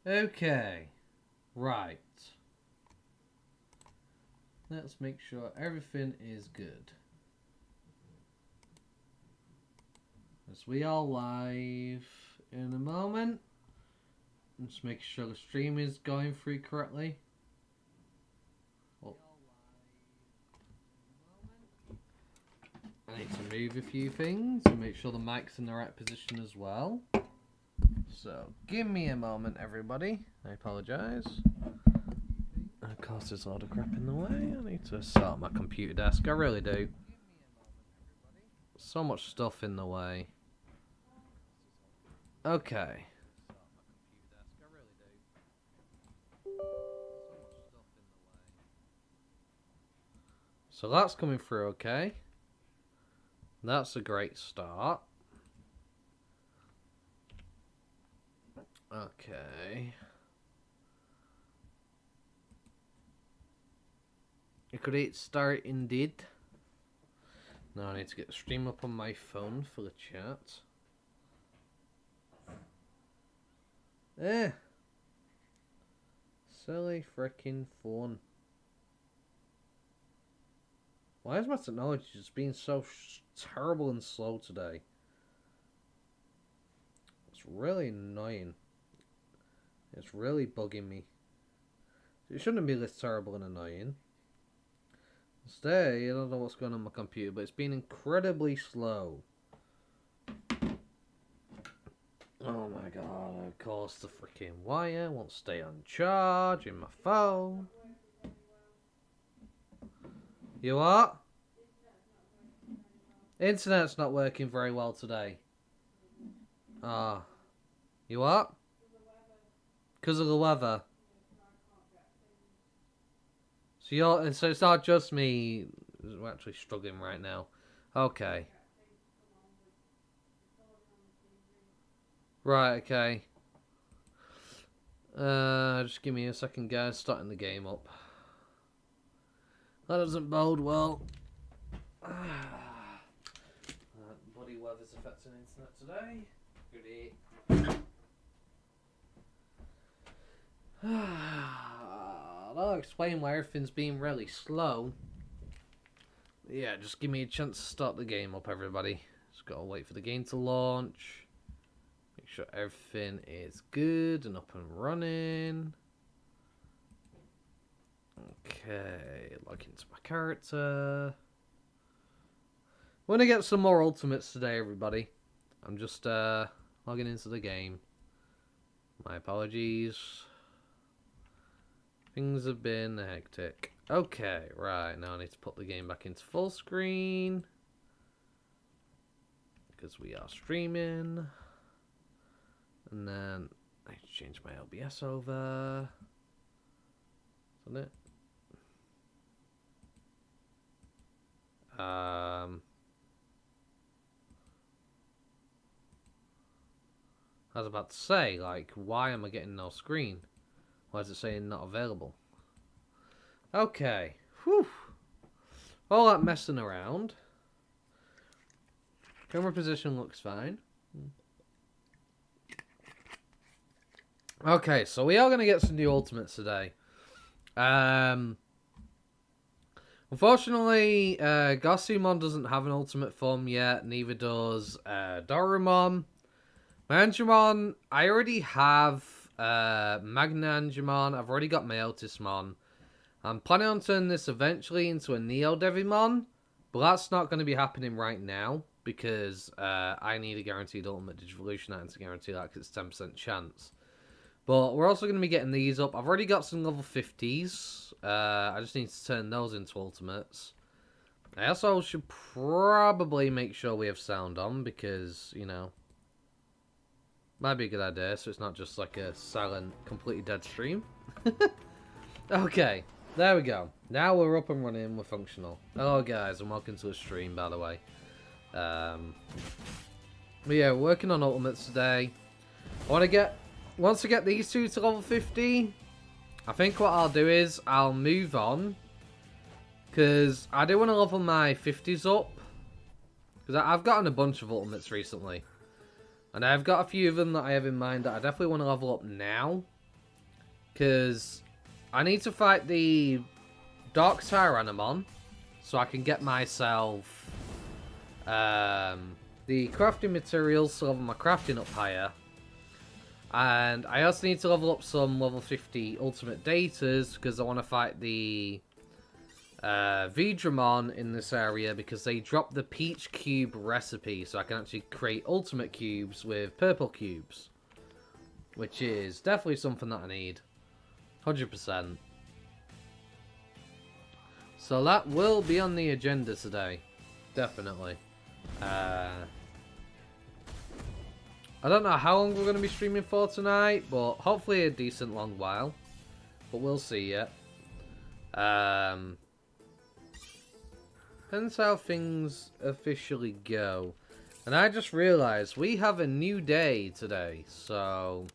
Okay. Right. Let's make sure everything is good. As we are live in a moment. Just make sure the stream is going through correctly. Oh. I need to move a few things and make sure the mic's in the right position as well. So, give me a moment, everybody. I apologise. Of course, there's a lot of crap in the way. I need to sort my computer desk. I really do. So much stuff in the way. Okay. So that's coming through okay. That's a great start. Okay. You could hit start indeed. Now I need to get the stream up on my phone for the chat. Silly freaking phone. Why is my technology just being so terrible and slow today? It's really annoying. It's really bugging me. It shouldn't be this terrible and annoying. Today, I don't know what's going on my computer, but it's been incredibly slow. Oh my god, of course the freaking wire won't stay on charge in my phone. You what? Internet's not working very well today. Ah. You what? Because of the weather. So it's not just me. We're actually struggling right now. Okay. Right, okay. Just give me a second, guys. Starting the game up. That doesn't bode well. Bloody weather's affecting internet today. Goody. I'll explain why everything's being really slow. Yeah, just give me a chance to start the game up, everybody. Just gotta wait for the game to launch. Make sure everything is good and up and running. Okay, log into my character. We're gonna get some more ultimates today, everybody. I'm just logging into the game. My apologies. Things have been hectic. Okay, right, now I need to put the game back into full screen. Because we are streaming. And then I need to change my OBS over. Isn't it? I was about to say, like, why am I getting no screen? Why is it saying not available? Okay. Whew. All that messing around. Camera position looks fine. Okay, so we are going to get some new ultimates today. Unfortunately, Rosemon doesn't have an ultimate form yet. Neither does Dorumon. Manjimon, I already have Magnanjimon. I've already got my Otismon. I'm planning on turning this eventually into a Neo Devimon, but that's not going to be happening right now because I need a guaranteed ultimate Digivolution item to guarantee that because it's 10% chance. But we're also going to be getting these up. I've already got some level 50s. I just need to turn those into ultimates. I also should probably make sure we have sound on because, you know, might be a good idea so it's not just like a silent, completely dead stream. Okay, there we go. Now we're up and running, we're functional. Hello guys, and welcome to the stream, by the way. But yeah, we're working on ultimates today. Once I get these two to level 50, I think what I'll do is I'll move on. Because I do want to level my 50s up. Because I've gotten a bunch of ultimates recently. And I've got a few of them that I have in mind that I definitely want to level up now. Because I need to fight the Dark Tyrannomon so I can get myself the crafting materials to level my crafting up higher. And I also need to level up some level 50 ultimate datas because I want to fight the Digimon in this area because they drop the peach cube recipe so I can actually create ultimate cubes with purple cubes. Which is definitely something that I need. 100%. So that will be on the agenda today. Definitely. I don't know how long we're going to be streaming for tonight, but hopefully a decent long while. But we'll see yet. Depends how things officially go. And I just realised we have a new day today, so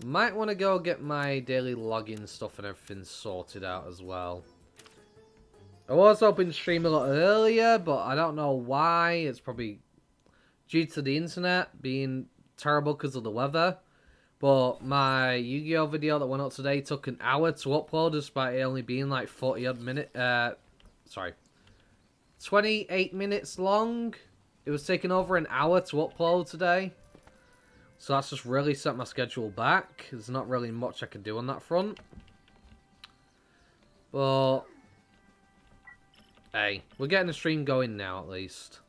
might want to go get my daily login stuff and everything sorted out as well. I was hoping to stream a lot earlier, but I don't know why. It's probably due to the internet being terrible because of the weather. But my Yu-Gi-Oh video that went up today took an hour to upload despite it only being like 40 odd minutes. 28 minutes long. It was taking over an hour to upload today. So that's just really set my schedule back. There's not really much I can do on that front. But hey, we're getting the stream going now at least.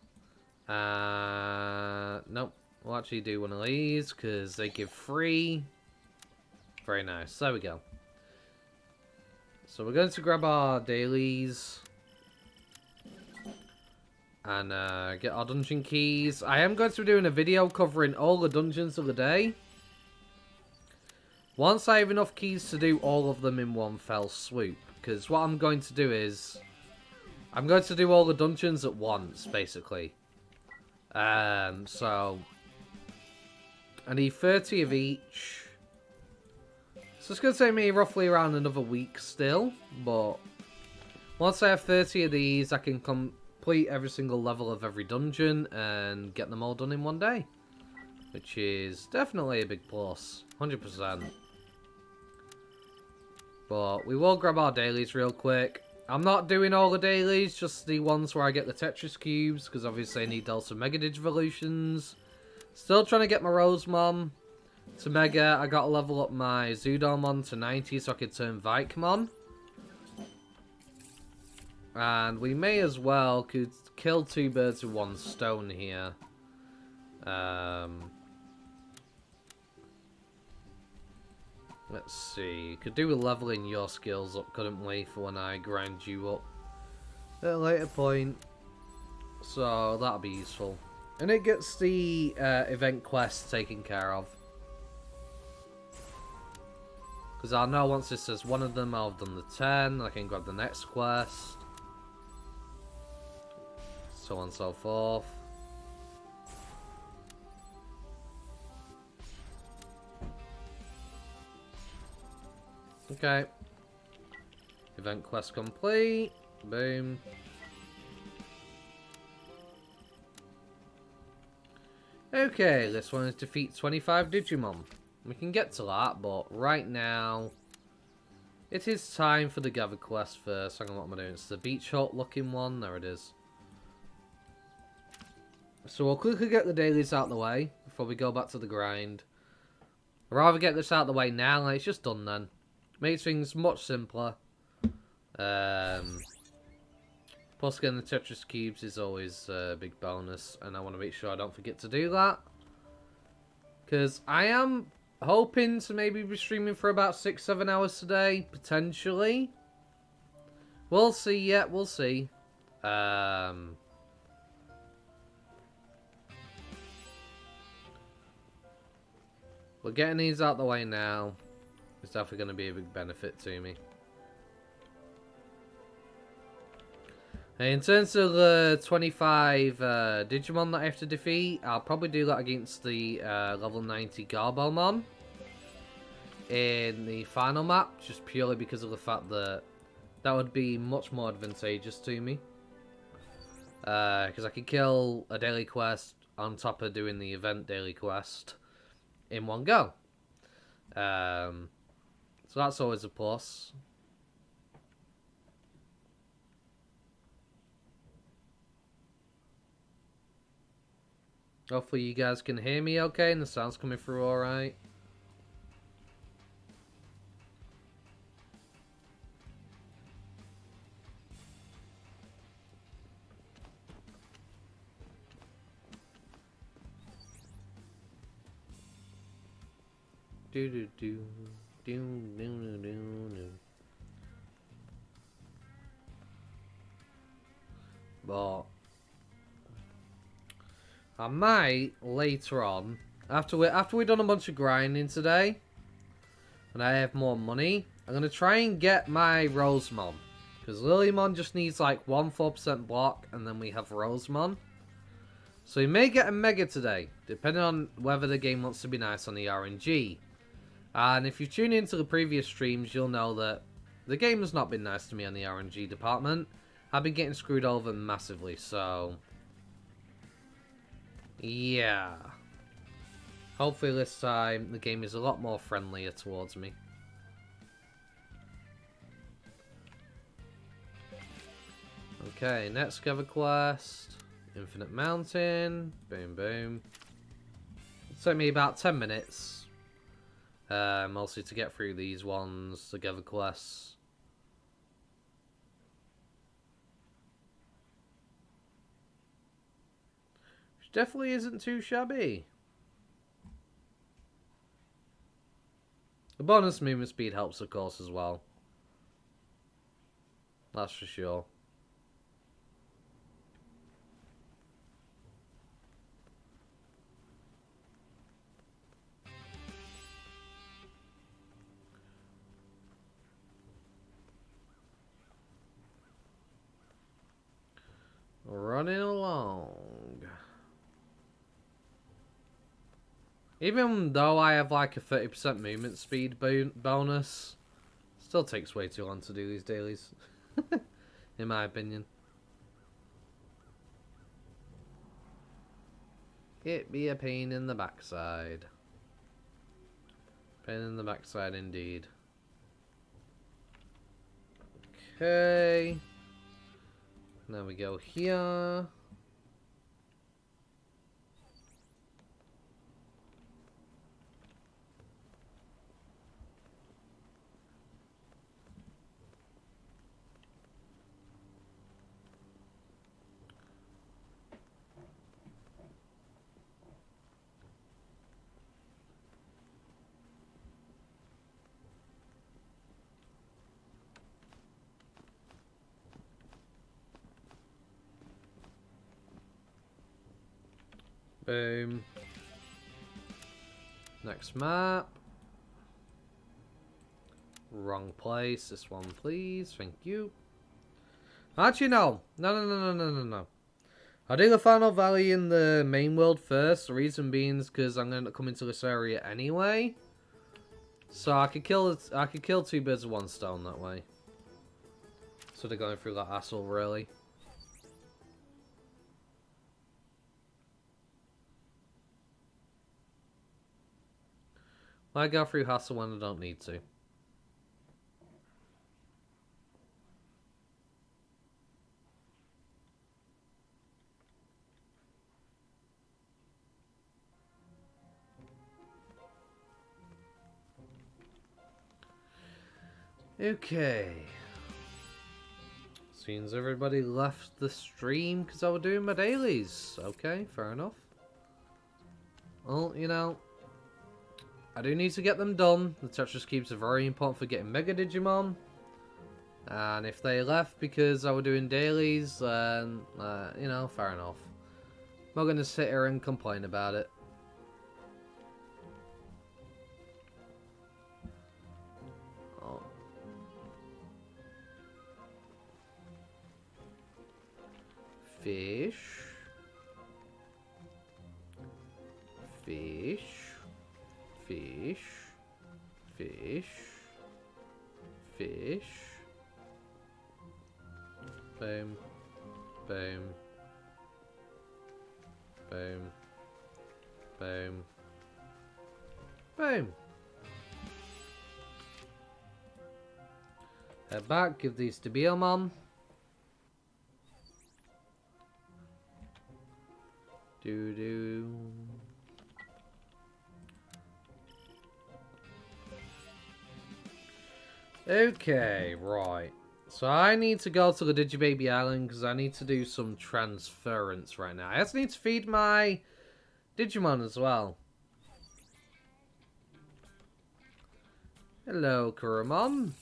Nope. We'll actually do one of these because they give free. Very nice. There we go. So we're going to grab our dailies and get our dungeon keys. I am going to be doing a video covering all the dungeons of the day. Once I have enough keys to do all of them in one fell swoop. Because what I'm going to do is I'm going to do all the dungeons at once, basically. So I need 30 of each. So it's going to take me roughly around another week still, but once I have 30 of these, I can complete every single level of every dungeon and get them all done in one day, which is definitely a big plus, 100%. But we will grab our dailies real quick. I'm not doing all the dailies, just the ones where I get the Tetris cubes, because obviously I need also Mega Digivolutions. Still trying to get my Rosemon to Mega. I got to level up my Zoodomon to 90 so I can turn Vikemon. And we may as well could kill two birds with one stone here. Let's see. Could do with leveling your skills up, couldn't we, for when I grind you up at a later point. So that'll be useful. And it gets the event quest taken care of. Because I'll know once this says one of them, I'll have done the 10. I can grab the next quest. So on and so forth. Okay. Event quest complete. Boom. Okay, this one is defeat 25 Digimon. We can get to that, but right now it is time for the gather quest first. Hang on, what am I doing? It's the beach hut looking one. There it is. So we'll quickly get the dailies out of the way before we go back to the grind. I'd rather get this out of the way now, like it's just done then. Makes things much simpler. Plus getting the Tetris cubes is always a big bonus, and I want to make sure I don't forget to do that. Because I am hoping to maybe be streaming for about 6-7 hours today, potentially. We'll see yet, we'll see. We're getting these out the way now. It's definitely going to be a big benefit to me. In terms of the 25 Digimon that I have to defeat, I'll probably do that against the level 90 Garbomon in the final map, just purely because of the fact that that would be much more advantageous to me. Because I could kill a daily quest on top of doing the event daily quest in one go. So that's always a plus. Hopefully you guys can hear me okay and the sound's coming through alright. Do do do do do do do. But I might later on, after we've done a bunch of grinding today, and I have more money, I'm gonna try and get my Rosemon, because Lilymon just needs like 1-4% block, and then we have Rosemon. So we may get a Mega today, depending on whether the game wants to be nice on the RNG. And if you've tuned into the previous streams, you'll know that the game has not been nice to me on the RNG department. I've been getting screwed over massively, so yeah. Hopefully this time the game is a lot more friendlier towards me. Okay, next gather quest. Infinite Mountain. Boom, boom. It took me about 10 minutes. Mostly to get through these ones, the gather quests. Which definitely isn't too shabby. The bonus movement speed helps, of course, as well. That's for sure. Running along. Even though I have like a 30% movement speed bonus, still takes way too long to do these dailies. In my opinion. It be a pain in the backside. Pain in the backside indeed. Okay. Now we go here. Boom. Next map. Wrong place. This one, please. Thank you. Actually, no. No. I'll do the final valley in the main world first. The reason being is because I'm going to come into this area anyway. So I could kill two birds with one stone that way. Sort of going through that hassle, really. I go through hassle when I don't need to. Okay. Seems everybody left the stream because I was doing my dailies. Okay, fair enough. Well, you know, I do need to get them done. The Tetris Cubes are very important for getting Mega Digimon. And if they left because I was doing dailies, then, you know, fair enough. I'm not going to sit here and complain about it. Oh. Fish. Fish. Fish. Fish. Fish. Boom. Boom. Boom. Boom. Boom. Head back, give these to Beelmon. Do. Okay, right. So I need to go to the Digibaby Island because I need to do some transference right now. I also need to feed my Digimon as well. Hello, Kurumon.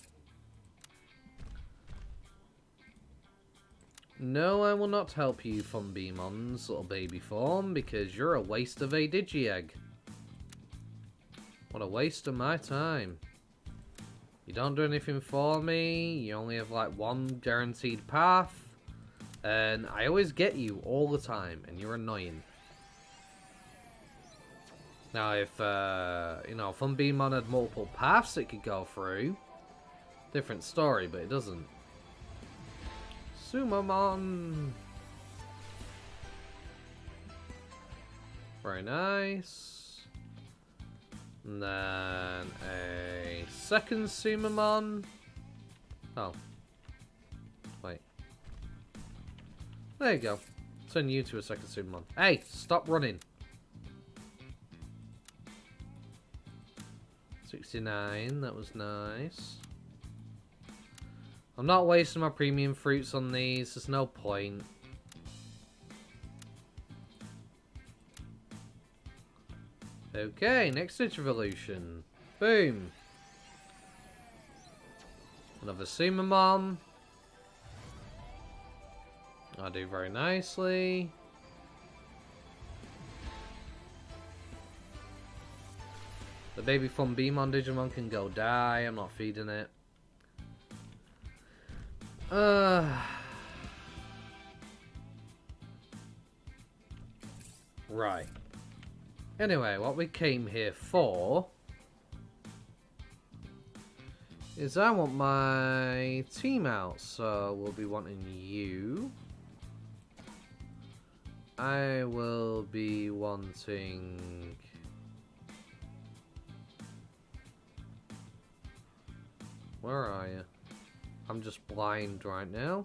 No, I will not help you, Funbeamon's little baby form, because you're a waste of a Digi-Egg. What a waste of my time. You don't do anything for me, you only have like one guaranteed path, and I always get you all the time, and you're annoying. Now if, you know, Funbeamon had multiple paths it could go through, different story, but it doesn't. Sumomon! Very nice. And then a second Sumomon. Oh. Wait. There you go. Send you to a second Sumomon. Hey, stop running. 69, that was nice. I'm not wasting my premium fruits on these, there's no point. Okay, next evolution. Boom. Another Sumomon. I do very nicely. The baby Funbeamon Digimon can go die, I'm not feeding it. Right. Anyway, what we came here for is I want my team out, so we'll be wanting you. I will be wanting... Where are you? I'm just blind right now.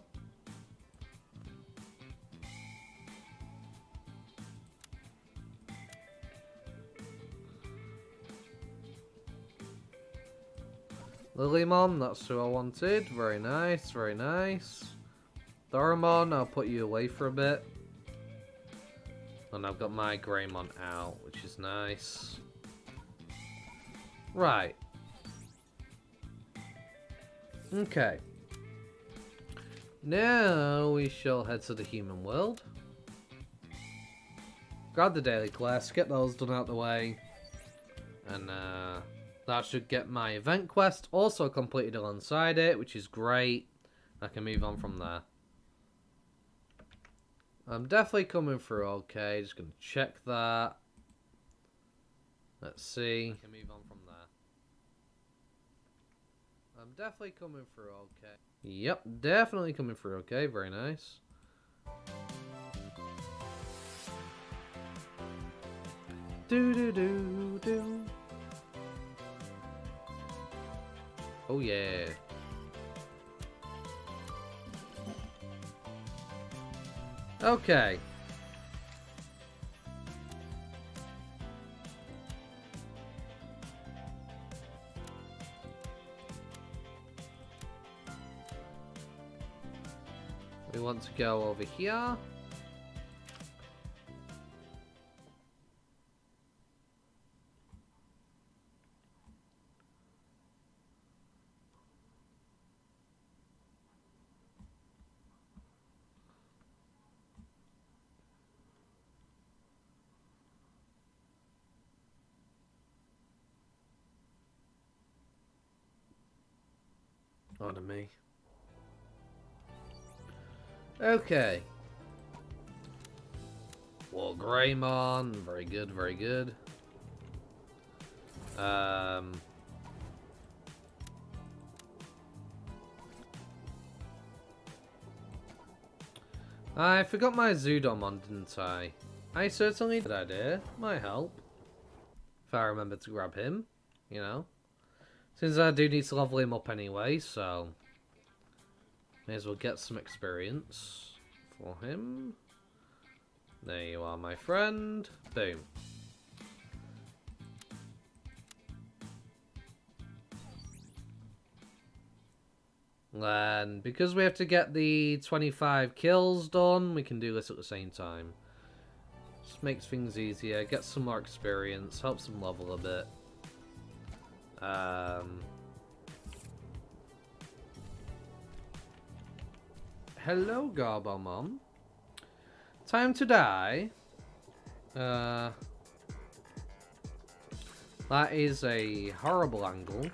Lilymon, that's who I wanted. Very nice, very nice. Doremon, I'll put you away for a bit. And I've got my Greymon out, which is nice. Right. Okay. Now we shall head to the human world. Grab the daily quests, get those done out the way. And that should get my event quest also completed alongside it, which is great. I can move on from there. I'm definitely coming through okay, just going to check that. Let's see. I can move on from there. I'm definitely coming through okay. Yep, definitely coming through okay, very nice. Do. Oh yeah. Okay. We want to go over here. On to me. Okay. Well, Greymon, very good, very good. I forgot my Zoodomon, didn't I? I certainly did. Idea might help if I remember to grab him, you know. Since I do need to level him up anyway, so May as well get some experience for him. There you are, my friend. Boom. And because we have to get the 25 kills done, we can do this at the same time. Just makes things easier, get some more experience, helps them level a bit. Hello, Garbomon. Time to die. That is a horrible angle.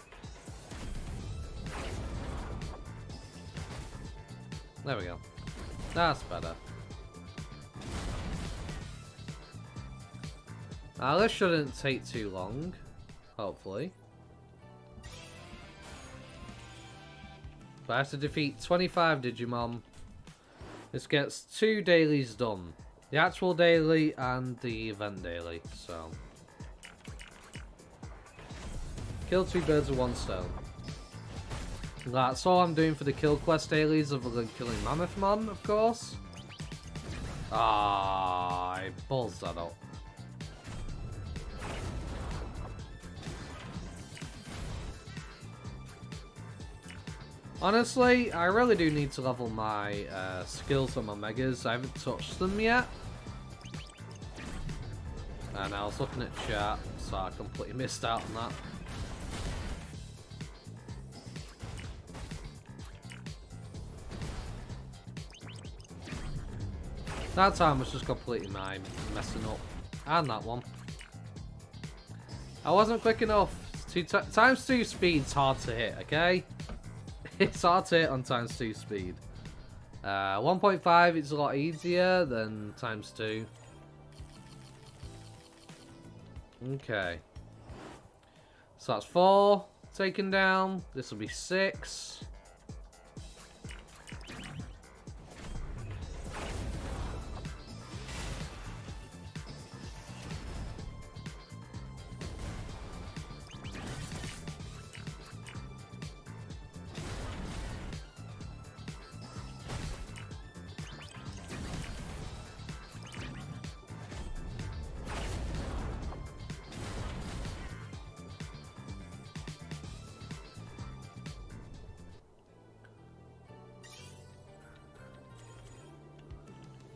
There we go. That's better. This shouldn't take too long, hopefully. But I have to defeat 25 Digimon. This gets 2 dailies done. The actual daily and the event daily, so. Kill 2 birds with 1 stone. That's all I'm doing for the kill quest dailies, other than killing Mammothmon, of course. I balls that up. Honestly, I really do need to level my skills on my megas. I haven't touched them yet. And I was looking at chat, so I completely missed out on that. That time was just completely messing up. And that one. I wasn't quick enough. Times 2 speed's hard to hit, okay? It's hard to hit on times 2 speed. 1.5 is a lot easier than times 2. Okay. So that's 4 taken down. This will be 6.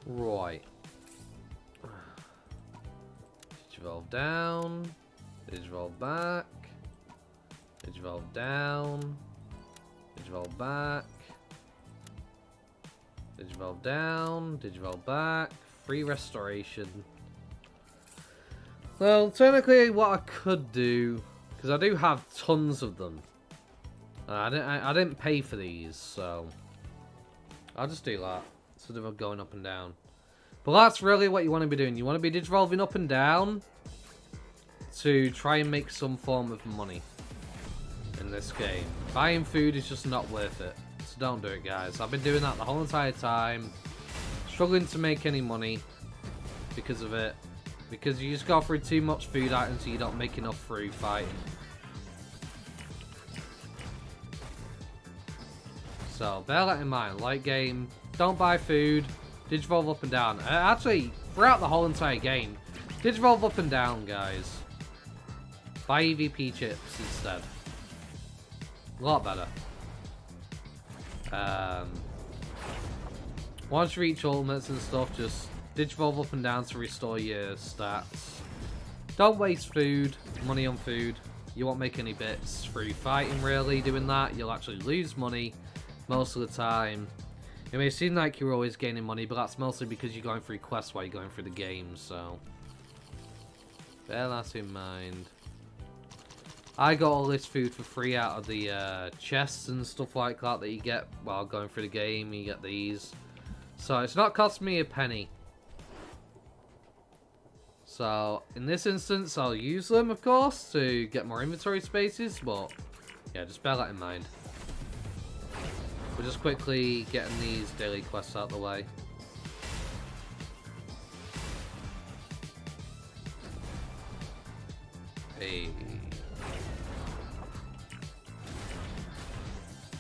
Right. Digivolve down. Digivolve back. Digivolve down. Digivolve back. Digivolve down. Digivolve back. Free restoration. Well, technically what I could do, because I do have tons of them. I didn't pay for these, so I'll just do that. Instead of going up and down. But that's really what you want to be doing. You want to be digivolving up and down to try and make some form of money in this game. Buying food is just not worth it. So don't do it, guys. I've been doing that the whole entire time. Struggling to make any money because of it. Because you just go through too much food items so you don't make enough through fighting. So bear that in mind. Light game. Don't buy food. Digivolve up and down. Actually, throughout the whole entire game, digivolve up and down, guys. Buy EVP chips instead. A lot better. Once you reach ultimates and stuff, just digivolve up and down to restore your stats. Don't waste food, money on food. You won't make any bits through fighting, really, doing that. You'll actually lose money most of the time. It may seem like you're always gaining money, but that's mostly because you're going through quests while you're going through the game, so bear that in mind. I got all this food for free out of the chests and stuff like that that you get while going through the game. You get these. So it's not cost me a penny. So in this instance, I'll use them, of course, to get more inventory spaces, but yeah, just bear that in mind. We're just quickly getting these daily quests out of the way. Hey.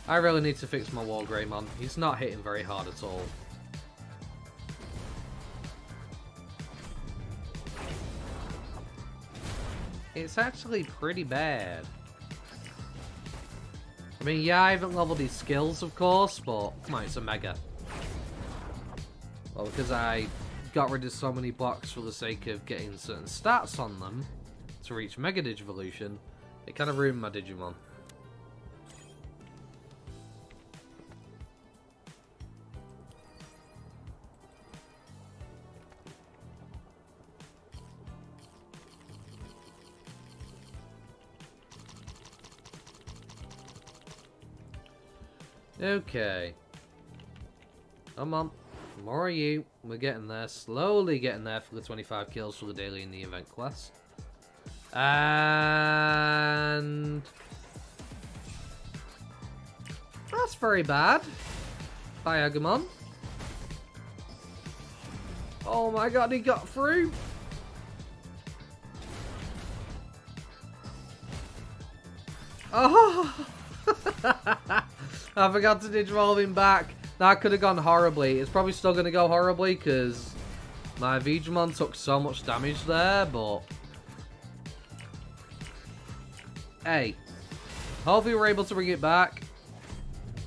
I really need to fix my War Greymon. He's not hitting very hard at all. It's actually pretty bad. I mean, yeah, I haven't leveled his skills, of course, but come on, it's a Mega. Well, because I got rid of so many blocks for the sake of getting certain stats on them to reach Mega Digivolution, it kind of ruined my Digimon. Okay. Come on. More of you. We're getting there. Slowly getting there for the 25 kills for the daily in the event quest. And... that's very bad. Bye, Agumon. Oh my god, he got through. Oh! I forgot to Digivolve him back. That could have gone horribly. It's probably still going to go horribly because my Digimon took so much damage there, but... hey. Hopefully we're able to bring it back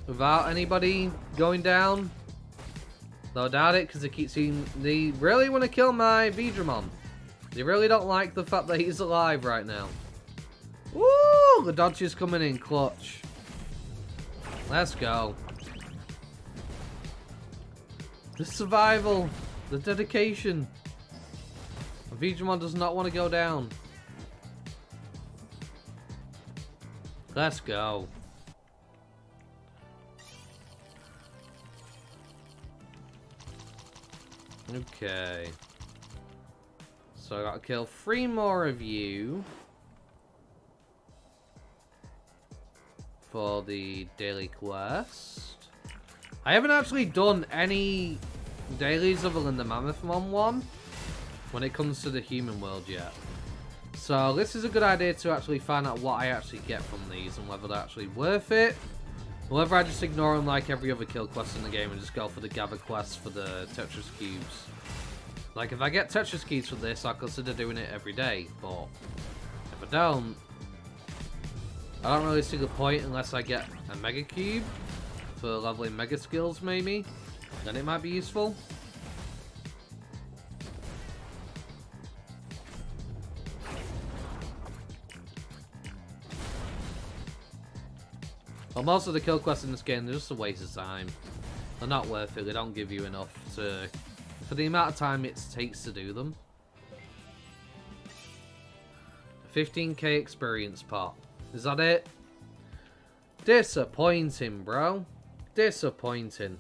without anybody going down. Though I doubt it because they keep seeing... they really want to kill my Digimon. They really don't like the fact that he's alive right now. Woo! The dodge is coming in clutch. Let's go. The survival. The dedication. Digimon does not want to go down. Let's go. Okay. So I gotta kill 3 more of you for the daily quest. I haven't actually done any dailies other than the Mammothmon one when it comes to the human world yet. So this is a good idea to actually find out what I actually get from these and whether they're actually worth it. Or whether I just ignore them like every other kill quest in the game and just go for the gather quests for the Tetris Cubes. Like if I get Tetris Cubes for this, I'll consider doing it every day, but if I don't really see the point unless I get a Mega Cube for leveling Mega Skills, maybe. Then it might be useful. Well, most of the kill quests in this game are just a waste of time. They're not worth it. They don't give you enough for the amount of time it takes to do them. 15k experience pot. Is that it? Disappointing, bro. Disappointing.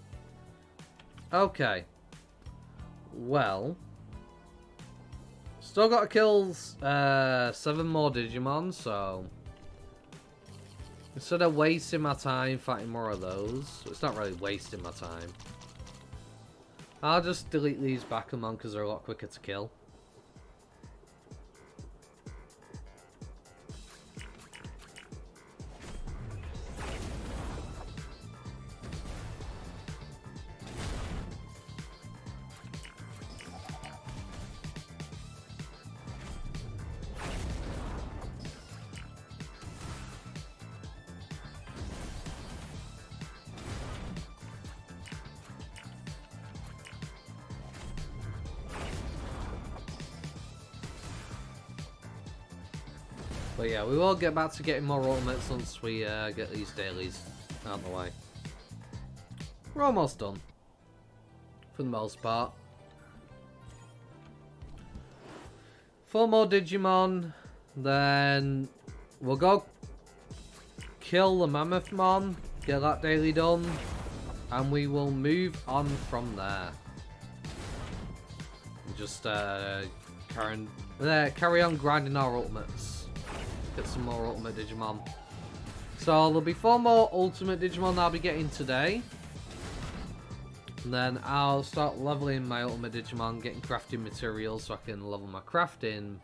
Okay. Well. Still got to kill 7 more Digimon, so... instead of wasting my time fighting more of those... it's not really wasting my time. I'll just delete these Bakumon because they're a lot quicker to kill. But yeah, we will get back to getting more ultimates once we get these dailies out of the way. We're almost done. For the most part. 4 more Digimon. Then we'll go kill the Mammothmon. Get that daily done. And we will move on from there. Just carry on grinding our ultimates. Get some more ultimate Digimon. So there'll be 4 more ultimate Digimon I'll be getting today. And then I'll start leveling my ultimate Digimon, getting crafting materials so I can level my crafting.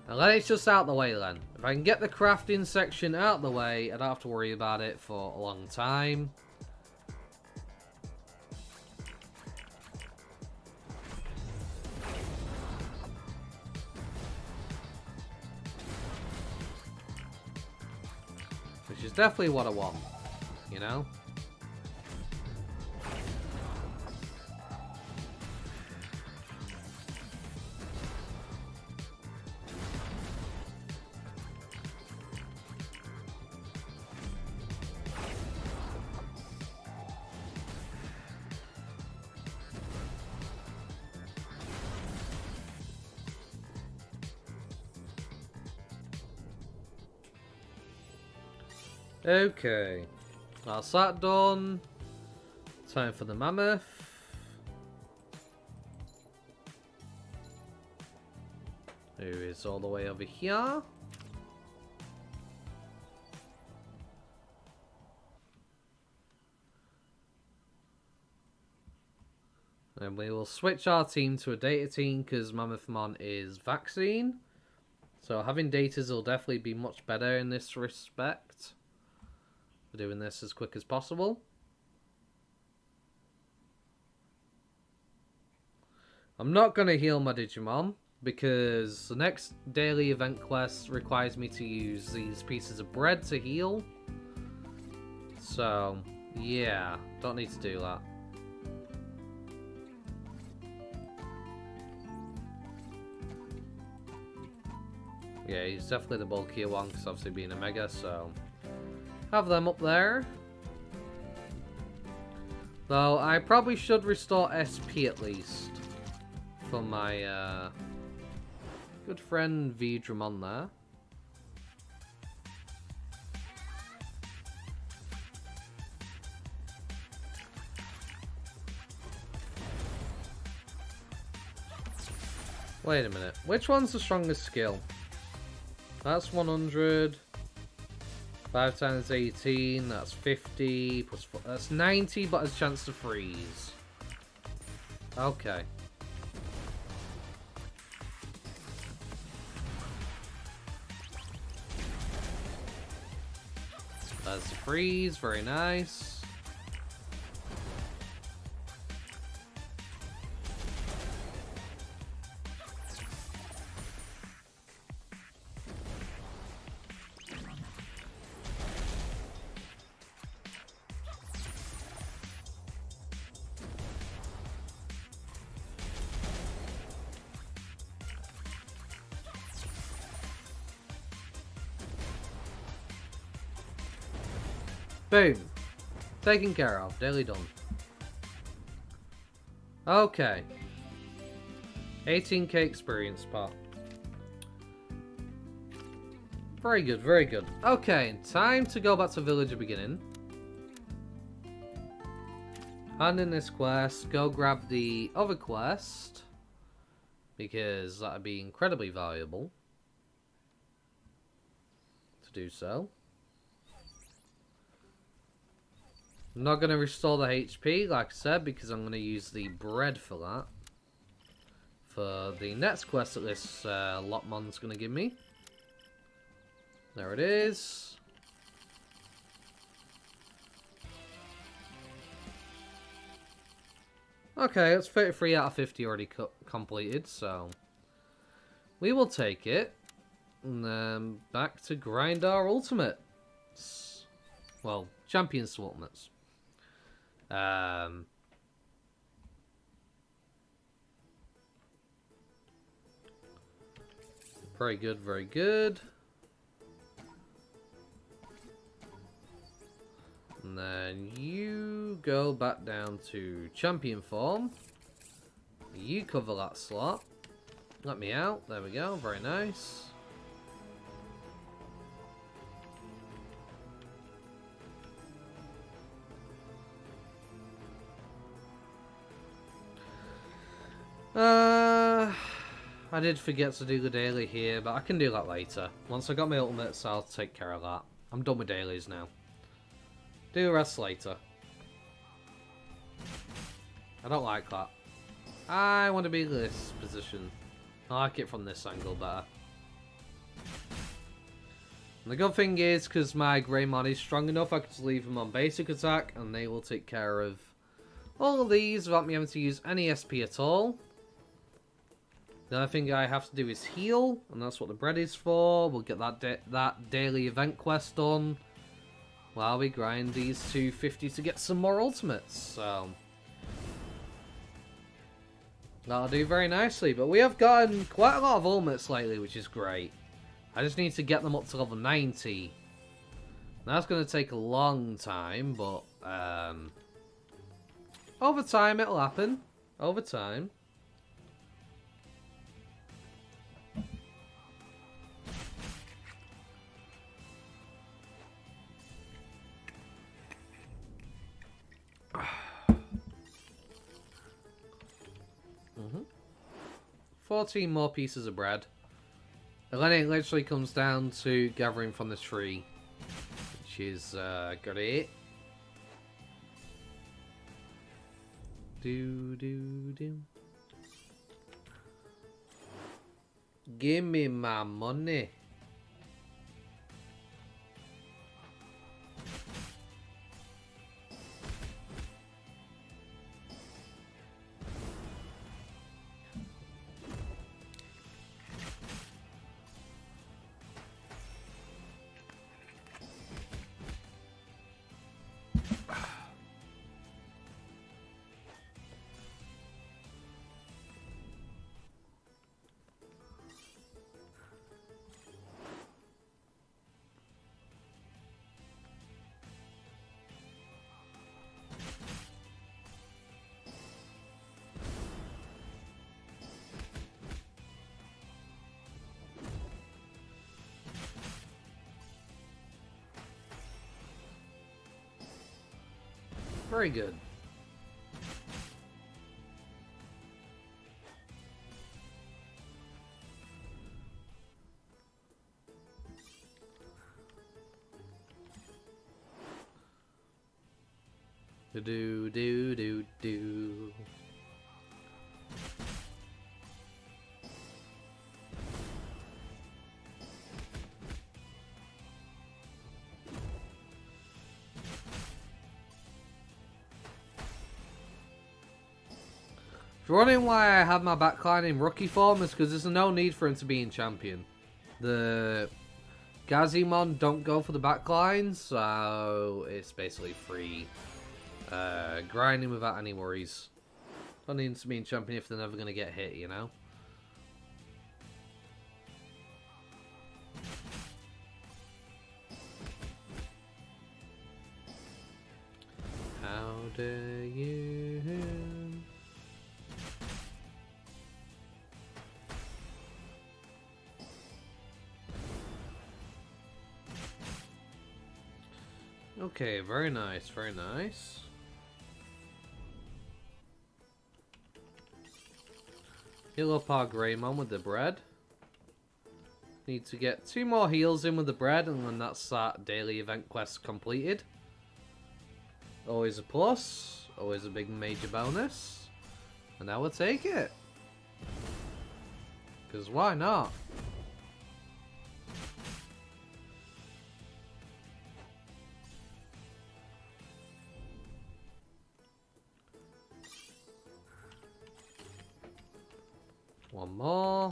And let it just out the way then. If I can get the crafting section out the way, I don't have to worry about it for a long time. Which is definitely what I want, you know? Okay, that's that done. Time for the mammoth. Who is all the way over here. And we will switch our team to a data team because Mammothmon is vaccine. So having datas will definitely be much better in this respect. We're doing this as quick as possible. I'm not going to heal my Digimon because the next daily event quest requires me to use these pieces of bread to heal. So, yeah, don't need to do that. Yeah, he's definitely the bulkier one because obviously being a mega, so have them up there. Though I probably should restore SP at least for my good friend Vidramon there. Wait a minute, which one's the strongest skill? That's 100. 5 times 18, that's 50, plus 4, that's 90, but has a chance to freeze. Okay. That's freeze, very nice. Boom. Taken care of. Daily done. Okay. 18k experience pot. Very good, very good. Okay, time to go back to Villager Beginning. Hand in this quest, go grab the other quest, because that would be incredibly valuable to do so. I'm not going to restore the HP, like I said, because I'm going to use the bread for that. For the next quest that this Lotmon's going to give me. There it is. Okay, it's 33 out of 50 already completed, so we will take it. And then back to grind our ultimates. Well, champions to ultimates. Very good, very good. And then you go back down to champion form. You cover that slot. Let me out. There we go. Very nice. I did forget to do the daily here, but I can do that later. Once I got my ultimates, I'll take care of that. I'm done with dailies now. Do the rest later. I don't like that. I want to be in this position. I like it from this angle better. And the good thing is, because my Greymon is strong enough, I can just leave them on basic attack, and they will take care of all of these without me having to use any SP at all. The only thing I have to do is heal, and that's what the bread is for. We'll get that daily event quest done while we grind these 250 to get some more ultimates. So that'll do very nicely. But we have gotten quite a lot of ultimates lately, which is great. I just need to get them up to level 90. That's going to take a long time, but over time it'll happen. Over time. Mm-hmm. 14 more pieces of bread. And then it literally comes down to gathering from the tree, which is great. Do. Give me my money. Very good. Do. If you're wondering why I have my backline in rookie form, is because there's no need for him to be in champion. The Gazimon don't go for the backline, so it's basically free grinding without any worries. Don't need him to be in champion if they're never going to get hit, you know? How dare you? Okay, very nice, very nice. Heal up our Greymon with the bread. Need to get 2 more heals in with the bread, and then that's that daily event quest completed. Always a plus, always a big major bonus. And now we'll take it. Because why not? One more.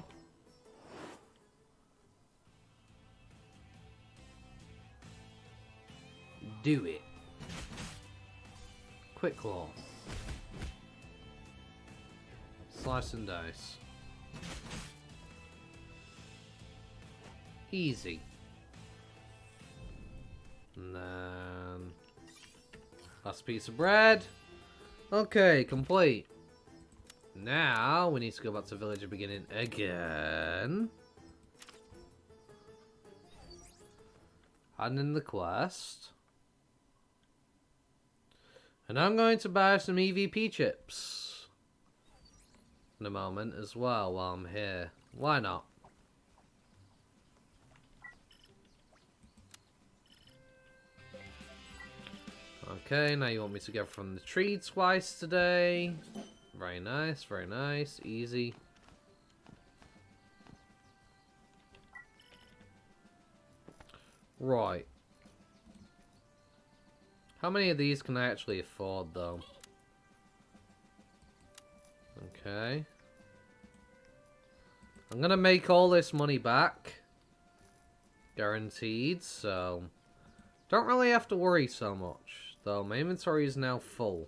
Do it. Quick claw. Slice and dice. Easy. And then last piece of bread. Okay, complete. Now, we need to go back to Villager Beginning again. Hand in the quest. And I'm going to buy some EVP chips in a moment as well while I'm here. Why not? Okay, now you want me to go from the tree twice today. Very nice, easy. Right. How many of these can I actually afford, though? Okay. I'm gonna make all this money back. Guaranteed, so... Don't really have to worry so much. Though my inventory is now full.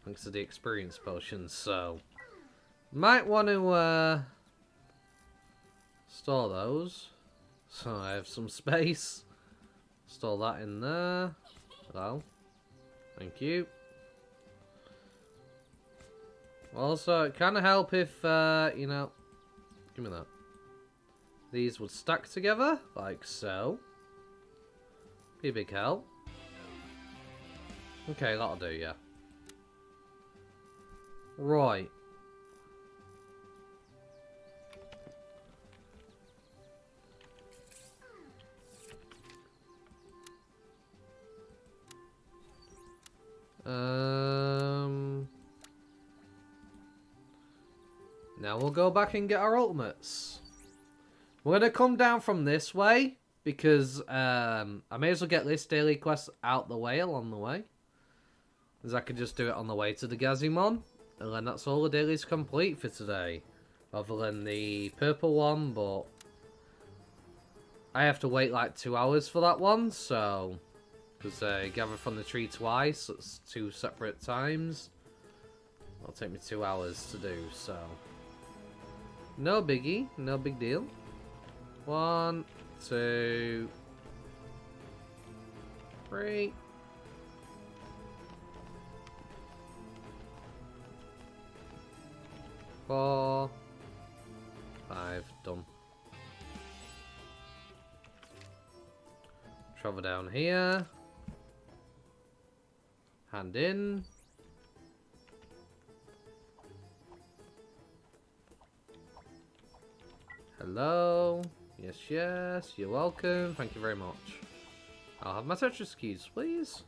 Thanks to the experience potions, so... Might want to, store those. So I have some space. Store that in there. Hello. Thank you. Also, it kind of help if, you know... Give me that. These would stack together, like so. Be a big help. Okay, that'll do, yeah. Right. Now we'll go back and get our ultimates. We're gonna come down from this way because I may as well get this daily quest out the way along the way, as I could just do it on the way to the Digimon, and then that's all the dailies complete for today, other than the purple one. But I have to wait like 2 hours for that one, so because I gather from the tree twice, so it's 2 separate times. It'll take me 2 hours to do, so no biggie, no big deal. 1, 2, 3. 4, 5, done. Travel down here. Hand in. Hello. Yes, yes. You're welcome. Thank you very much. I'll have my Tetris keys, please.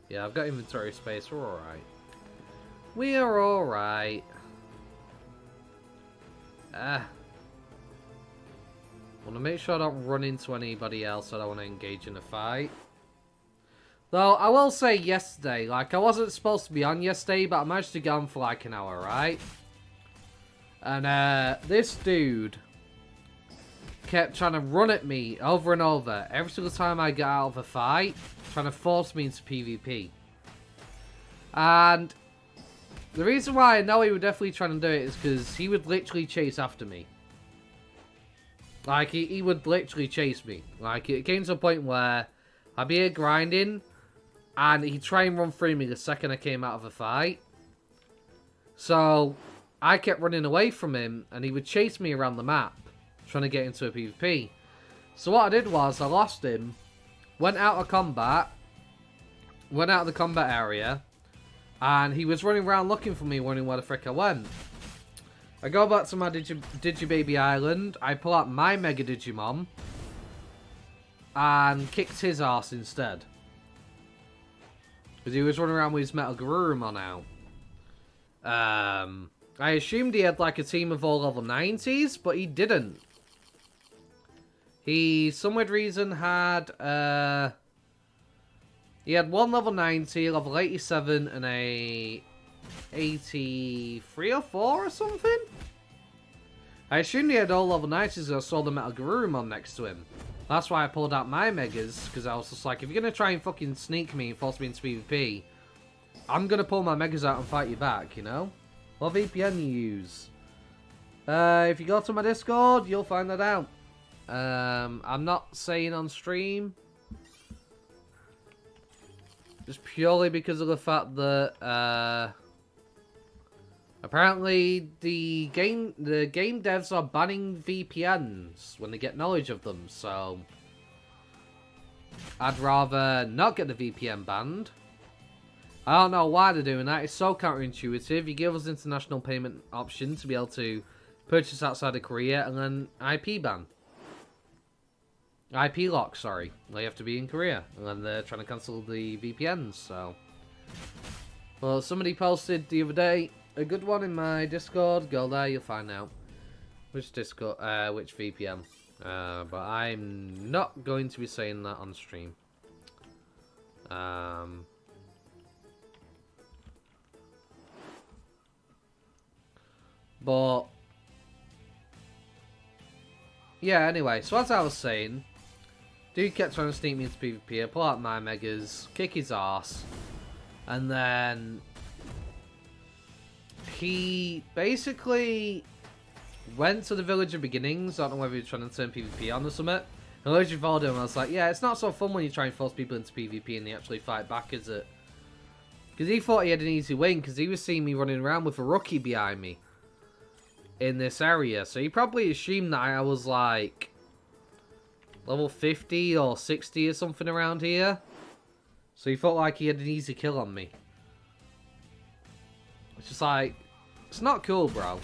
Yeah, I've got inventory space. We're alright. We are alright. Want to make sure I don't run into anybody else I don't want to engage in a fight. Though, I will say yesterday, like, I wasn't supposed to be on yesterday, but I managed to get on for like an hour, right? And, this dude kept trying to run at me over and over every single time I got out of a fight, trying to force me into PvP. And the reason why I know he was definitely trying to do it is because he would literally chase after me. Like, he would literally chase me. Like, it came to a point where I'd be here grinding, and he'd try and run through me the second I came out of a fight. So I kept running away from him, and he would chase me around the map, trying to get into a PvP. So what I did was, I lost him, went out of combat, went out of the combat area, and he was running around looking for me, wondering where the frick I went. I go back to my Digibaby Island, I pull out my Mega Digimon, and kicked his ass instead. Because he was running around with his Metal Garurumon out. I assumed he had like a team of all level 90s, but he didn't. He, some weird reason, had he had one level 90, level 87, and a 83 or 4 or something? I assumed he had all level 90s because I saw the Metal Garurumon next to him. That's why I pulled out my Megas, because I was just like, if you're going to try and fucking sneak me and force me into PvP, I'm going to pull my Megas out and fight you back, you know? What VPN you use? If you go to my Discord, you'll find that out. I'm not saying on stream. Just purely because of the fact that, apparently the game devs are banning VPNs when they get knowledge of them, so I'd rather not get the VPN banned. I don't know why they're doing that. It's so counterintuitive. You give us international payment option to be able to purchase outside of Korea, and then IP ban. IP lock, sorry. They have to be in Korea, and then they're trying to cancel the VPNs, so. Well, somebody posted the other day a good one in my Discord. Go there, you'll find out. Which Discord? Which VPN? But I'm not going to be saying that on stream. But yeah, anyway, so as I was saying, dude kept trying to sneak me into PvP. I pull out my megas, kick his ass, and then he basically went to the Village of Beginnings. I don't know whether he was trying to turn PvP on or something. And I literally followed him and I was like, yeah, it's not so fun when you try and force people into PvP and they actually fight back, is it? Because he thought he had an easy win because he was seeing me running around with a rookie behind me in this area. So he probably assumed that I was like level 50 or 60 or something around here. So he felt like he had an easy kill on me. It's just like, it's not cool, bro.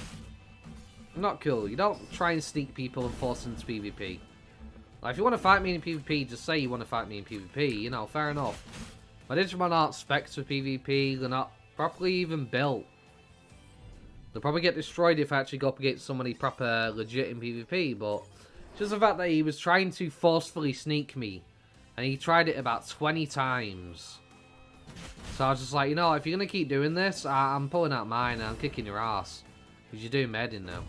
Not cool. You don't try and sneak people and force them into PvP. Like, if you want to fight me in PvP, just say you want to fight me in PvP. You know, fair enough. My Digimon aren't specs for PvP. They're not properly even built. They'll probably get destroyed if I actually go up against somebody proper legit in PvP. But just the fact that he was trying to forcefully sneak me. And he tried it about 20 times. So I was just like, you know, if you're going to keep doing this, I'm pulling out mine and I'm kicking your ass. Because you're doing med in now.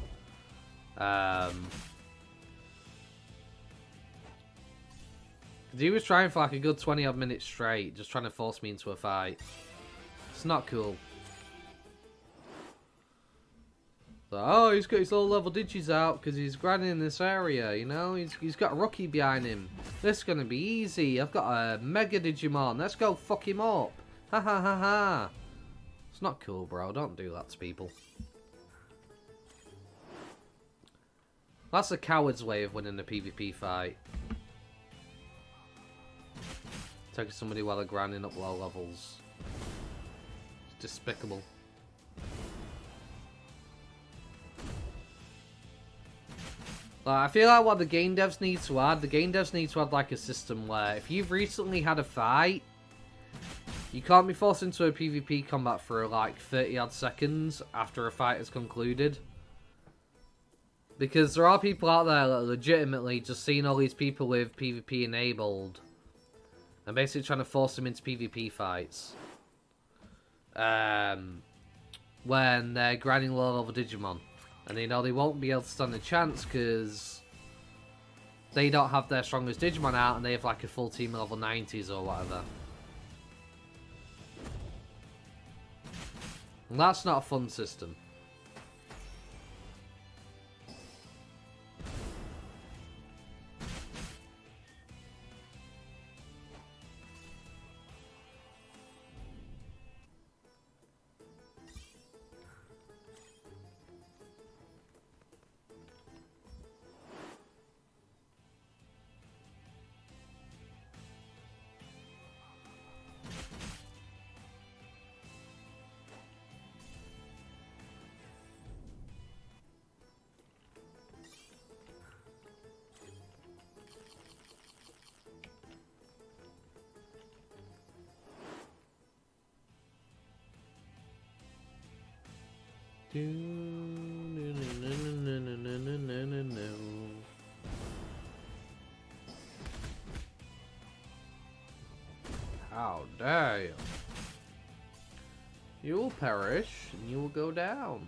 He was trying for like a good 20 odd minutes straight, just trying to force me into a fight. It's not cool. So, oh, he's got his low level digis out because he's grinding in this area, you know? He's got a rookie behind him. This is going to be easy. I've got a mega Digimon. Let's go fuck him up. Ha ha ha ha. It's not cool, bro. Don't do that to people. That's a coward's way of winning a PvP fight. Taking somebody while they're grinding up low levels. It's despicable. I feel like what the game devs need to add, the game devs need to add like a system where if you've recently had a fight, you can't be forced into a PvP combat for like 30 odd seconds after a fight has concluded. Because there are people out there that are legitimately just seeing all these people with PvP enabled and basically trying to force them into PvP fights. When they're grinding low level Digimon. And they know they won't be able to stand a chance because they don't have their strongest Digimon out and they have like a full team of level 90s or whatever. And that's not a fun system. How dare you? You will perish and you will go down.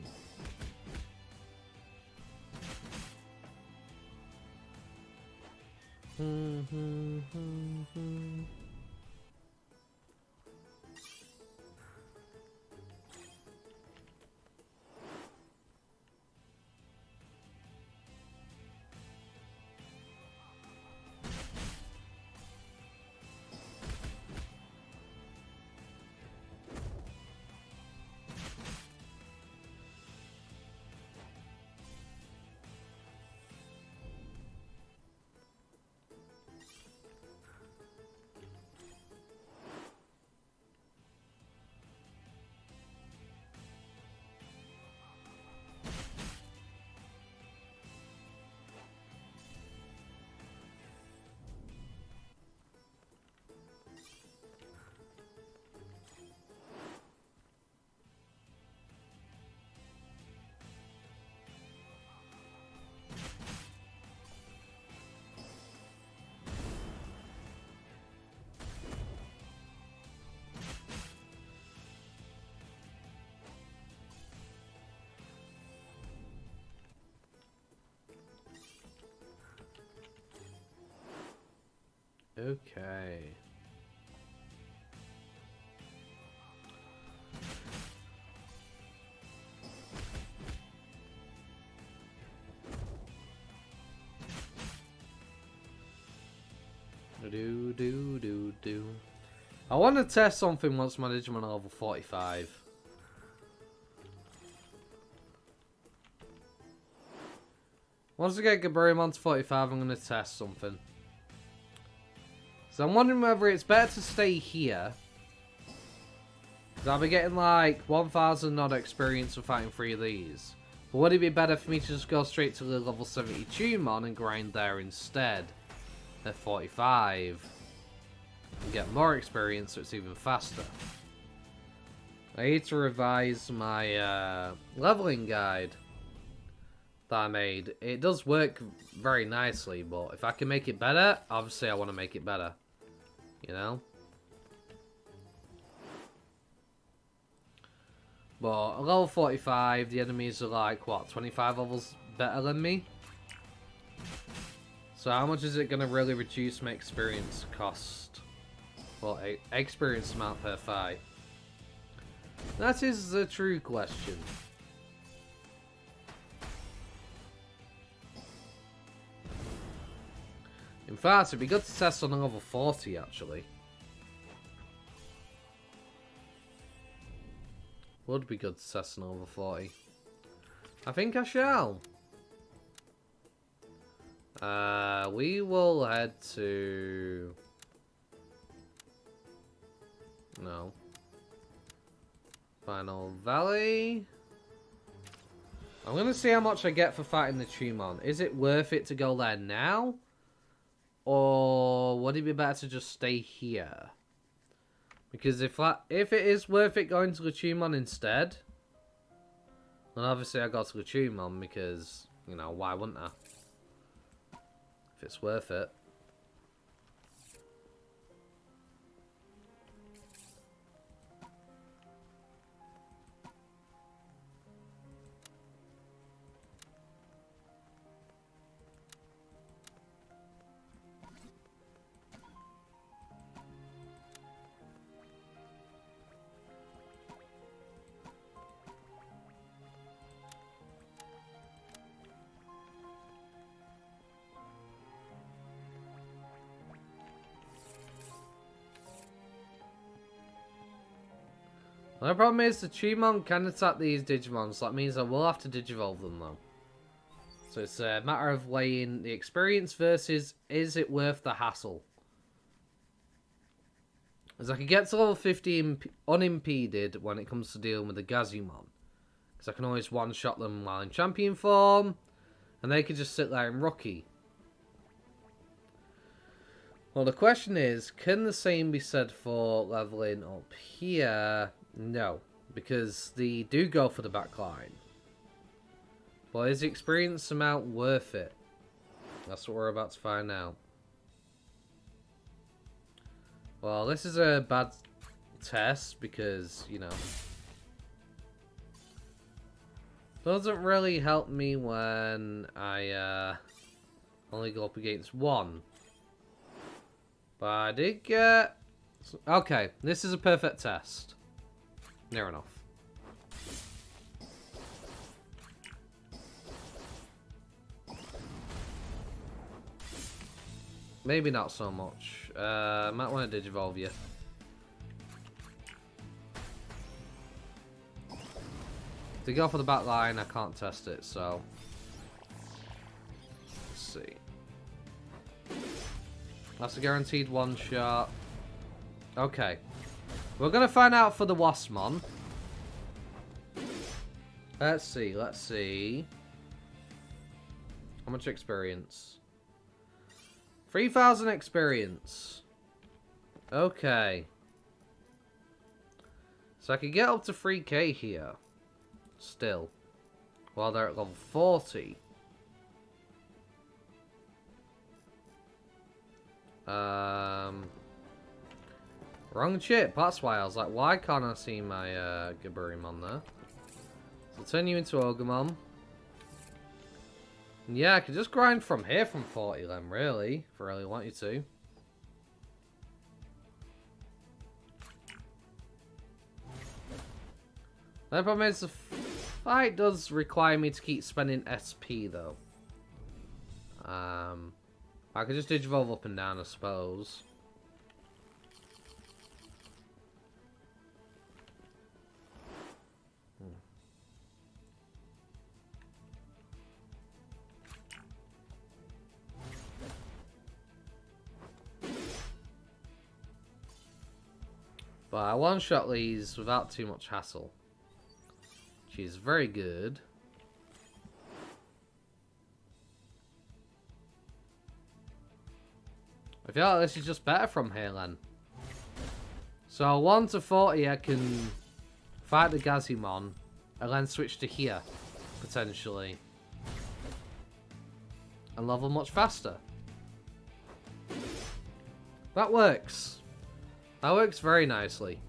Okay. Do. I want to test something once my Digimon are level 45. Once I get Gaburimon to 45, I'm going to test something. So I'm wondering whether it's better to stay here. Because I'll be getting like 1,000 odd experience for fighting 3 of these. But would it be better for me to just go straight to the level 72 mon and grind there instead? At 45. And get more experience so it's even faster. I need to revise my leveling guide that I made. It does work very nicely, but if I can make it better, obviously I want to make it better. You know? But at level 45, the enemies are like, what, 25 levels better than me? So how much is it going to really reduce my experience cost? Well, experience amount per fight. That is the true question. In fact, it'd be good to test on a level 40, actually. Would be good to test on a level 40. I think I shall. We will head to... No. Final Valley. I'm going to see how much I get for fighting the Digimon. Is it worth it to go there now? Or would it be better to just stay here? Because if it is worth it going to the Digimon instead, then obviously I go to the Digimon because, you know, why wouldn't I? If it's worth it. The problem is the Digimon can attack these Digimon, so that means I will have to Digivolve them though. So it's a matter of weighing the experience versus is it worth the hassle. As I can get to level 50 unimpeded when it comes to dealing with the Gazumon. Because I can always one-shot them while in champion form, and they can just sit there in rookie. Well, the question is, can the same be said for leveling up here? No, because they do go for the backline. But is the experience amount worth it? That's what we're about to find out. Well, this is a bad test because, you know, doesn't really help me when I only go up against one. But I did get... Okay, this is a perfect test. Near enough. Maybe not so much. Might want to Digivolve you. To go for the back line, I can't test it, so... Let's see. That's a guaranteed one shot. Okay. We're going to find out for the Wasmon. Let's see. How much experience? 3,000 experience. Okay. So I could get up to 3k here. Still. While they're at level 40. Wrong chip. That's why I was like, why can't I see my Gaburimon there? So turn you into Ogremon. Yeah, I could just grind from here from 40 then, really. If I really want you to. The problem is the fight does require me to keep spending SP though. I could just Digivolve up and down, I suppose. But I one-shot these without too much hassle. Which is very good. I feel like this is just better from here then. So 1 to 40 I can fight the Digimon and then switch to here, potentially. And level much faster. That works. That works very nicely.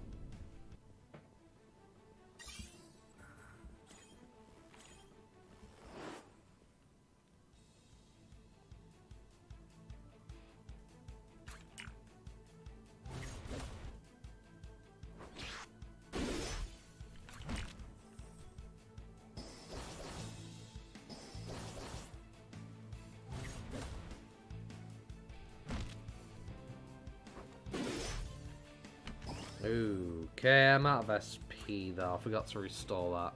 Okay, I'm out of SP though. I forgot to restore that.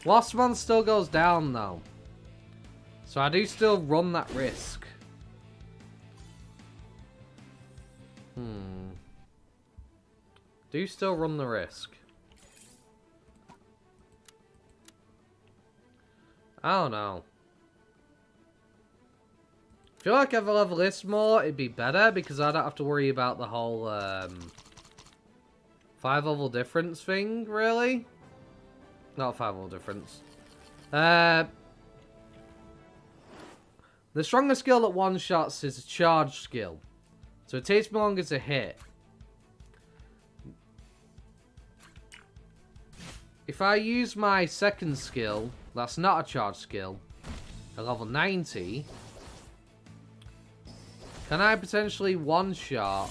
Rosemon still goes down though. So I do still run that risk. Do still run the risk. I don't know. I feel like if I level this more, it'd be better because I don't have to worry about the whole 5 level difference thing, really. Not 5 level difference. The strongest skill that one-shots is a charge skill. So it takes me longer to hit. If I use my second skill, that's not a charge skill, at level 90... Can I potentially one-shot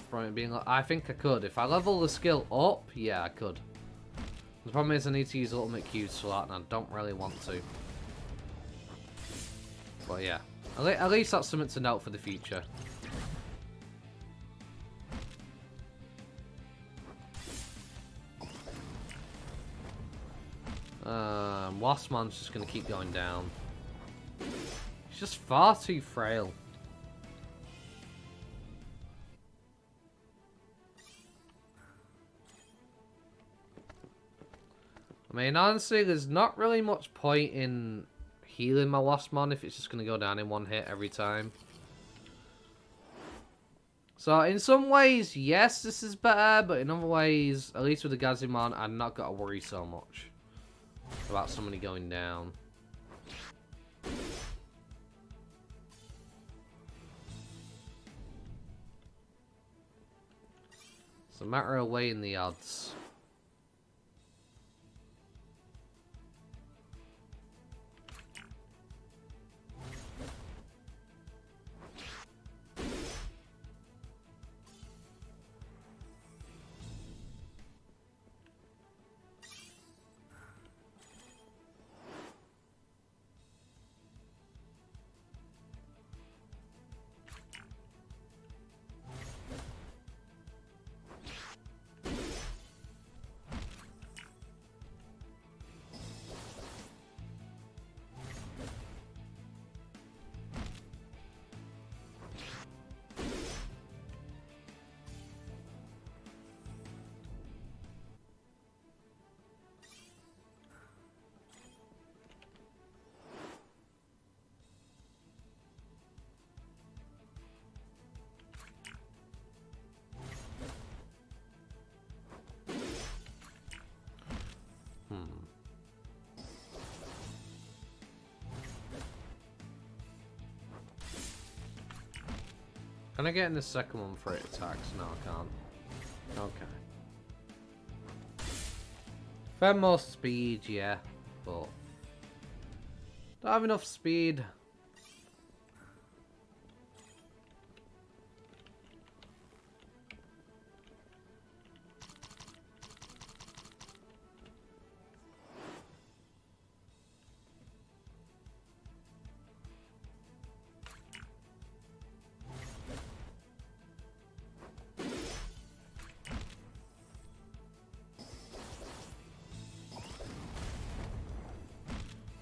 from it being like... I think I could. If I level the skill up, yeah, I could. The problem is I need to use ultimate Qs for that, and I don't really want to. But yeah. At least that's something to note for the future. Rosemon's just going to keep going down. It's just far too frail. I mean, honestly, there's not really much point in healing my Rosemon if it's just going to go down in one hit every time. So, in some ways, yes, this is better, but in other ways, at least with the Digimon, I've not got to worry so much about somebody going down. It's a matter of weighing the odds. Can I get in the second one for it attacks? No, I can't. Okay. Fair more speed, yeah, but don't have enough speed.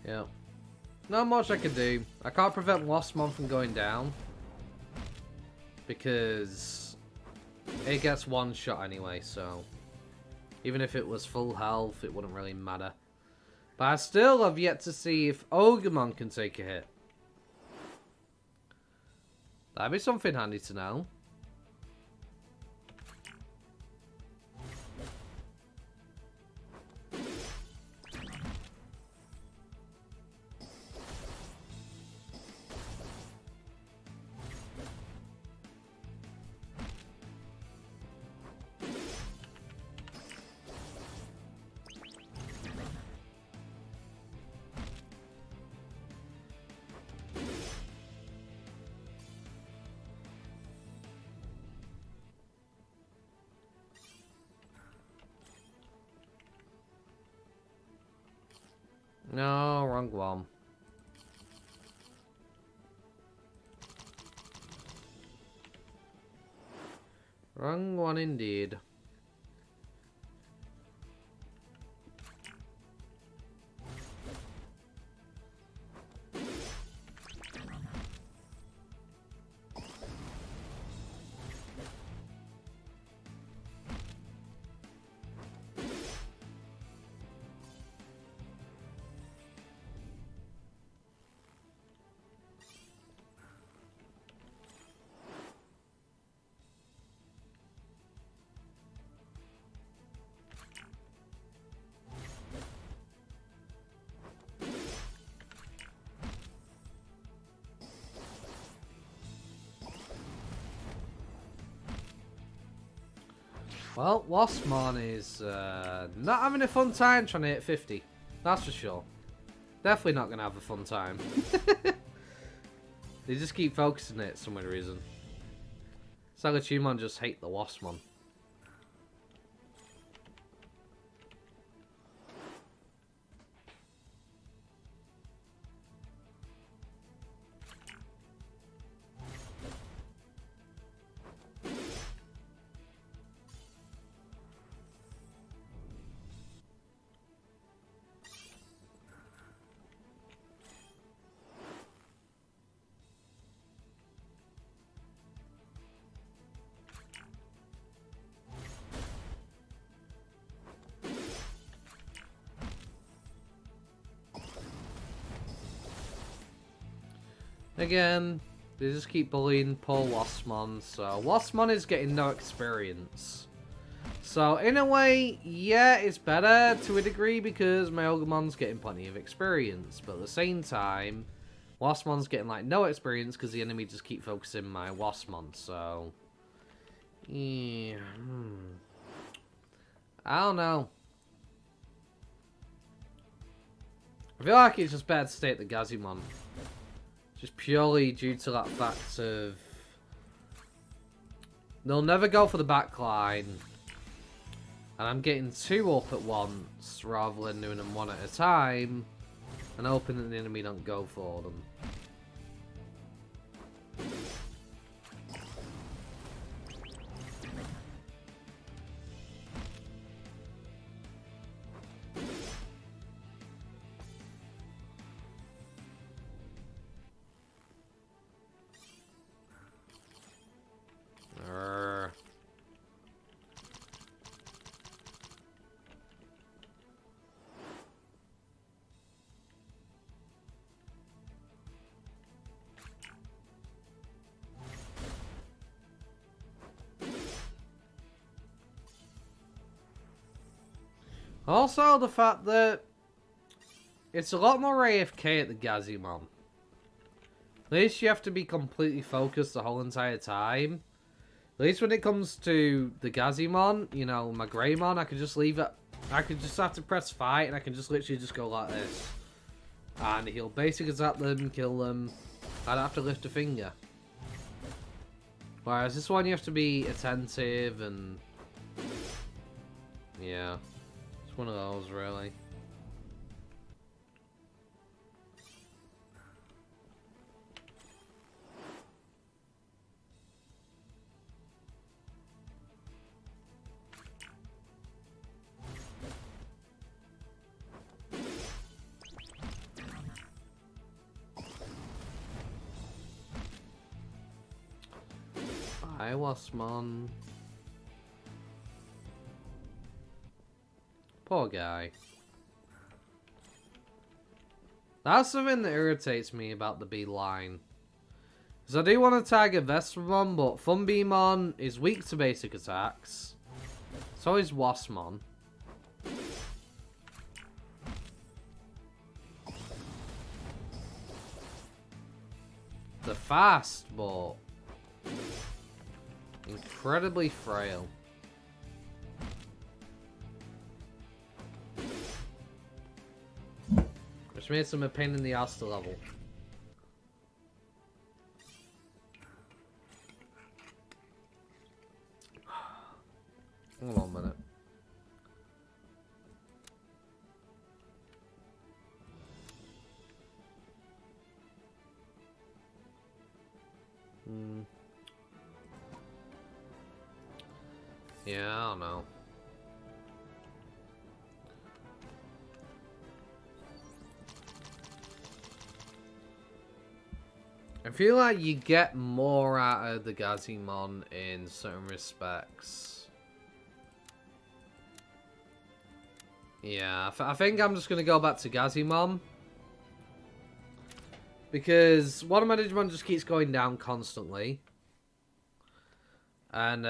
Yeah. Not much I can do. I can't prevent Rosemon from going down. Because it gets one shot anyway, so... Even if it was full health, it wouldn't really matter. But I still have yet to see if Ogremon can take a hit. That'd be something handy to know. No, wrong one. Wrong one indeed. Well, Rosemon is not having a fun time trying to hit 50. That's for sure. Definitely not going to have a fun time. They just keep focusing it for some weird reason. Digimon just hate the Rosemon. Again, they just keep bullying poor Rosemon, so Rosemon is getting no experience. So, in a way, yeah, it's better to a degree because my Ogemon's getting plenty of experience, but at the same time, Rosemon's getting, like, no experience because the enemy just keep focusing my Rosemon, so... Yeah, I don't know. I feel like it's just better to stay at the Gazimon. Just purely due to that fact of... They'll never go for the backline. And I'm getting two up at once, rather than doing them one at a time. And hoping that the enemy don't go for them. Also, the fact that it's a lot more AFK at the Gazimon. At least you have to be completely focused the whole entire time. At least when it comes to the Gazimon, you know, my Greymon, I could just leave it. I could just have to press fight and I can just literally just go like this. And he'll basically zap them, kill them. I don't have to lift a finger. Whereas this one you have to be attentive and... yeah. It's one of those, really. Hi, Rosemon. Poor guy. That's something that irritates me about the B line. Because I do want to target Vespermon, but Funbeamon is weak to basic attacks. So is Wasmon. They're fast, but incredibly frail. Which makes them a pain in the ass to level. Hold on a minute. Yeah, I don't know. I feel like you get more out of the Digimon in certain respects. Yeah, I think I'm just going to go back to Digimon. Because one of my Digimon just keeps going down constantly. And,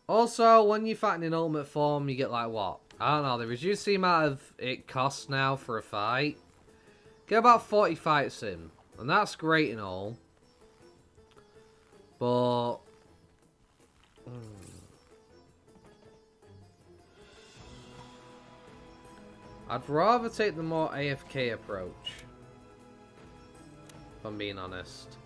also, when you're fighting in ultimate form, you get like what? I don't know, they reduce the amount of it costs now for a fight. Get about 40 fights in. And that's great and all. But... I'd rather take the more AFK approach. If I'm being honest.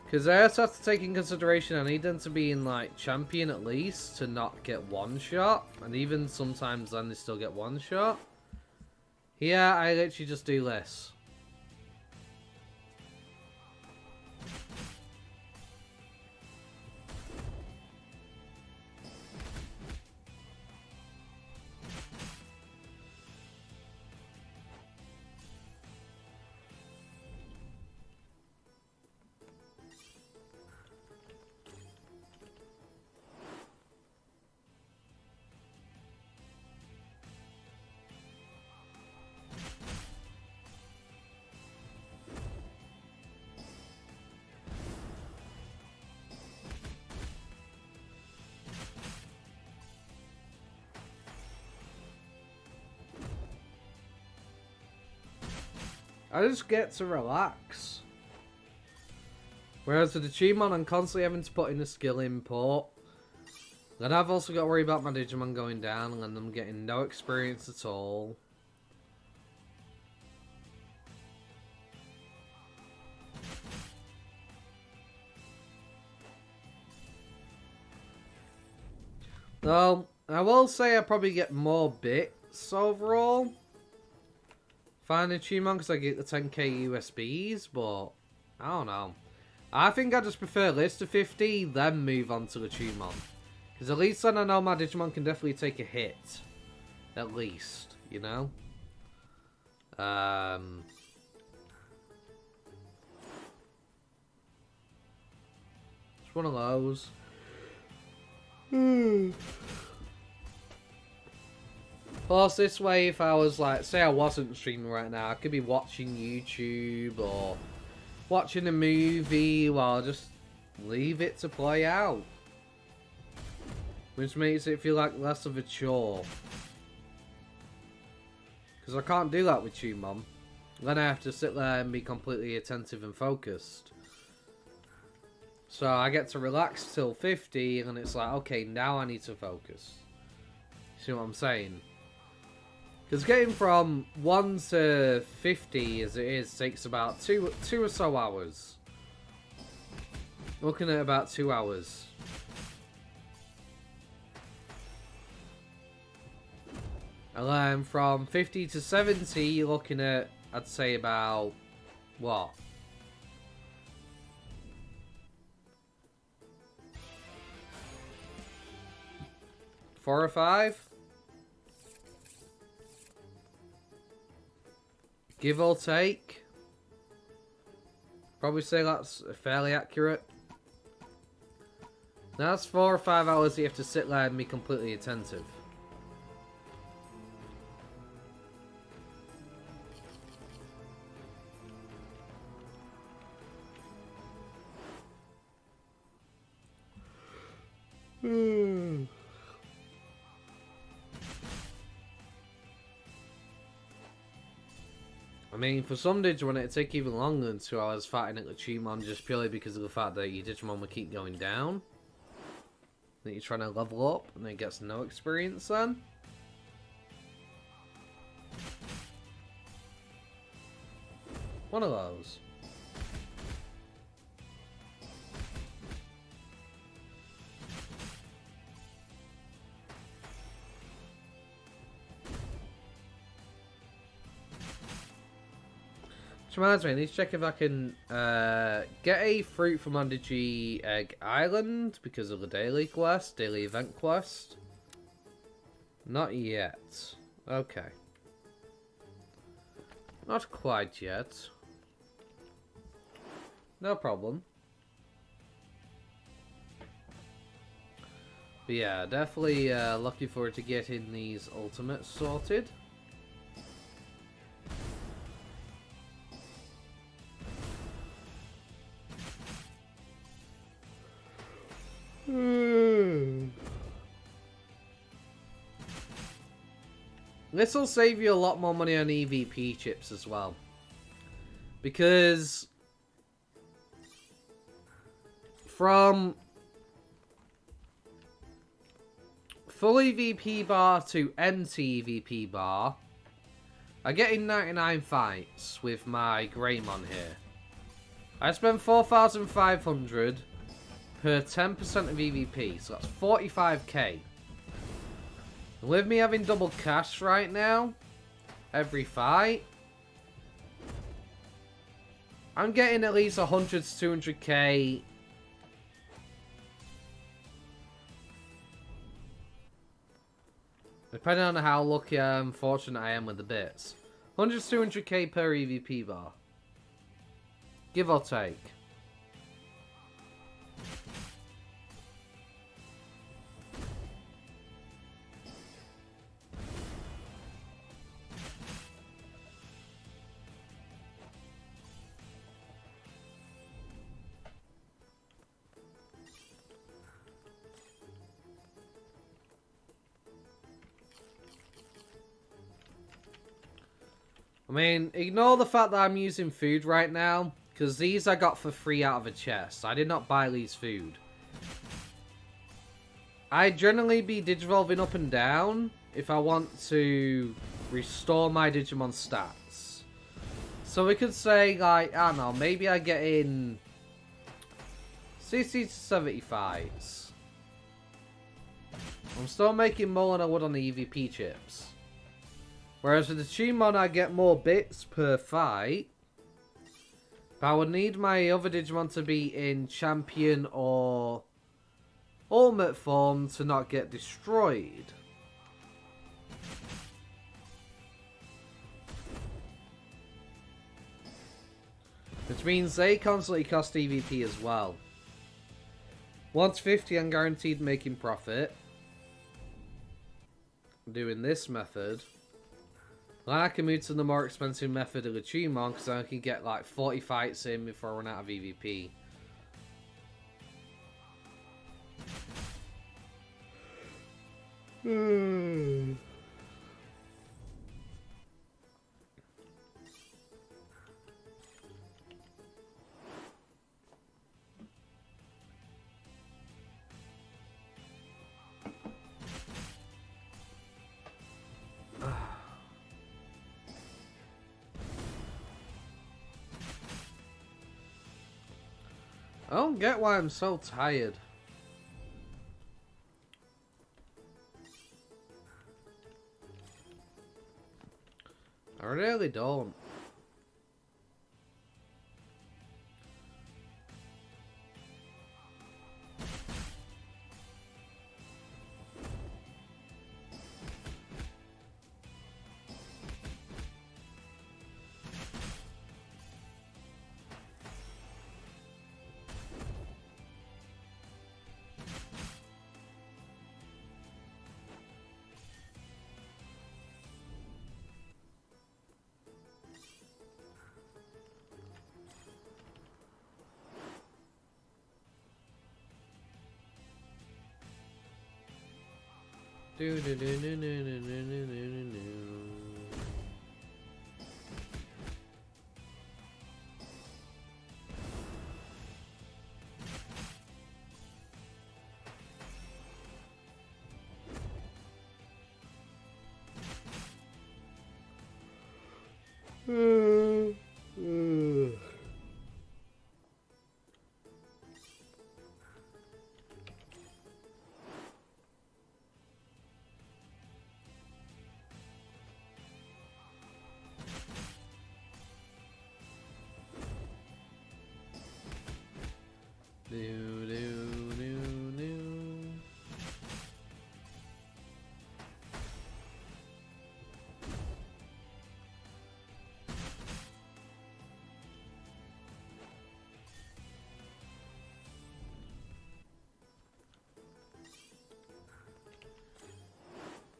Because I also have to take in consideration I need them to be in like champion at least to not get one shot. And even sometimes then they still get one shot. Here I literally just do this. I just get to relax. Whereas with the Digimon, I'm constantly having to put in a skill input. Then I've also got to worry about my Digimon going down and them getting no experience at all. Though, I will say I probably get more bits overall. Finding Digimon because I get the 10k USBs, but I don't know. I think I just prefer list to 50, then move on to the Digimon. Because at least then I know my Digimon can definitely take a hit. At least, you know? It's one of those. Plus, this way, if I was like, say I wasn't streaming right now, I could be watching YouTube or watching a movie while just leave it to play out. Which makes it feel like less of a chore. Because I can't do that with Digimon. Then I have to sit there and be completely attentive and focused. So I get to relax till 50 and it's like, okay, now I need to focus. See what I'm saying? Because getting from 1 to 50 as it is takes about two or so hours. Looking at about 2 hours. And then from 50 to 70 you're looking at, I'd say about, what? Four or five? Give or take. Probably say that's fairly accurate. Now that's 4 or 5 hours you have to sit there and be completely attentive. I mean, for some Digimon, it'd take even longer than 2 hours fighting at Digimon just purely because of the fact that your Digimon will keep going down. That you're trying to level up, and it gets no experience then. One of those. Which reminds me, I need to check if I can get a fruit from on Digi Egg Island because of the daily quest, daily event quest. Not yet. Okay. Not quite yet. No problem. But yeah, definitely looking forward to getting these ultimates sorted. This will save you a lot more money on EVP chips as well. Because from full EVP bar to empty EVP bar, I get in 99 fights with my Greymon here. I spend 4,500 per 10% of EVP, so that's 45k. With me having double cash right now, every fight, I'm getting at least 100 to 200k. Depending on how lucky and fortunate I am with the bits. 100 to 200k per EVP bar. Give or take. I mean, ignore the fact that I'm using food right now, because these I got for free out of a chest. I did not buy these food. I generally be digivolving up and down if I want to restore my Digimon stats. So we could say, like, I don't know, maybe I get in 60 to 70 fights. I'm still making more than I would on the EVP chips. Whereas with the Digimon, I get more bits per fight. But I would need my other Digimon to be in Champion or Ultimate form to not get destroyed. Which means they constantly cost EVP as well. Once 50, I'm guaranteed making profit. Doing this method. Then I can move to the more expensive method of the Digimon because I can get like 40 fights in before I run out of EVP. I don't get why I'm so tired. I really don't. Do do do do do do do do do. Do, do, do, do.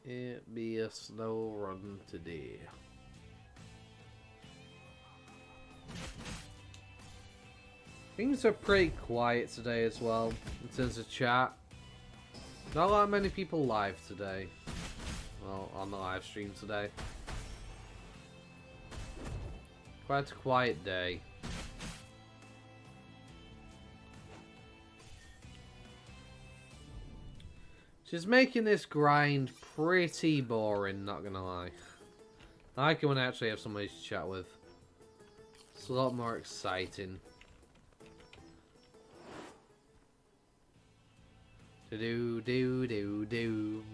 It be a slow run today. Things are pretty quiet today as well, in terms of chat. Not that many people live today. Well, on the live stream today. Quite a quiet day. Which is making this grind pretty boring, not gonna lie. I like it when I actually have somebody to chat with. It's a lot more exciting. Do do do do.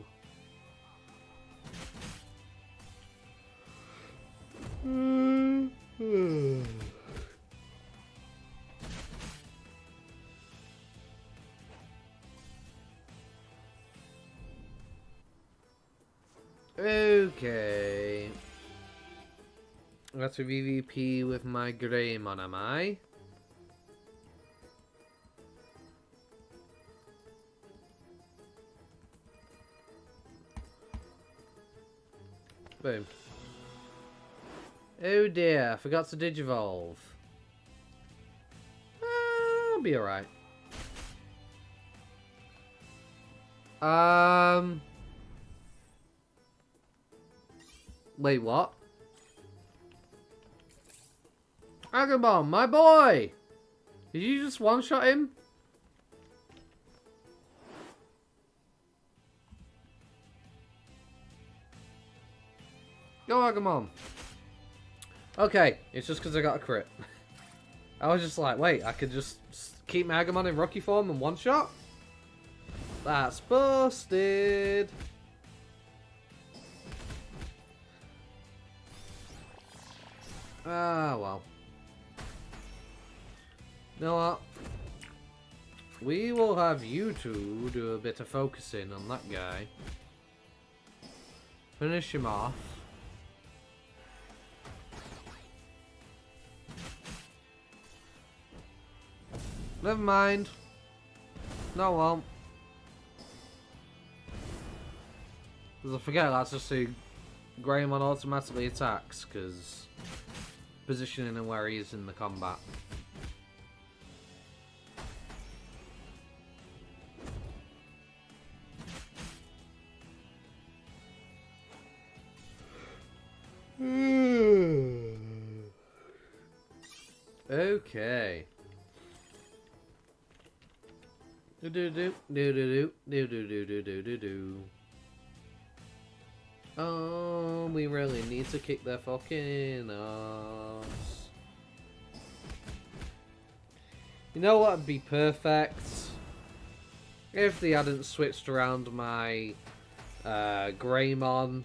Okay. That's a VVP with my Greymon, am I? Boom. Oh dear, I forgot to Digivolve. I'll be alright. Wait, what? Agumon, my boy! Did you just one-shot him? Go Agumon. Okay, it's just because I got a crit. I was just like, wait, I could just keep my Agumon in Rocky form and one-shot? That's busted. Ah, well. You know what? We will have you two do a bit of focusing on that guy. Finish him off. Never mind. No, won't. Because I forget that's just who Greymon automatically attacks, because positioning and where he is in the combat. Okay. Do do do do do do do do do do do do. Oh, we really need to kick their fucking ass. You know what would be perfect? If they hadn't switched around my Greymon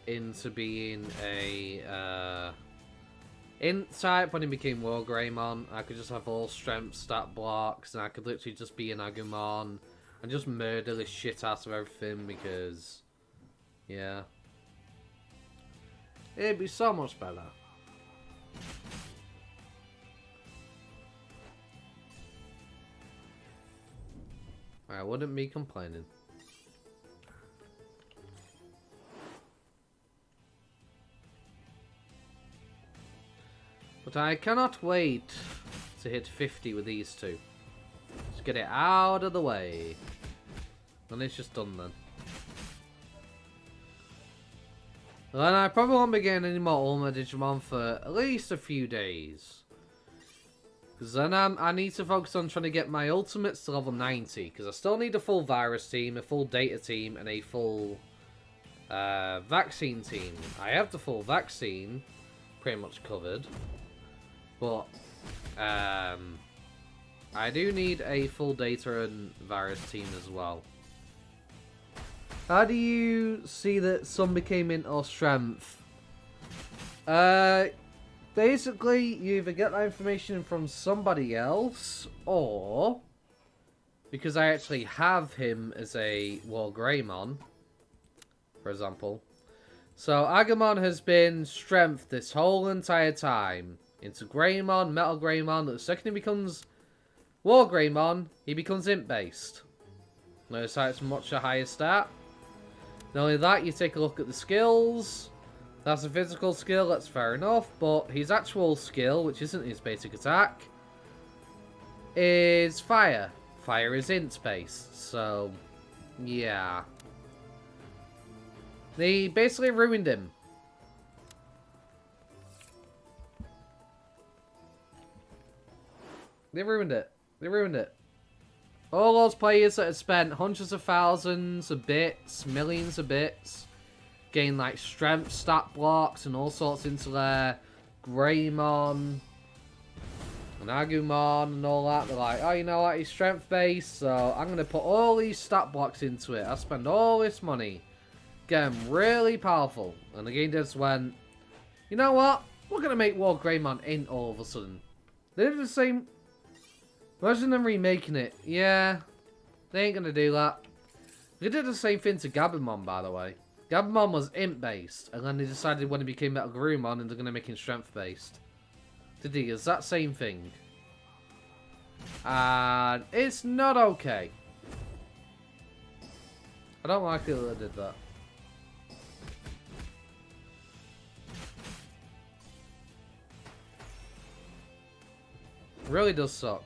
into being a Int type when he became War Greymon. I could just have all strength stat blocks and I could literally just be an Agumon and just murder the shit out of everything because, yeah. It'd be so much better. I wouldn't be complaining. But I cannot wait to hit 50 with these two. Just get it out of the way. And it's just done then. And I probably won't be getting any more Ultimate Digimon for at least a few days. Because then I need to focus on trying to get my Ultimates to level 90. Because I still need a full Virus team, a full Data team, and a full Vaccine team. I have the full Vaccine pretty much covered. But I do need a full Data and Virus team as well. How do you see that some became Int or Strength? Basically, you either get that information from somebody else, or because I actually have him as a War Greymon, for example. So Agumon has been Strength this whole entire time into Greymon, Metal Greymon. The second he becomes War Greymon, he becomes Int based. Notice how it's much a higher stat. Not only that, you take a look at the skills. That's a physical skill, that's fair enough, but his actual skill, which isn't his basic attack, is Fire. Fire is Int based, so yeah. They basically ruined him. They ruined it. They ruined it. All those players that have spent hundreds of thousands of bits, millions of bits, gain like strength stat blocks and all sorts into their Greymon and Agumon and all that. They're like, oh, you know what, he's strength based, so I'm going to put all these stat blocks into it. I spend all this money, get him really powerful. And the game devs went, you know what, we're going to make War Greymon Int all of a sudden. They did the same. Imagine them remaking it. Yeah, they ain't going to do that. They did the same thing to Gabumon, by the way. Gabumon was Int based, and then they decided when he became Metal Garurumon, and they're going to make him Strength based. Did the exact same thing. And it's not okay. I don't like it that they did that. It really does suck.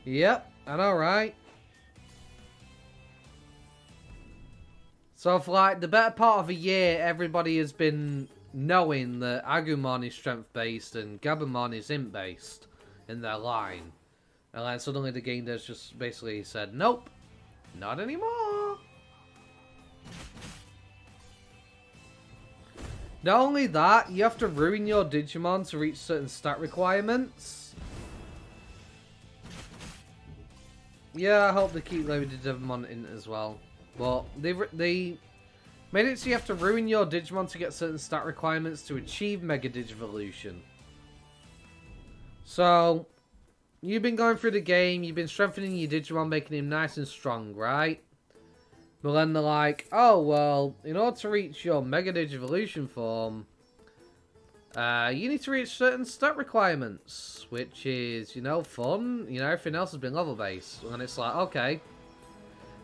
Yep, I know, right? So for like the better part of a year, everybody has been knowing that Agumon is strength based and Gabumon is Int based in their line. And then suddenly the game devs just basically said, nope, not anymore. Not only that, you have to ruin your Digimon to reach certain stat requirements. Yeah, I hope they keep Lady Digimon in as well. But they made it so you have to ruin your Digimon to get certain stat requirements to achieve Mega Digivolution. So, you've been going through the game, you've been strengthening your Digimon, making him nice and strong, right? But then they're like, oh, well, in order to reach your Mega Digivolution form, you need to reach certain stat requirements, which is, you know, fun. You know, everything else has been level-based. And it's like, okay.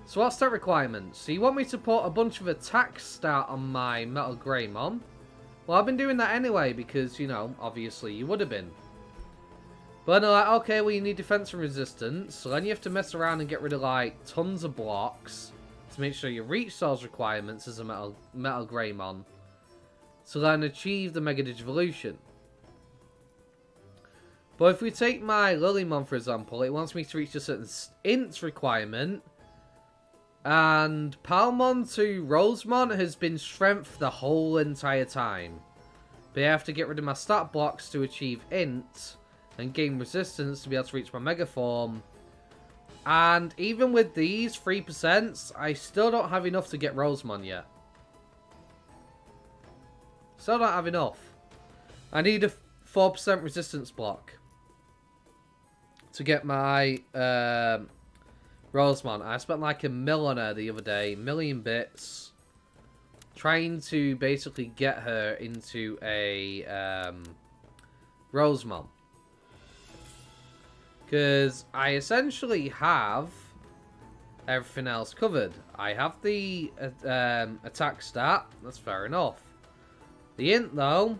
So what stat requirements? So you want me to put a bunch of attack stat on my Metal Greymon? Well, I've been doing that anyway, because, you know, obviously you would have been. But then they're like, okay, well, you need defense and resistance. So then you have to mess around and get rid of, like, tons of blocks to make sure you reach those requirements as a Metal Greymon. To then achieve the Mega Digivolution. But if we take my Lilymon, for example, it wants me to reach a certain Int requirement. And Palmon to Rosemon has been Strength the whole entire time. But I have to get rid of my stat blocks to achieve Int. And gain resistance to be able to reach my Mega Form. And even with these 3%, I still don't have enough to get Rosemon yet. Still don't have enough. I need a 4% resistance block to get my Rosemon. I spent like $1 million the other day, million bits, trying to basically get her into a Rosemon. Because I essentially have everything else covered. I have the attack stat, that's fair enough. The Int, though,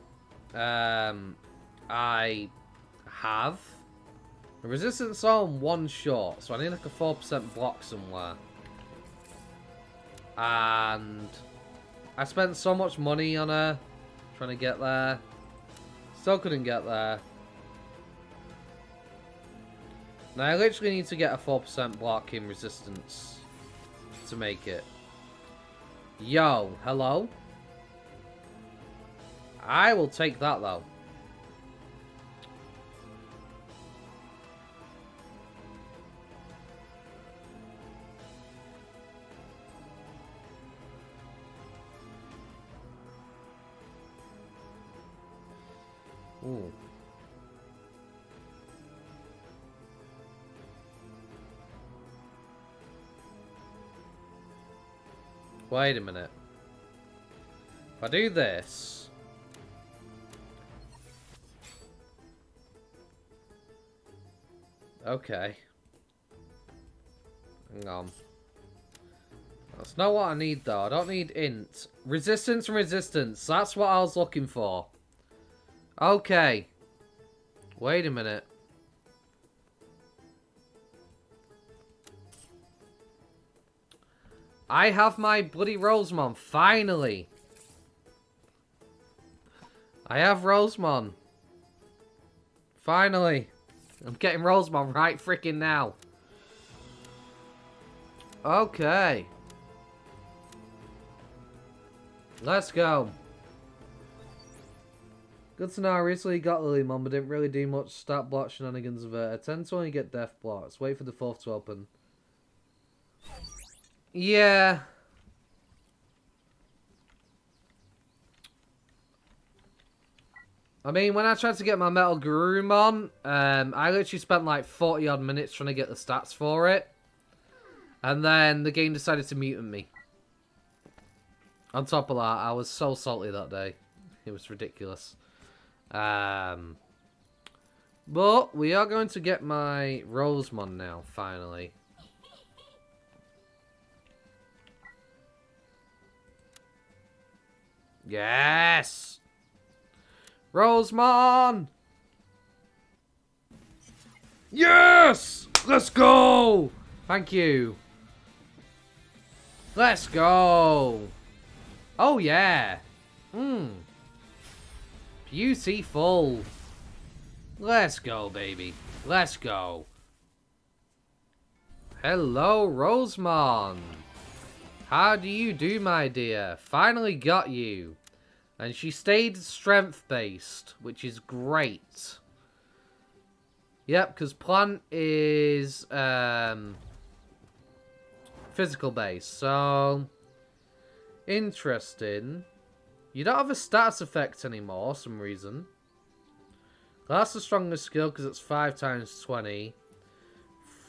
I have the resistance on one shot, so I need like a 4% block somewhere. And I spent so much money on her trying to get there. Still couldn't get there. Now I literally need to get a 4% blocking resistance to make it. Yo, hello? I will take that though. Ooh. Wait a minute. If I do this... Okay. Hang on. That's not what I need though. I don't need int. Resistance and resistance. That's what I was looking for. Okay. Wait a minute. I have my bloody Rosemon, finally. I have Rosemon. Finally. I'm getting Rosemon right freaking now. Okay. Let's go. Good to know I recently got Lilymon, but didn't really do much stat block shenanigans of it. I tend to only get death blocks. Wait for the 4th to open. Yeah. I mean, when I tried to get my Metal Garurumon, I literally spent like 40 odd minutes trying to get the stats for it. And then the game decided to mutant me. On top of that, I was so salty that day. It was ridiculous. But we are going to get my Rosemon now, finally. Yes! Rosemon! Yes! Let's go! Thank you. Let's go! Oh yeah! Beautiful! Let's go, baby. Let's go. Hello, Rosemon. How do you do, my dear? Finally got you. And she stayed strength-based, which is great. Yep, because plant is physical-based. So, interesting. You don't have a status effect anymore, for some reason. That's the strongest skill because it's 5 times 20.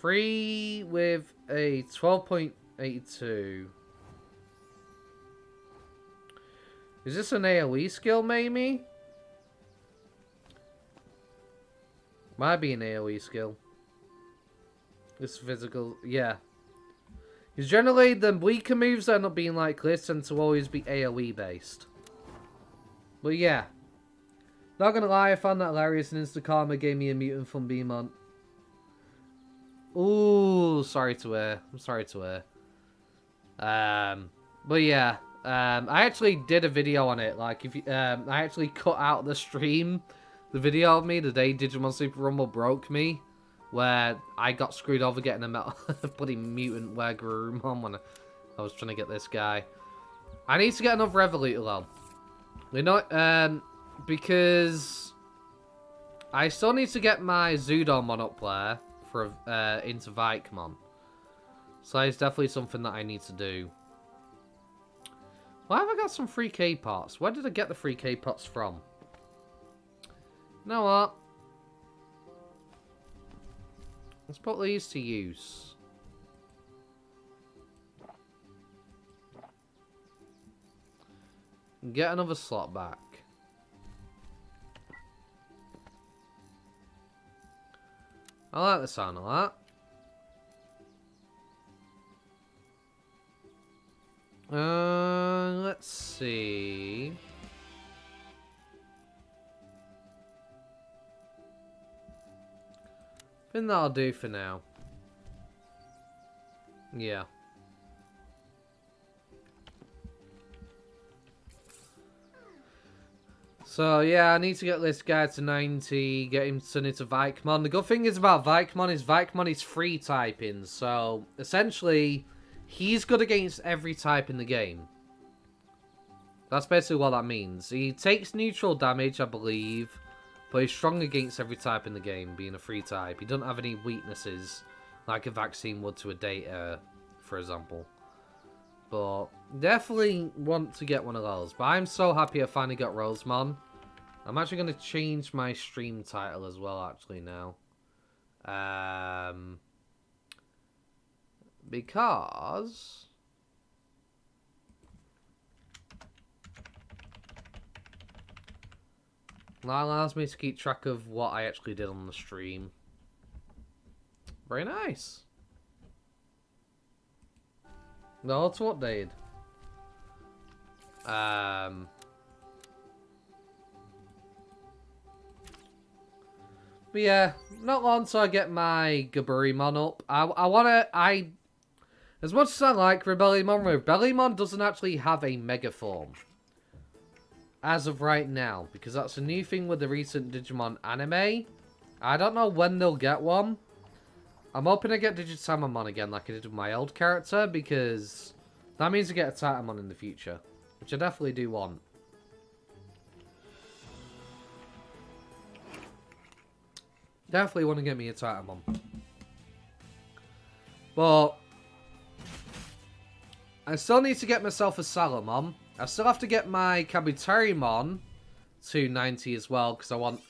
3 with a 12.82. Is this an AoE skill, maybe? Might be an AoE skill. This physical, yeah. Because generally, the weaker moves end up being like this tend to always be AoE based. But yeah. Not gonna lie, I found that hilarious and Instakarma gave me a mutant from Beamon. Ooh, sorry to hear. I'm sorry to hear. But yeah. I actually did a video on it. Like, if you, I actually cut out the stream, the video of me the day Digimon Super Rumble broke me, where I got screwed over getting a metal bloody mutant Garurumon when I was trying to get this guy. I need to get another Revolutor though. You know, because I still need to get my Zoodomon up there for into Vikemon. So it's definitely something that I need to do. Why have I got some free K-Pots? Where did I get the free K-Pots from? You know what? Let's put these to use. Get another slot back. I like the sound of that. Let's see. I think that'll do for now. Yeah. So yeah, I need to get this guy to 90, get him to turn into Vikemon. The good thing is about Vikemon is free typing, so essentially he's good against every type in the game. That's basically what that means. He takes neutral damage, I believe, but he's strong against every type in the game, being a free type. He doesn't have any weaknesses like a vaccine would to a data, for example. But definitely want to get one of those. But I'm so happy I finally got Rosemon. I'm actually going to change my stream title as well, actually, now. Because that allows me to keep track of what I actually did on the stream. Very nice. No, it's updated. But yeah, not long until I get my Gaburimon up. As much as I like Rebellionmon doesn't actually have a Mega form. As of right now, because that's a new thing with the recent Digimon anime. I don't know when they'll get one. I'm hoping I get Digitamamon again like I did with my old character, because that means I get a Titamon in the future, which I definitely do want. Definitely want to get me a Titamon. But I still need to get myself a Salamon. I still have to get my Kabuterimon to 90 as well, because I want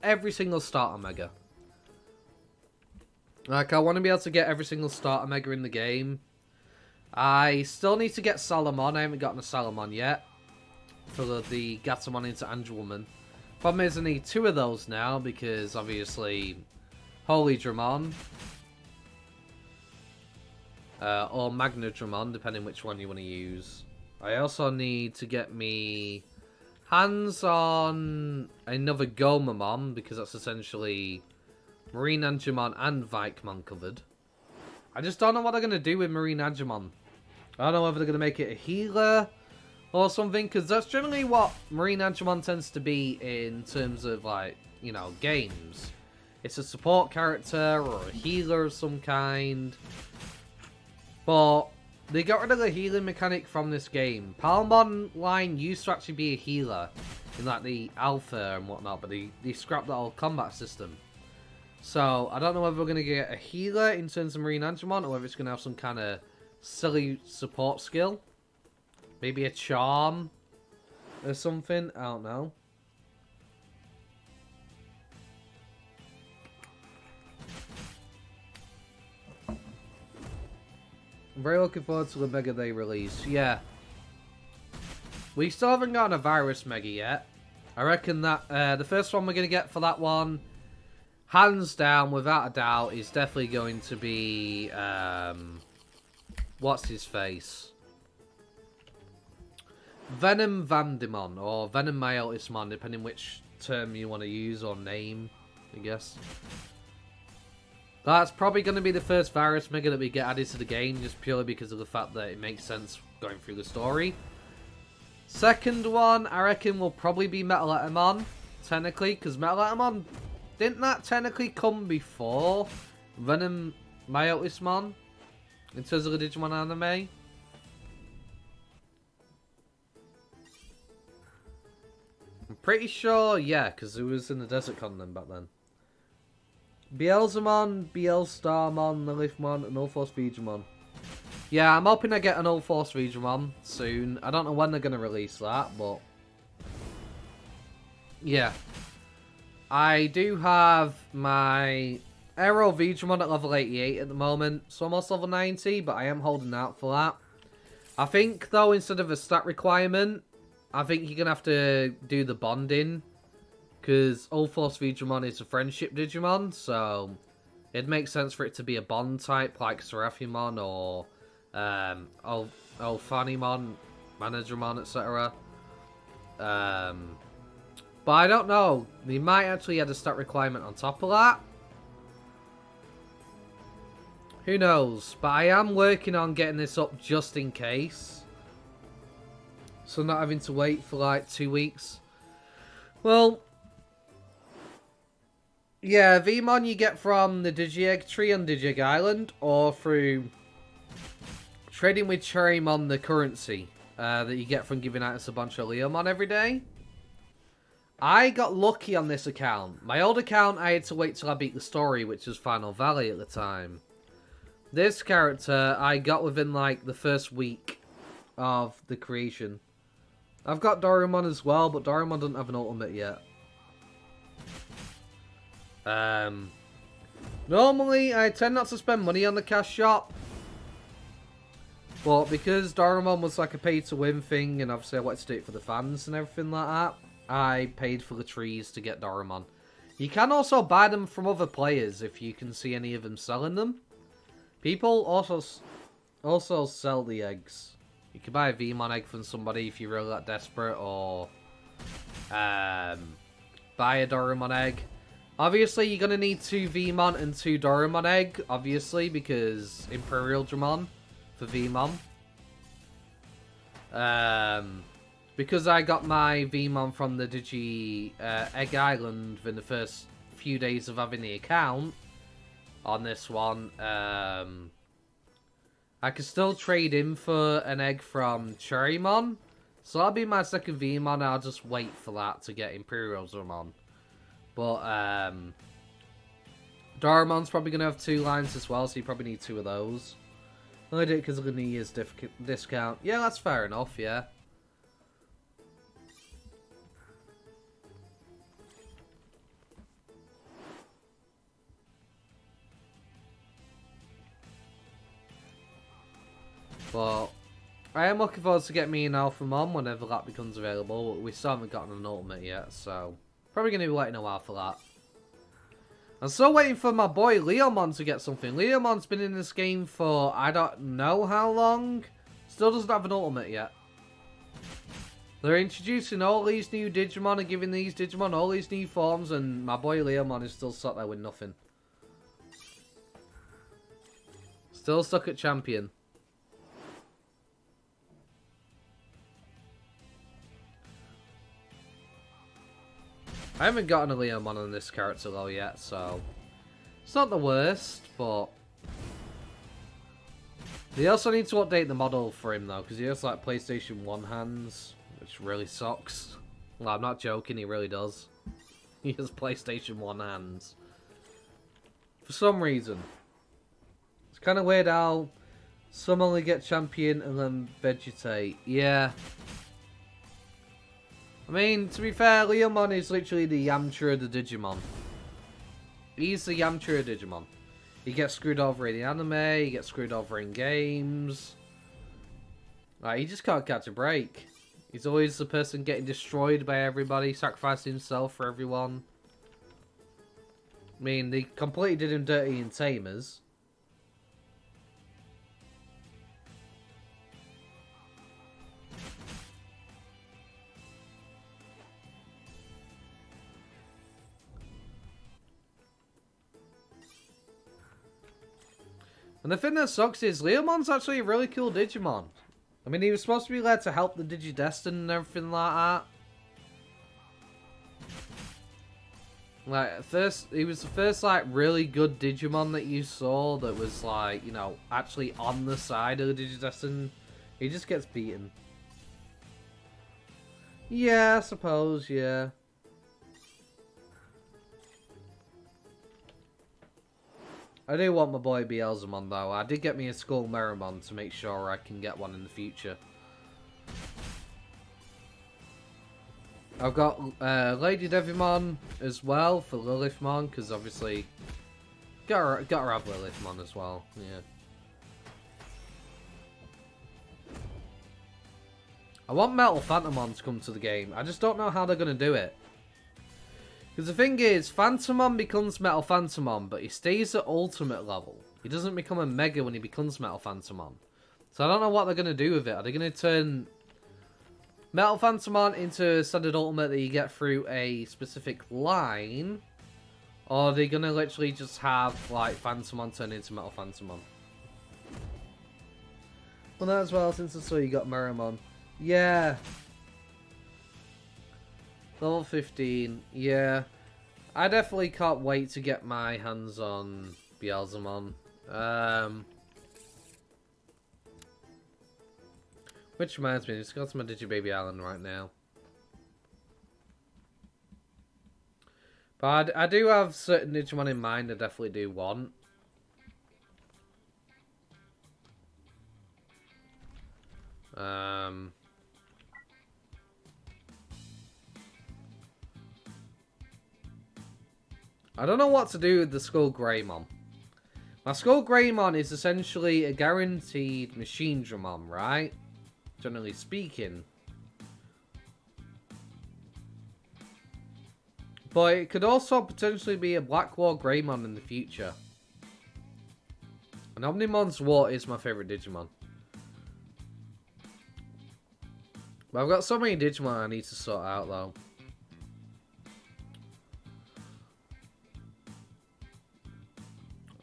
every single starter Mega. Like, I want to be able to get every single starter Mega in the game. I still need to get Salamon. I haven't gotten a Salamon yet. For the Gatomon into Angelwoman. Problem is I need 2 of those now, because obviously Holy Dramon. Or Magna Dramon, depending which one you want to use. I also need to get me hands on another Gomamon, because that's essentially Marine Angemon and Vikemon covered. I just don't know what they're going to do with Marine Angemon. I don't know whether they're going to make it a healer or something, because that's generally what Marine Angemon tends to be in terms of, like, you know, games. It's a support character or a healer of some kind. But they got rid of the healing mechanic from this game. Palmon line used to actually be a healer in, like, the alpha and whatnot, but they scrapped that whole combat system. So, I don't know whether we're going to get a healer in terms of Marine Angemon, or whether it's going to have some kind of silly support skill. Maybe a charm or something. I don't know. I'm very looking forward to the Mega they release. Yeah. We still haven't gotten a Virus Mega yet. I reckon that the first one we're going to get for that one, hands down, without a doubt, is definitely going to be, what's his face? Venom Vandemon, or Venom Myotismon, depending which term you want to use, or name, I guess. That's probably going to be the first Virus Mega that we get added to the game, just purely because of the fact that it makes sense going through the story. Second one, I reckon, will probably be Metaletamon, technically, because Metaletamon, didn't that technically come before Venom Myotismon, in terms of the Digimon anime? I'm pretty sure, yeah, because it was in the Desert Continent back then. Beelzemon, Beelstarmon, Lilithmon, and Ulforce Vegemon. Yeah, I'm hoping I get an Ulforce Vegemon soon. I don't know when they're going to release that, but yeah. I do have my Aero Vegemon at level 88 at the moment, so almost level 90, but I am holding out for that. I think, though, instead of a stat requirement, I think you're going to have to do the bonding, because Ulforce Vegemon is a friendship Digimon, so it makes sense for it to be a bond type, like Seraphimon or Ophanimon, Managermon, etc. But I don't know. They might actually add a stat requirement on top of that. Who knows? But I am working on getting this up just in case. So not having to wait for like 2 weeks. Well, yeah, Vmon you get from the Digi-Egg tree on Digi-Egg Island, or through trading with Cherrymon, the currency that you get from giving out us a bunch of Leomon every day. I got lucky on this account. My old account, I had to wait till I beat the story, which was Final Valley at the time. This character, I got within, like, the first week of the creation. I've got Doremon as well, but Doremon doesn't have an ultimate yet. Normally, I tend not to spend money on the cash shop. But because Doremon was like a pay-to-win thing, and obviously I wanted to do it for the fans and everything like that, I paid for the trees to get Doremon. You can also buy them from other players if you can see any of them selling them. People also sell the eggs. You can buy a Vmon egg from somebody if you're really that desperate, or buy a Doremon egg. Obviously, you're going to need 2 Vmon and 2 Doremon egg, obviously, because Imperial Dramon for Vmon. Because I got my Vmon from the Digi Egg Island in the first few days of having the account on this one, I could still trade in for an egg from Cherrymon. So that'll be my second Vmon. I'll just wait for that to get Imperial Dramon. But Doraemon's probably going to have 2 lines as well, so you probably need 2 of those. I did it because of the New Year's discount. Yeah, that's fair enough, yeah. But I am looking forward to get me an Alphamon whenever that becomes available. We still haven't gotten an ultimate yet, so probably going to be waiting a while for that. I'm still waiting for my boy Leomon to get something. Leomon's been in this game for I don't know how long. Still doesn't have an ultimate yet. They're introducing all these new Digimon and giving these Digimon all these new forms, and my boy Leomon is still sat there with nothing. Still stuck at champion. I haven't gotten a Leomon on this character though yet, so it's not the worst, but they also need to update the model for him though, because he has like PlayStation 1 hands, which really sucks. Well, I'm not joking, he really does. He has PlayStation 1 hands. For some reason. It's kind of weird how some only get champion and then vegetate. Yeah. I mean, to be fair, Leomon is literally the Yamcha of the Digimon. He's the Yamcha of Digimon. He gets screwed over in the anime, he gets screwed over in games. Like, he just can't catch a break. He's always the person getting destroyed by everybody, sacrificing himself for everyone. I mean, they completely did him dirty in Tamers. And the thing that sucks is Leomon's actually a really cool Digimon. I mean, he was supposed to be there to help the Digidestin and everything like that. Like, first, he was the first, like, really good Digimon that you saw that was, like, you know, actually on the side of the Digidestin. He just gets beaten. Yeah, I suppose, yeah. I do want my boy Beelzemon though. I did get me a Skull Meramon to make sure I can get one in the future. I've got Lady Devimon as well for Lilithmon, because obviously gotta have Lilithmon as well. Yeah. I want Metal Phantomon to come to the game. I just don't know how they're gonna do it. Because the thing is, Phantomon becomes Metal Phantomon, but he stays at Ultimate level. He doesn't become a Mega when he becomes Metal Phantomon. So I don't know what they're going to do with it. Are they going to turn Metal Phantomon into a standard Ultimate that you get through a specific line? Or are they going to literally just have, like, Phantomon turn into Metal Phantomon? Well, that as well, since I saw you got Meramon. Yeah. Level 15, yeah. I definitely can't wait to get my hands on Beelzemon. Which reminds me, let's go to my Digibaby Island right now. But I do have certain Digimon in mind I definitely do want. I don't know what to do with the Skull Greymon. My Skull Greymon is essentially a guaranteed Machine Dramon, right? Generally speaking. But it could also potentially be a Black War Greymon in the future. And Omnimon's War is my favourite Digimon. But I've got so many Digimon I need to sort out though.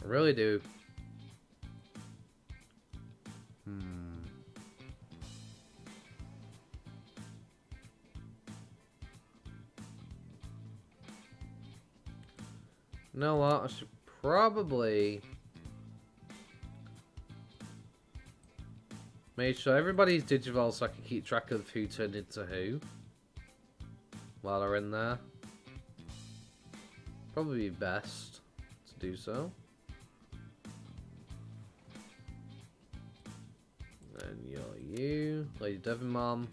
I really do. You know what? I should probably make sure everybody's Digivolved so I can keep track of who turned into who while they're in there. Probably be best to do so. And you're you, Lady Devimon.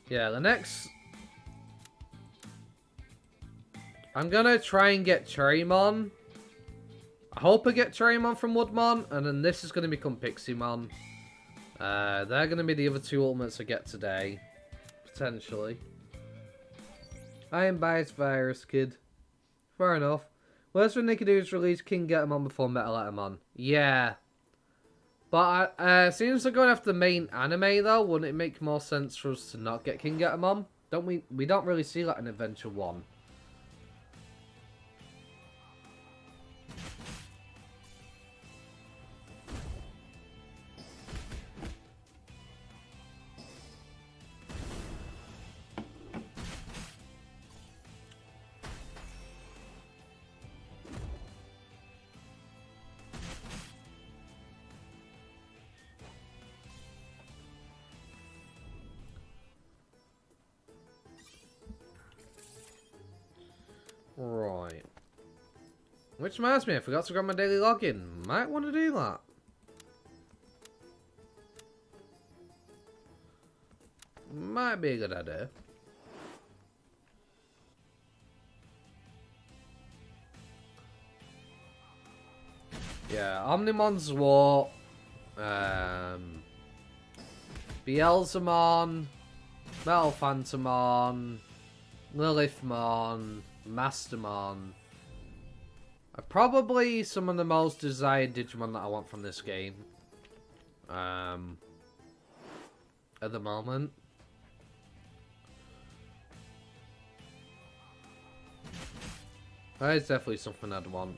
Yeah, the next... I'm gonna try and get Cherrymon. I hope I get Cherrymon from Woodmon, and then this is gonna become Pixiemon. They're gonna be the other two ultimates I get today. Potentially. I am biased virus, kid. Fair enough. Worst thing they could do is release King Getamon before Metal Etamon. Yeah. But seems they're going after the main anime though, wouldn't it make more sense for us to not get King Getamon? Don't we? We don't really see that in Adventure 1. Right. Which reminds me, I forgot to grab my daily login. Might want to do that. Might be a good idea. Yeah, Omnimon's War. Beelzemon. Metal Phantomon. Lilithmon. Mastermon are probably some of the most desired Digimon that I want from this game. At the moment. That is definitely something I'd want.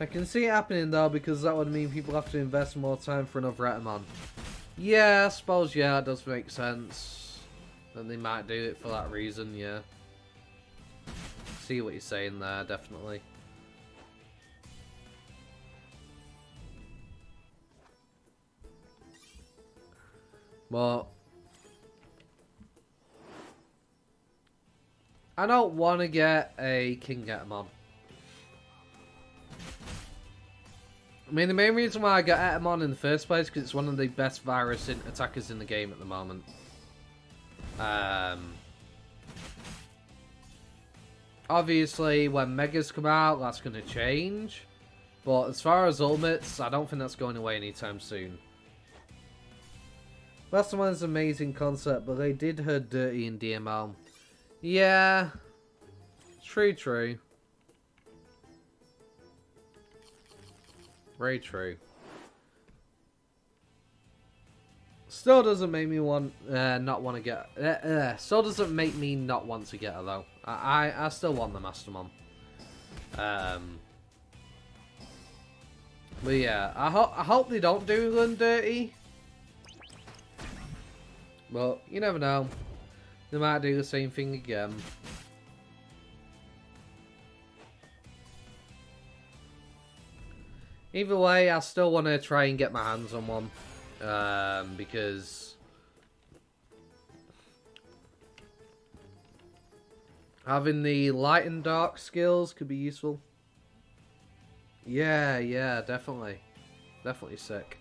I can see it happening though, because that would mean people have to invest more time for another Etamon. Yeah, I suppose, yeah, it does make sense. And they might do it for that reason, yeah. See what you're saying there, definitely. But I don't want to get a King Getamon. I mean, the main reason why I got Etamon in the first place is because it's one of the best virus attackers in the game at the moment. Obviously, when Megas come out, that's going to change. But as far as Ultimates, I don't think that's going away anytime soon. Last one's an amazing concept, but they did her dirty in DML. Yeah. True, true. Very true. Still doesn't make me want not want to get. Still doesn't make me not want to get her though. I still want the Mastermon. But yeah, I hope they don't do England dirty. But you never know. They might do the same thing again. Either way, I still want to try and get my hands on one. Because having the light and dark skills could be useful. Yeah, definitely. Definitely sick.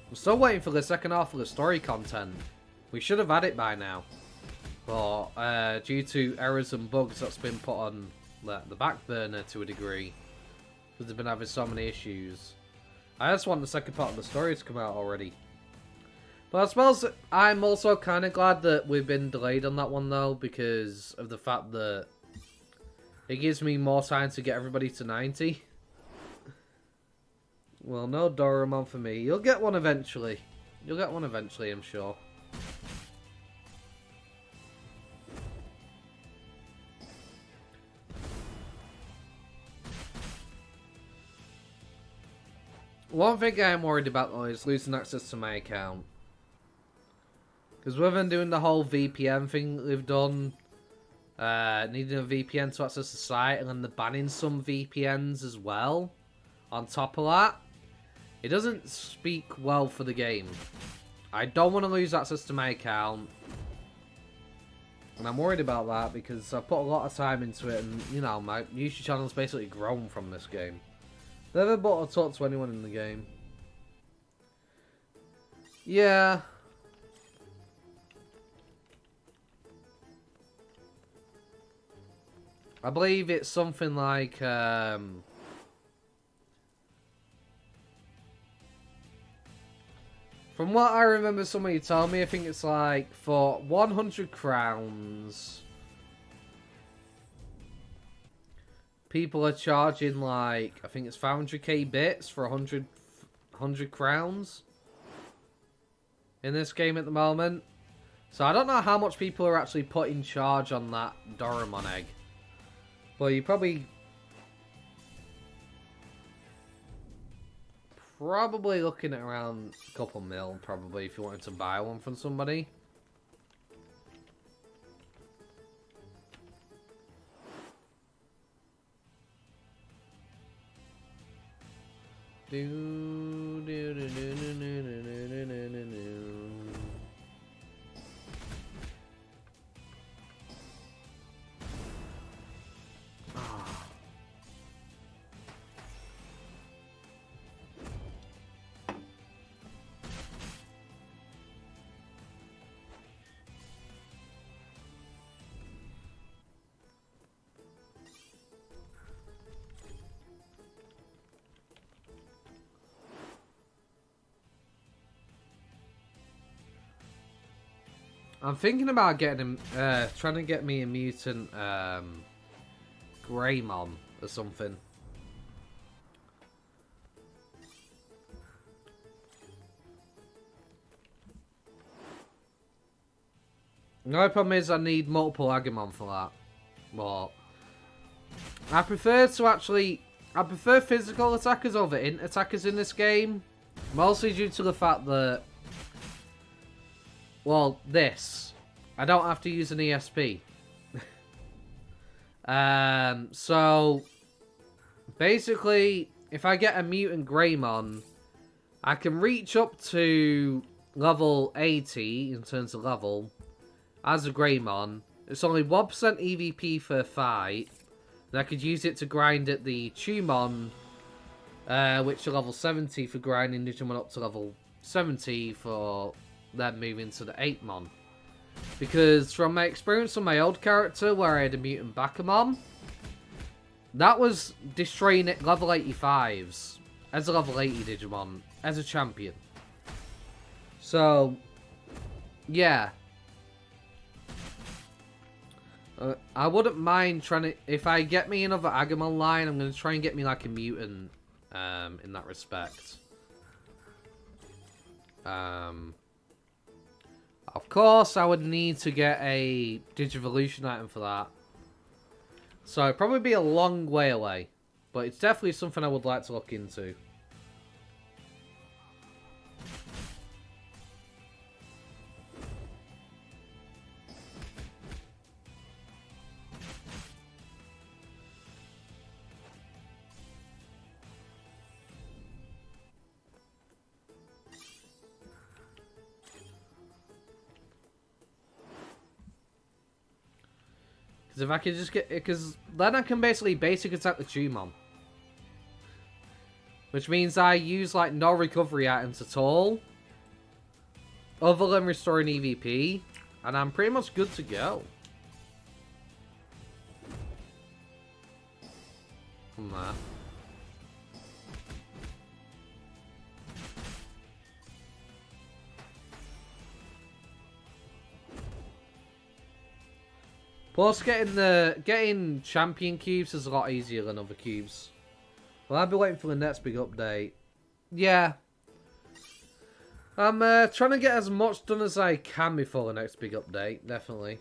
I'm still waiting for the second half of the story content. We should have had it by now. But due to errors and bugs, that's been put on the back burner to a degree. Because they've been having so many issues. I just want the second part of the story to come out already. But I suppose I'm also kind of glad that we've been delayed on that one though. Because of the fact that it gives me more time to get everybody to 90. Well, no Doraemon for me. You'll get one eventually. You'll get one eventually, I'm sure. One thing I'm worried about though is losing access to my account. Because with them doing the whole VPN thing they've done, needing a VPN to access the site, and then they're banning some VPNs as well, on top of that, it doesn't speak well for the game. I don't want to lose access to my account. And I'm worried about that because I've put a lot of time into it and, you know, my YouTube channel's basically grown from this game. Never bought or talked to anyone in the game. Yeah. I believe it's something like, from what I remember somebody told me, I think it's like for 100 crowns, people are charging like, I think it's 500k bits for 100 crowns in this game at the moment. So I don't know how much people are actually put in charge on that Doraemon egg. Well, you probably looking at around a couple mil, probably, if you wanted to buy one from somebody. I'm thinking about getting him, trying to get me a mutant, Greymon or something. The only problem is I need multiple Agumon for that. But I prefer physical attackers over int attackers in this game. Mostly due to the fact that, well, I don't have to use an ESP. So, basically, if I get a mutant Greymon, I can reach up to level 80 in terms of level as a Greymon. It's only 1% EVP for a fight, and I could use it to grind at the Tumon, which are level 70 for grinding Digimon up to level 70 for then moving to the 8mon. Because from my experience on my old character where I had a mutant Bakumon, that was destroying it level 85s as a level 80 Digimon as a champion. So yeah, I wouldn't mind trying to... If I get me another Agumon line, I'm going to try and get me like a mutant in that respect. Of course, I would need to get a Digivolution item for that. So it'd probably be a long way away. But it's definitely something I would like to look into. Because if I could just get... Because then I can basically basic attack the Digimon. Which means I use like no recovery items at all. Other than restoring EVP. And I'm pretty much good to go. From that. Plus, getting champion cubes is a lot easier than other cubes. Well, I'll be waiting for the next big update. Yeah. I'm trying to get as much done as I can before the next big update, definitely.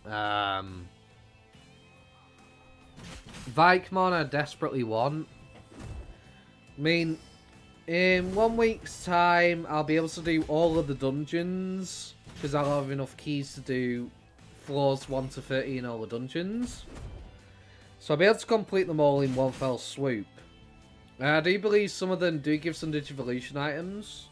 Vikemon I desperately want. I mean, in 1 week's time, I'll be able to do all of the dungeons. Because I'll have enough keys to do floors 1 to 30 in all the dungeons. So I'll be able to complete them all in one fell swoop. I do believe some of them do give some Digivolution items.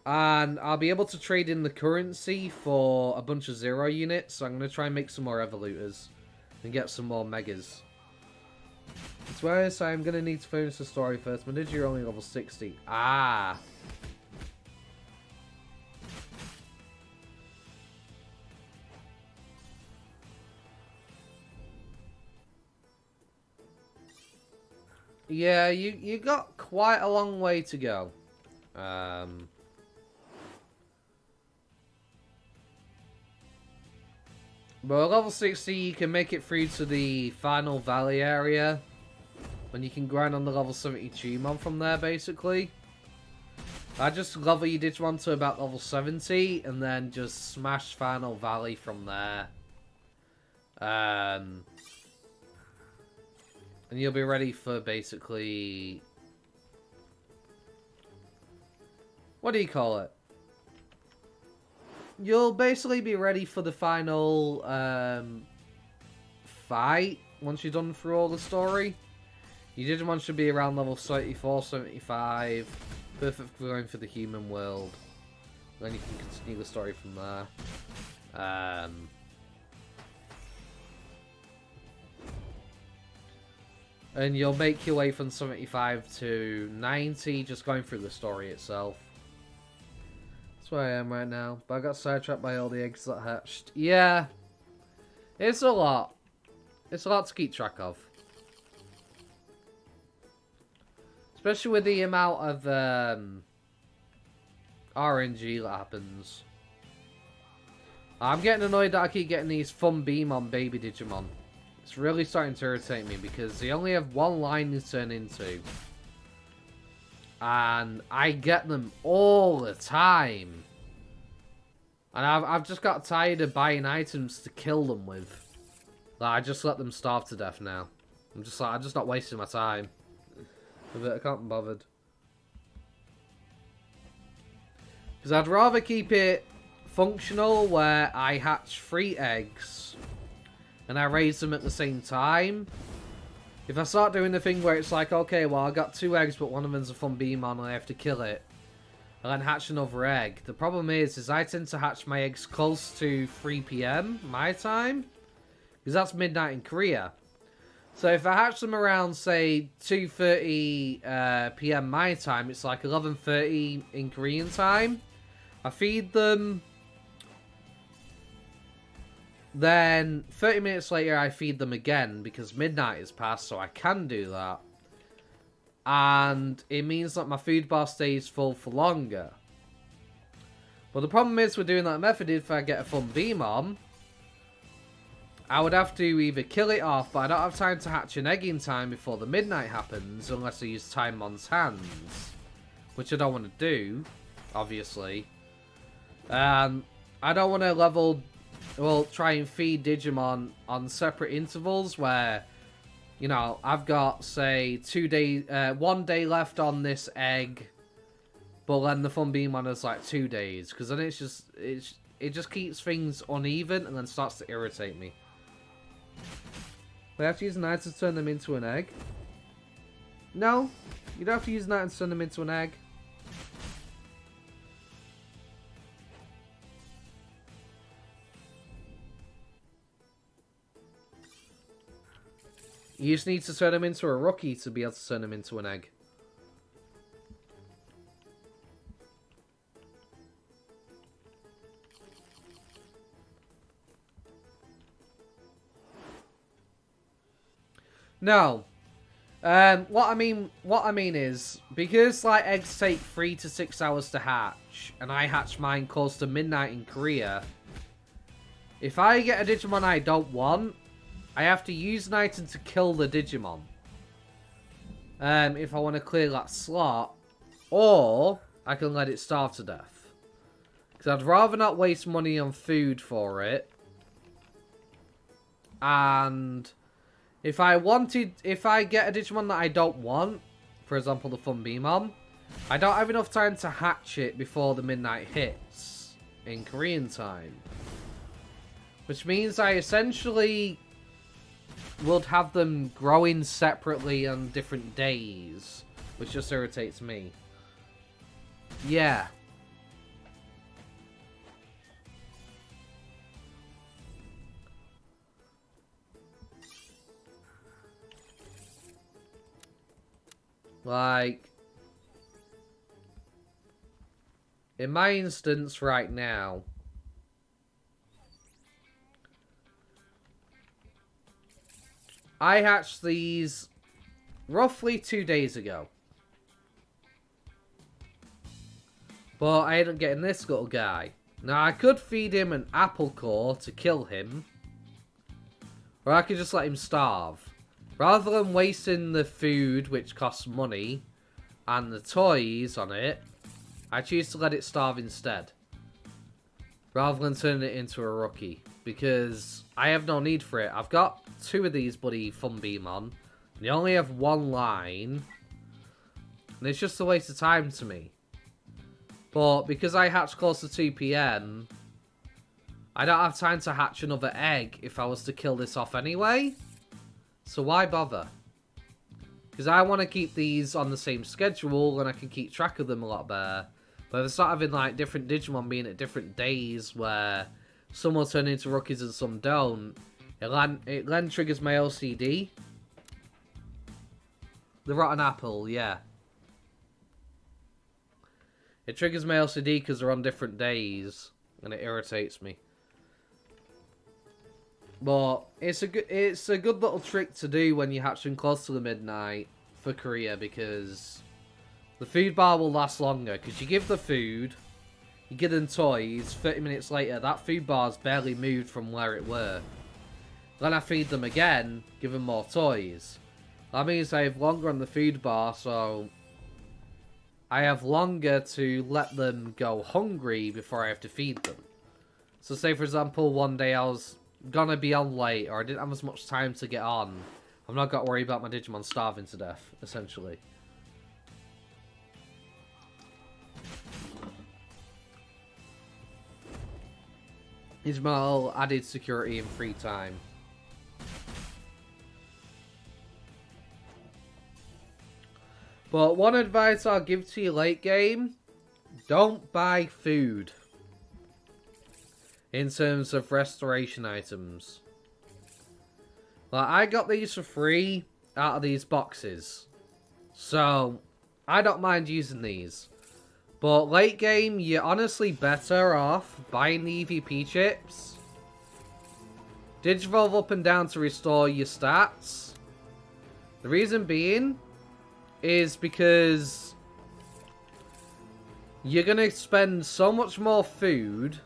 And I'll be able to trade in the currency for a bunch of Zero units. So I'm going to try and make some more Evolutors. And get some more Megas. That's why I say I'm going to need to finish the story first. My Digi are only level 60. Ah. Yeah, you got quite a long way to go. But at level 60, you can make it through to the final valley area. When you can grind on the level 70 Digimon from there, basically. I just level your Digimon to about level 70, and then just smash final valley from there. And you'll be ready for basically... What do you call it? You'll basically be ready for the final fight once you're done through all the story. Your Digimon should be around level 74, 75. Perfect for going for the human world. Then you can continue the story from there. And you'll make your way from 75 to 90, just going through the story itself. That's where I am right now. But I got sidetracked by all the eggs that hatched. Yeah. It's a lot. It's a lot to keep track of. Especially with the amount of RNG that happens. I'm getting annoyed that I keep getting these Fun Beam on Baby Digimon. It's really starting to irritate me because they only have one line to turn into. And I get them all the time. And I've just got tired of buying items to kill them with. Like, I just let them starve to death now. I'm just like, I'm just not wasting my time. But I can't be bothered. Because I'd rather keep it functional where I hatch 3 eggs and I raise them at the same time. If I start doing the thing where it's like, okay, well, I got 2 eggs, but one of them's a Fun Beam on and I have to kill it, and then hatch another egg. The problem is I tend to hatch my eggs close to 3 PM my time, because that's midnight in Korea. So if I hatch them around, say, 2:30 PM my time, it's like 11:30 in Korean time. I feed them. Then 30 minutes later, I feed them again because midnight is past, so I can do that. and it means that my food bar stays full for longer. But the problem is with doing that method, if I get a Funbeamon, I would have to either kill it off, but I don't have time to hatch an egg in time before the midnight happens, unless I use Timemon's hands, which I don't want to do, obviously. I don't want to try and feed Digimon on separate intervals where, you know, I've got, say, 1 day left on this egg, but then the Funbeamon is like 2 days, because then it just keeps things uneven and then starts to irritate me. We have to use an item to turn them into an egg. No, you don't have to use an item to turn them into an egg. You just need to turn them into a rookie to be able to turn them into an egg. No. What I mean is, because like eggs take 3 to 6 hours to hatch, and I hatch mine close to midnight in Korea, if I get a Digimon I don't want, I have to use an item to kill the Digimon. If I want to clear that slot, or I can let it starve to death. Because I'd rather not waste money on food for it. And if I get a Digimon that I don't want, for example the Funbeamon, I don't have enough time to hatch it before the midnight hits in Korean time. Which means I essentially would have them growing separately on different days, which just irritates me. Yeah. Like, in my instance right now, I hatched these roughly 2 days ago. But I ended up getting this little guy. Now, I could feed him an apple core to kill him, or I could just let him starve. Rather than wasting the food, which costs money, and the toys on it, I choose to let it starve instead. Rather than turning it into a rookie. Because I have no need for it. I've got 2 of these bloody Funbeamon. They only have 1 line. And it's just a waste of time to me. But because I hatch close to 2 PM, I don't have time to hatch another egg if I was to kill this off anyway. So why bother? Because I want to keep these on the same schedule and I can keep track of them a lot better. But if I start having like different Digimon being at different days where some will turn into rookies and some don't, it then triggers my OCD. The rotten apple, yeah. It triggers my LCD because they're on different days, and it irritates me. But it's a good little trick to do when you're hatching close to the midnight for Korea, because the food bar will last longer. Because you give the food, you give them toys, 30 minutes later, that food bar's barely moved from where it were. Then I feed them again, give them more toys. That means I have longer on the food bar, so I have longer to let them go hungry before I have to feed them. So say for example, one day I was gonna be on late, or I didn't have as much time to get on, I'm not got to worry about my Digimon starving to death, essentially. It's my little added security and free time. But one advice I'll give to you late game, don't buy food in terms of restoration items. Like, I got these for free out of these boxes, so I don't mind using these. But late game, you're honestly better off buying the EVP chips, Digivolve up and down to restore your stats. The reason being, is because you're going to spend so much more food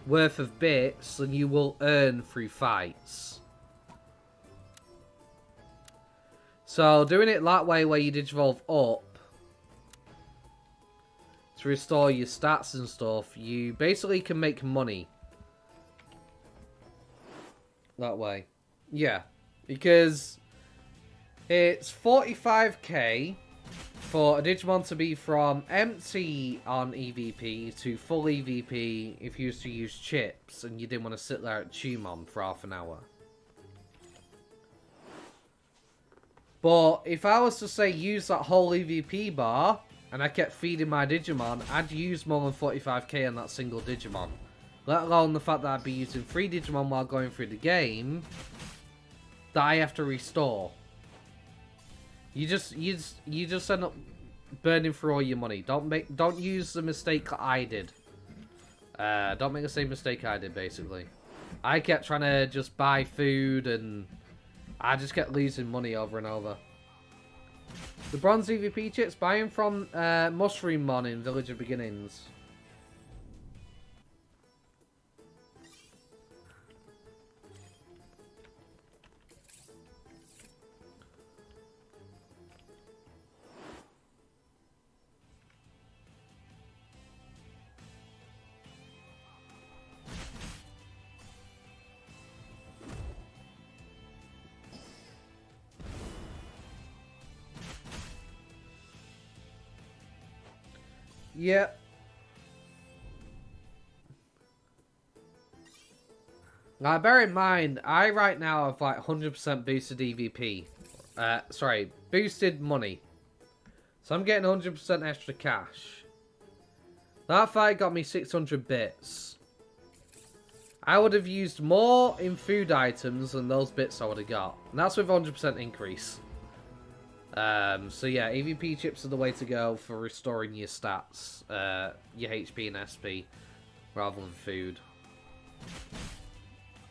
worth of bits than you will earn through fights. So doing it that way where you Digivolve up to restore your stats and stuff, you basically can make money that way. Yeah, because it's 45k for a Digimon to be from empty on EVP to full EVP if you used to use chips and you didn't want to sit there at Digimon for half an hour. But if I was to say use that whole EVP bar and I kept feeding my Digimon, I'd use more than 45k on that single Digimon. Let alone the fact that I'd be using 3 Digimon while going through the game that I have to restore. You just end up burning through all your money. Don't use the mistake I did. Don't make the same mistake I did, basically. I kept trying to just buy food and I just kept losing money over and over. The bronze EVP chips, buying from Rosemon in Village of Beginnings. Yep. Now, bear in mind, I right now have like 100% boosted EVP. Sorry, boosted money. So I'm getting 100% extra cash. That fight got me 600 bits. I would have used more in food items than those bits I would have got. And that's with 100% increase. So yeah, EVP chips are the way to go for restoring your stats, your HP and SP, rather than food.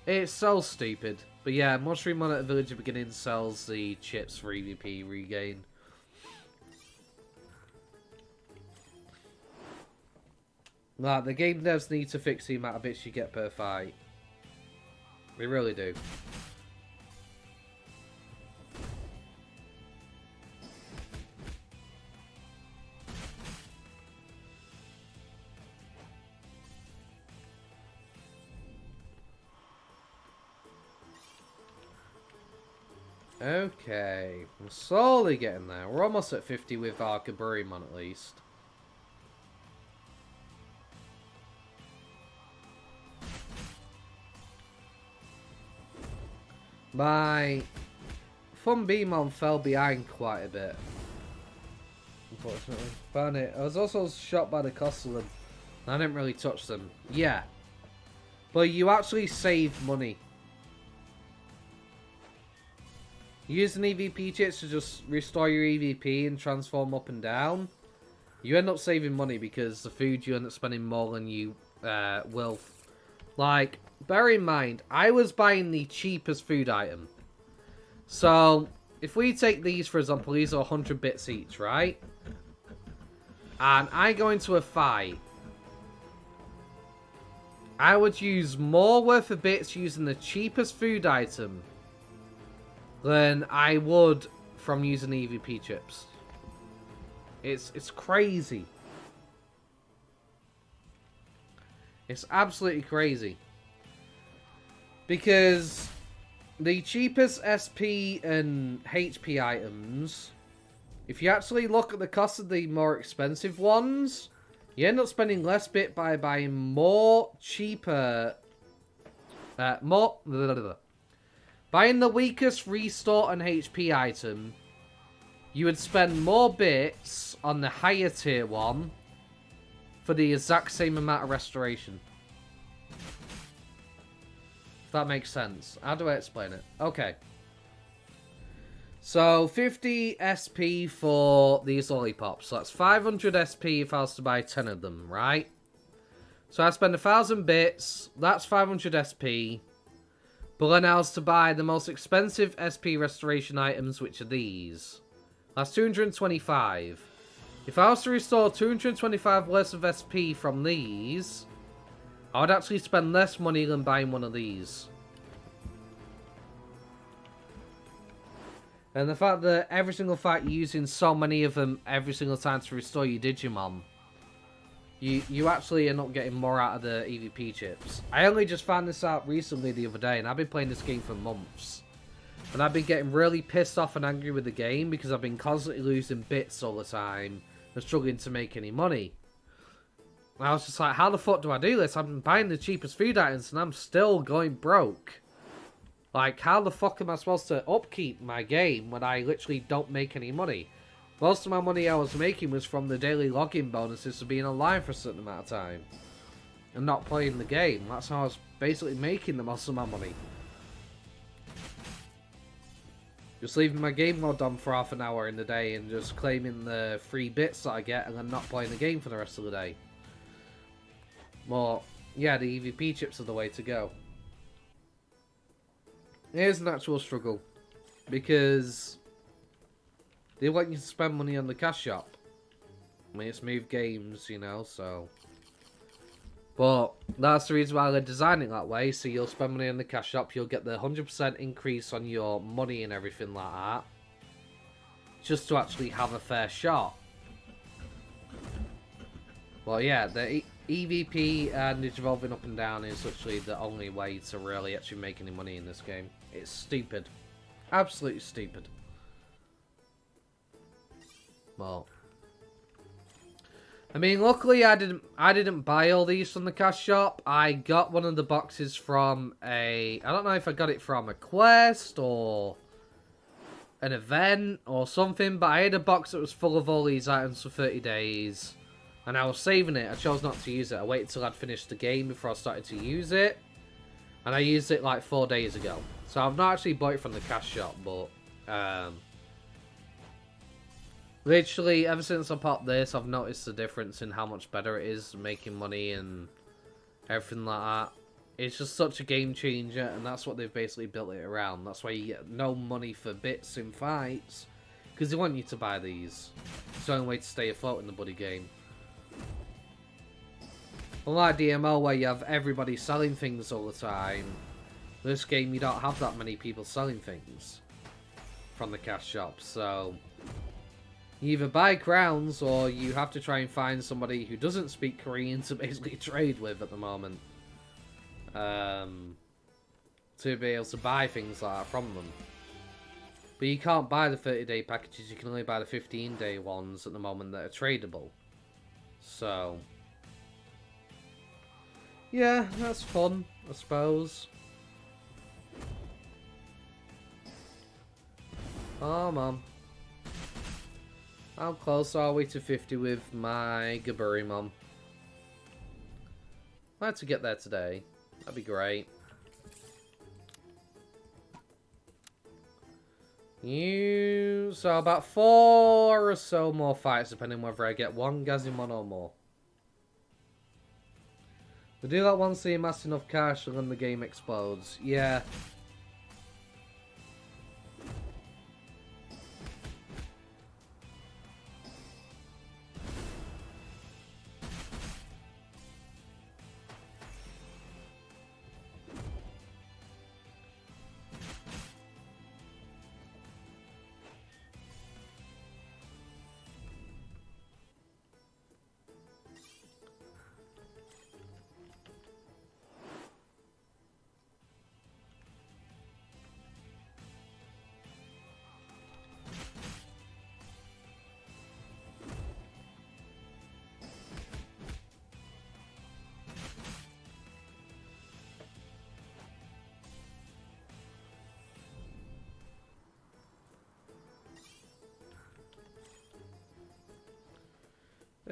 It's so stupid. But yeah, Rosemon at Village of Beginnings sells the chips for EVP regain. Like, the game devs need to fix the amount of bits you get per fight. They really do. Okay, we're slowly getting there. We're almost at 50 with our Kaburimon at least. My Funbeamon fell behind quite a bit, unfortunately. Found it. I was also shot by the cost of them. I didn't really touch them. Yeah. But you actually save money. Using EVP chips to just restore your EVP and transform up and down, you end up saving money because the food you end up spending more than you will. Like, bear in mind, I was buying the cheapest food item. So, if we take these, for example, these are 100 bits each, right? And I go into a fight. I would use more worth of bits using the cheapest food item than I would from using EVP chips. It's crazy. It's absolutely crazy. Because the cheapest SP and HP items, if you actually look at the cost of the more expensive ones, you end up spending less bit by buying more cheaper, buying the weakest restore and HP item, you would spend more bits on the higher tier one for the exact same amount of restoration. If that makes sense. How do I explain it? Okay. So, 50 SP for these lollipops. So that's 500 SP if I was to buy 10 of them, right? So I spend 1,000 bits. That's 500 SP. But then I was to buy the most expensive SP restoration items, which are these. That's 225. If I was to restore 225 less of SP from these, I would actually spend less money than buying one of these. And the fact that every single fight you're using so many of them every single time to restore your Digimon, you actually end up getting more out of the EVP chips. I only just found this out recently the other day, and I've been playing this game for months. And I've been getting really pissed off and angry with the game because I've been constantly losing bits all the time and struggling to make any money. And I was just like, how the fuck do I do this? I've been buying the cheapest food items and I'm still going broke. Like, how the fuck am I supposed to upkeep my game when I literally don't make any money? Most of my money I was making was from the daily login bonuses for being online for a certain amount of time. And not playing the game. That's how I was basically making the most of my money. Just leaving my game mode on for half an hour in the day and just claiming the free bits that I get and then not playing the game for the rest of the day. Well, yeah, the EVP chips are the way to go. It is an actual struggle, because they want you to spend money on the cash shop. I mean, it's Move Games, you know, so... But that's the reason why they design it that way, so you'll spend money on the cash shop, you'll get the 100% increase on your money and everything like that, just to actually have a fair shot. Well, yeah, the EVP and Digivolving up and down is literally the only way to really actually make any money in this game. It's stupid. Absolutely stupid. Well, I mean, luckily I didn't buy all these from the cash shop. I got one of the boxes from I don't know if I got it from a quest or an event or something, but I had a box that was full of all these items for 30 days. And I was saving it. I chose not to use it. I waited till I'd finished the game before I started to use it. And I used it like 4 days ago. So I've not actually bought it from the cash shop, but... literally, ever since I popped this, I've noticed the difference in how much better it is making money and everything like that. It's just such a game changer, and that's what they've basically built it around. That's why you get no money for bits in fights, because they want you to buy these. It's the only way to stay afloat in the bloody game. Unlike DML, where you have everybody selling things all the time, this game you don't have that many people selling things from the cash shop, so you either buy crowns or you have to try and find somebody who doesn't speak Korean to basically trade with at the moment, to be able to buy things like that from them. But you can't buy the 30-day packages, you can only buy the 15-day ones at the moment that are tradable. So yeah, that's fun, I suppose. Oh, man. How close are we to 50 with my Gaburimon? I'd like to get there today. That'd be great. So about 4 or so more fights, depending whether I get one Gazimon or more. We do that once they amass enough cash and then the game explodes. Yeah.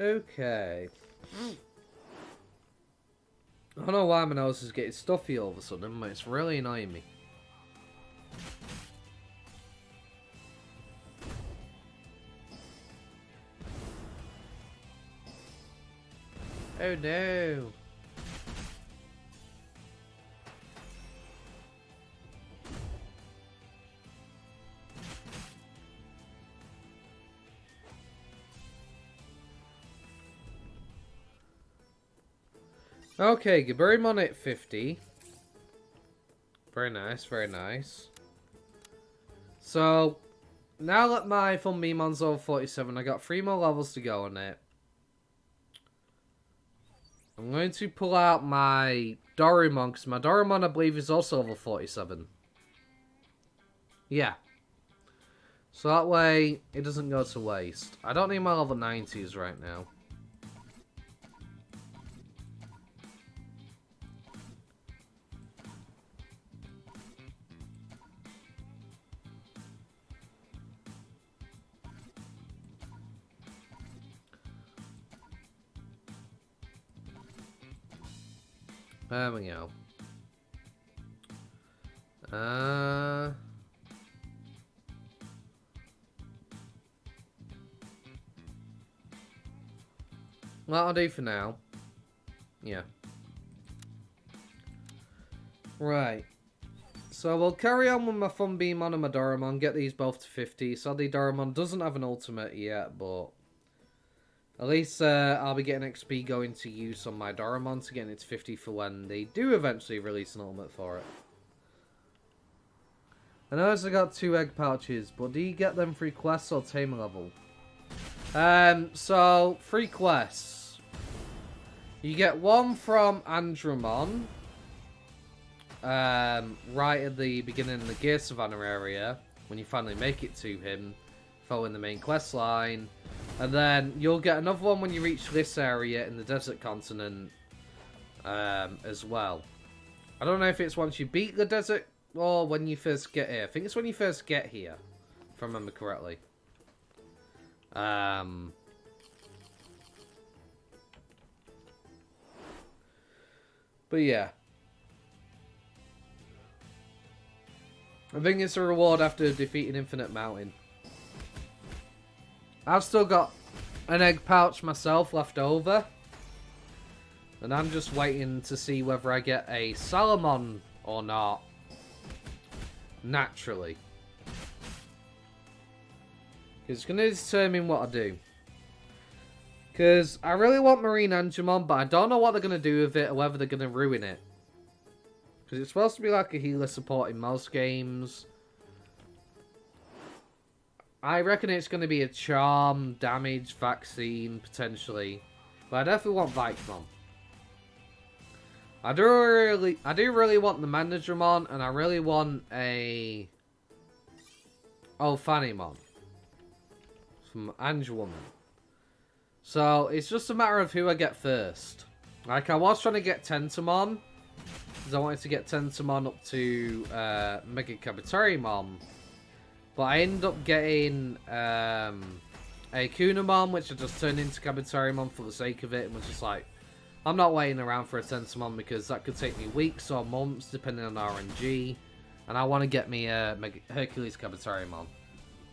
Okay. I don't know why my nose is getting stuffy all of a sudden, but it's really annoying me. Oh no. Okay, Gaburimon at 50. Very nice, very nice. So, now that my Funbeemon's level 47, I got 3 more levels to go on it. I'm going to pull out my Dorumon, because my Dorumon, I believe, is also level 47. Yeah. So that way, it doesn't go to waste. I don't need my level 90s right now. There we go. That'll do for now. Yeah. Right. So we'll carry on with my Funbeemon and my Dorumon, get these both to 50. Sadly, Dorumon doesn't have an ultimate yet, but at least I'll be getting XP going to use on my Dorumon to get it to 50 for when they do eventually release an ultimate for it. I noticed I got 2 egg pouches, but do you get them free quests or tamer level? So, free quests. You get one from Andromon. Right at the beginning of the Gear Savannah area, when you finally make it to him, following the main quest line. And then you'll get another one when you reach this area in the desert continent as well. I don't know if it's once you beat the desert or when you first get here. I think it's when you first get here, if I remember correctly. But yeah. I think it's a reward after defeating Infinite Mountain. I've still got an egg pouch myself left over. And I'm just waiting to see whether I get a Salamon or not. Naturally. It's going to determine what I do. Because I really want Marine Angemon, but I don't know what they're going to do with it or whether they're going to ruin it. Because it's supposed to be like a healer support in most games. I reckon it's going to be a charm, damage, vaccine, potentially. But I definitely want Vikemon. I do really want the Mandramon, and I really want a Fanimon from Angelwoman. So it's just a matter of who I get first. Like I was trying to get Tentamon, because I wanted to get Tentamon up to Mega Kabuterimon. But I ended up getting a Kunamon, which I just turned into Kabuterimon for the sake of it, and was just like, I'm not waiting around for a Tentamon because that could take me weeks or months, depending on RNG. And I want to get me a Hercules Kabuterimon.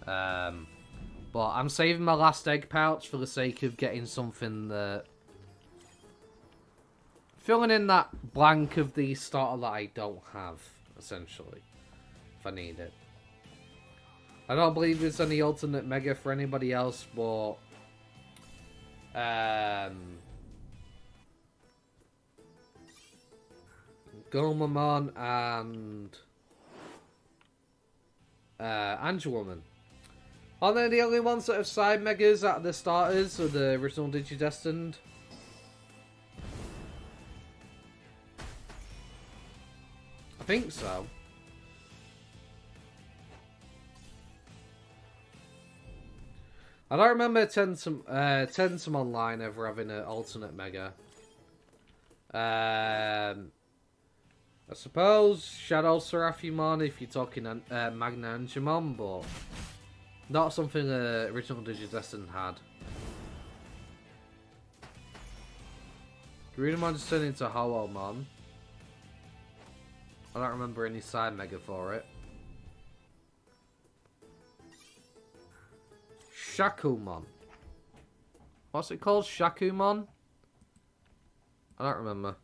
But I'm saving my last egg pouch for the sake of getting something that... filling in that blank of the starter that I don't have, essentially. If I need it. I don't believe there's any alternate Mega for anybody else, but... Gomamon and... Angelwoman. Aren't they the only ones that have side Megas out of the starters of the original Digidestined? I think so. I don't remember Tentamon line ever having an alternate Mega. I suppose Shadow Seraphimon if you're talking Magna Angemon, but not something the original Digidestined had. Garudamon just turned into Holomon. I don't remember any side Mega for it. Shakumon. What's it called? Shakumon? I don't remember.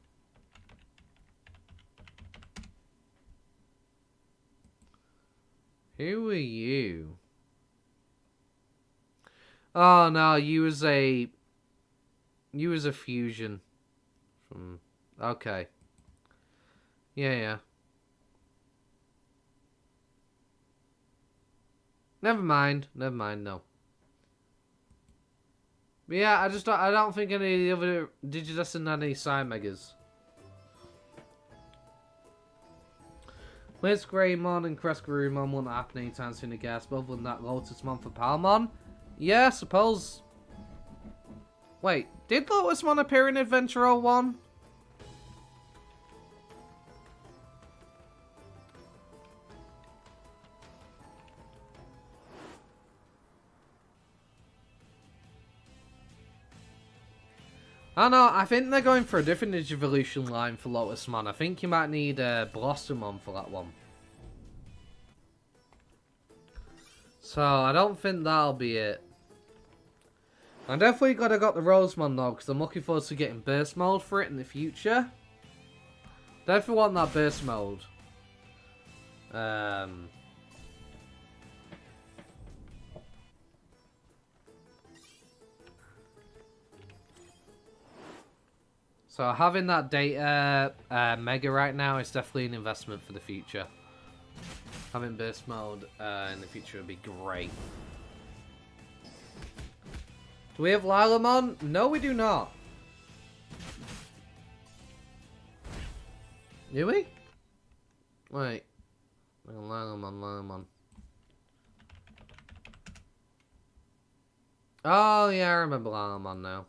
Who are you? Oh no, you was a fusion from Okay. Yeah. Never mind, no. But yeah, I don't think any of the other Digidestin had any side megas. Blitz Greymon and Crescarumon won't happen anytime soon, I guess. But other than that, Lotusmon for Palmon? Yeah, I suppose. Wait, did Lotusmon appear in Adventure 01? Oh no, I think they're going for a different Digivolution line for Lotusmon. I think you might need a Blossomon for that one. So, I don't think that'll be it. I definitely got the Rosemon though, because I'm looking forward to getting Burst Mode for it in the future. Definitely want that Burst Mode. So having that data mega right now is definitely an investment for the future. Having Burst Mode in the future would be great. Do we have Lilamon? No, we do not. Do we? Wait. Lilamon. Oh, yeah, I remember Lilamon now.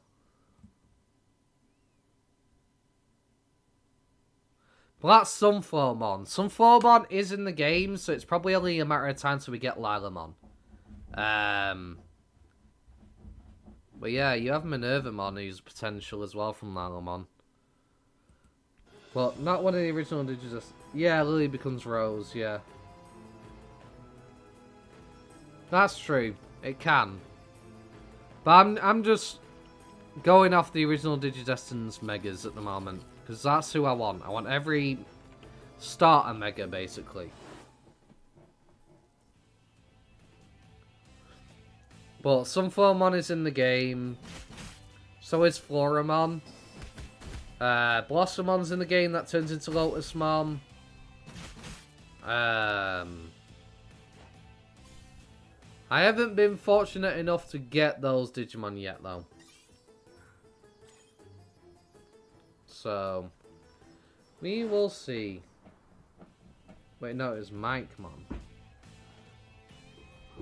Well, that's Sunflowmon. Sunflowmon is in the game, so it's probably only a matter of time till we get Lilamon. But yeah, you have Minervamon who's potential as well from Lilamon. Well, not one of the original Digits. Yeah, Lily becomes Rose, yeah. That's true. It can. But I'm just going off the original Digidestin's Megas at the moment. Because that's who I want. I want every starter Mega, basically. But Sunflowmon is in the game. So is Floramon. Blossomon's in the game. That turns into Lotusmon. I haven't been fortunate enough to get those Digimon yet, though. So, we will see. Wait, no, it was Mikemon.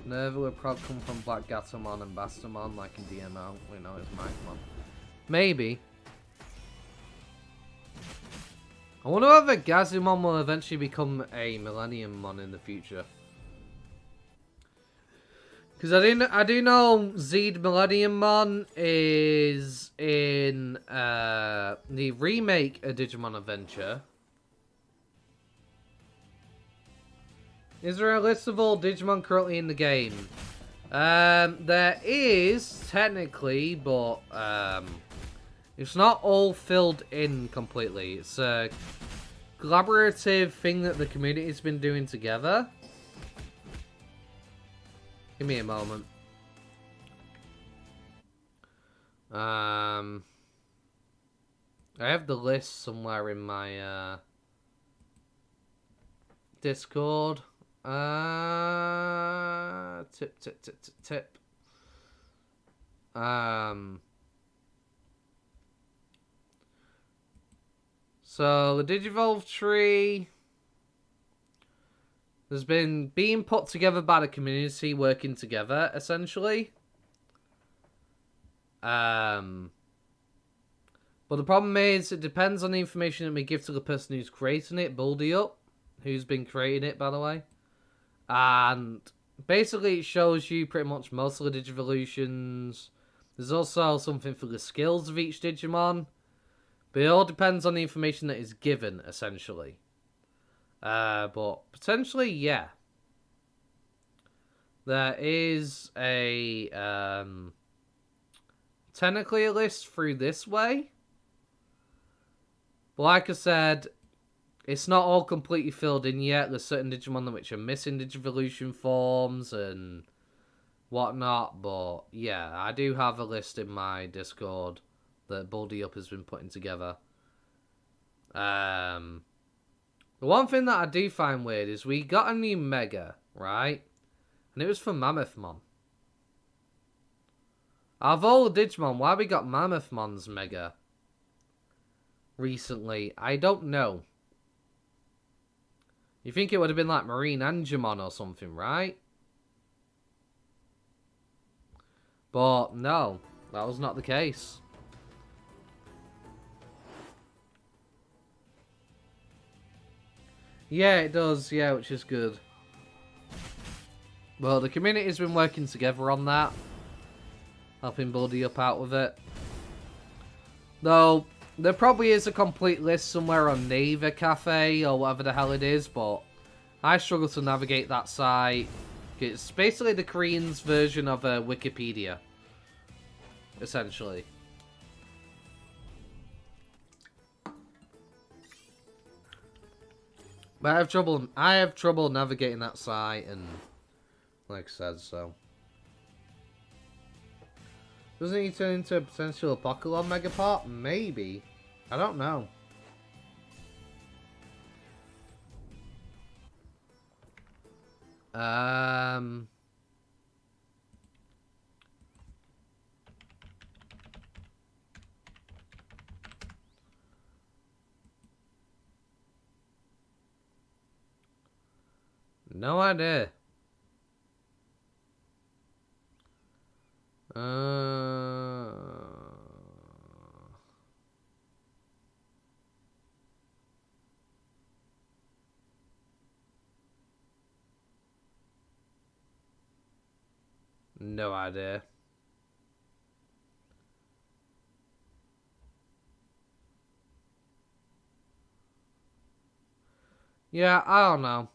Nerva would probably come from Black Gatomon and Bastomon, like in DMO. Wait, no, it's Mikemon. Maybe. I wonder whether Gazumon will eventually become a Millennium Mon in the future. Because I do know Zed Millennium Mon is in the remake of Digimon Adventure. Is there a list of all Digimon currently in the game? There is, technically, but it's not all filled in completely. It's a collaborative thing that the community's been doing together. Give me a moment. I have the list somewhere in my Discord. Tip. So the Digivolve tree has been being put together by the community, working together essentially. But the problem is, it depends on the information that we give to the person who's creating it, Buldy Up, who's been creating it, by the way. And basically, it shows you pretty much most of the Digivolutions. There's also something for the skills of each Digimon. But it all depends on the information that is given, essentially. But potentially, yeah. There is a technically a list through this way. But like I said, it's not all completely filled in yet. There's certain Digimon which are missing Digivolution forms and whatnot. But yeah, I do have a list in my Discord that Buldy Up has been putting together. The one thing that I do find weird is we got a new Mega, right? And it was for Mammothmon. Out of all the Digimon, why we got Mammothmon's Mega recently? I don't know. You think it would have been like Marine Angemon or something, right? But no, that was not the case. Yeah, it does, yeah, which is good. Well, the community's been working together on that. Helping Bloody up out with it. Though, there probably is a complete list somewhere on Neva Cafe or whatever the hell it is, but I struggle to navigate that site. It's basically the Koreans' version of a Wikipedia. Essentially. But I have trouble navigating that site, and like I said, so. Doesn't he turn into a potential Apocalypse Megapod? Maybe. I don't know. No idea. No idea. Yeah, I don't know.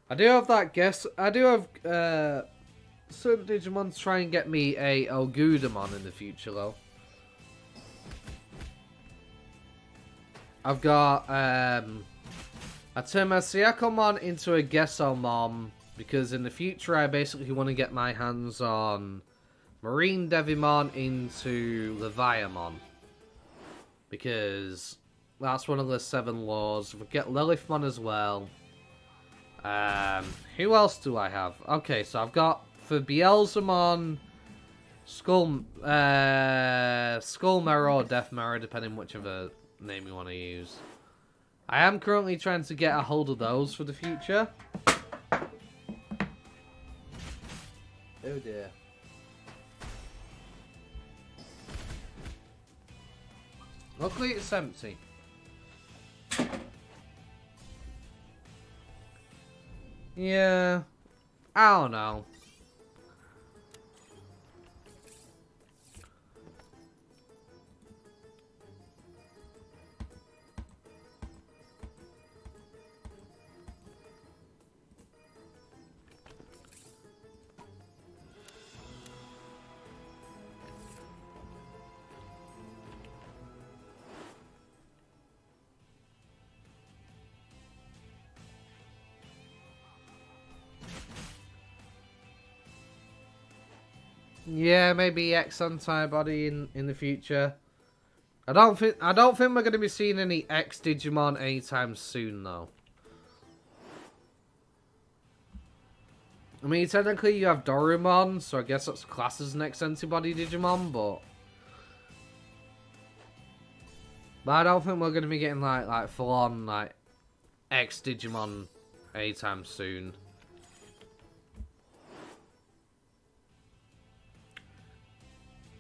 I do have that guess. I do have certain Digimon to try and get me a Ogudamon in the future, though. I've got I turn my Syakomon into a Gesomon because in the future I basically want to get my hands on Marine Devimon into Leviamon because that's one of the 7 laws. We get Lilithmon as well. Who else do I have? Okay, so I've got for Beelzemon, Skullmera or Deathmera, depending whichever name you want to use. I am currently trying to get a hold of those for the future. Oh dear. Luckily it's empty. Yeah, I don't know. Yeah, maybe X antibody in the future. I don't think we're going to be seeing any X Digimon anytime soon, though. I mean, technically you have Dorumon, so I guess that's classed as an X antibody Digimon, but I don't think we're going to be getting like full on like X Digimon anytime soon.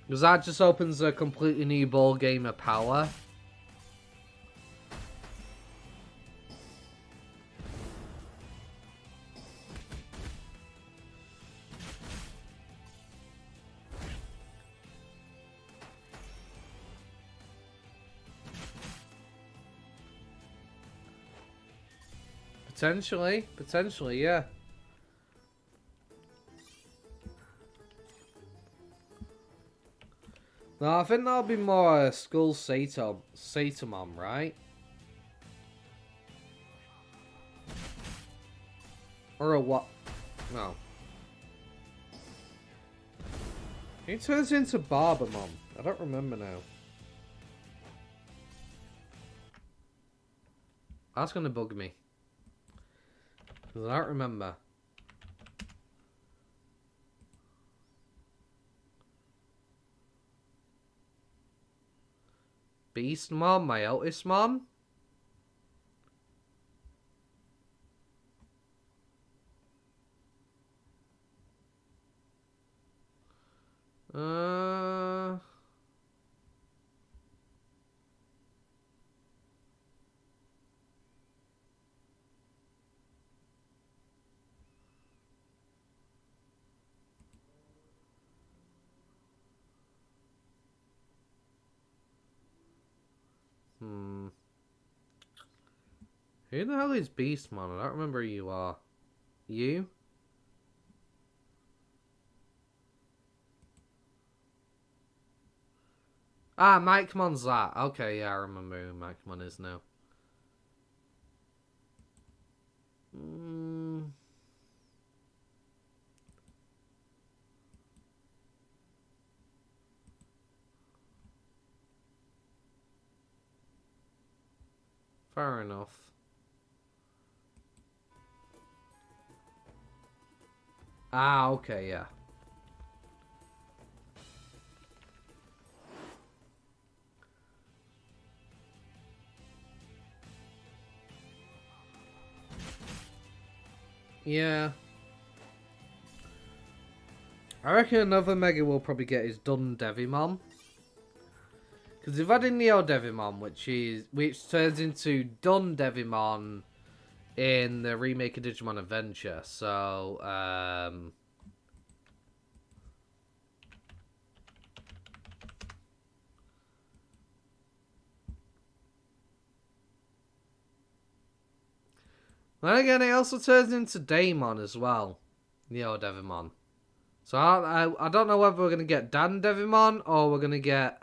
Because that just opens a completely new ball game of power. Potentially, yeah. No, I think that'll be more a Skull Satamon, right? Or a what? No. He turns into Barbamon. I don't remember now. That's gonna bug me. Because I don't remember. Beastmon, Myotismon? Uh... Hmm. Who the hell is Beastmon? I don't remember who you are. You? Ah, Mikemon's that. Okay, yeah, I remember who Mikemon is now. Mm. Fair enough. Ah, okay, yeah. Yeah. I reckon another Mega we'll probably get is Dun Devimon. Because we've had a Neo Devimon, which turns into Dun Devimon in the remake of Digimon Adventure. So, then again, it also turns into Daemon as well. Neo Devimon. So I don't know whether we're going to get Dan Devimon or we're going to get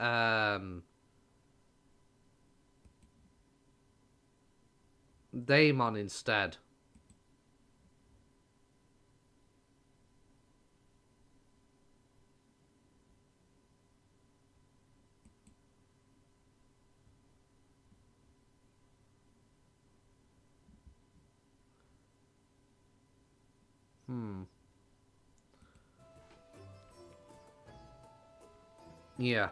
Daemon instead. Yeah.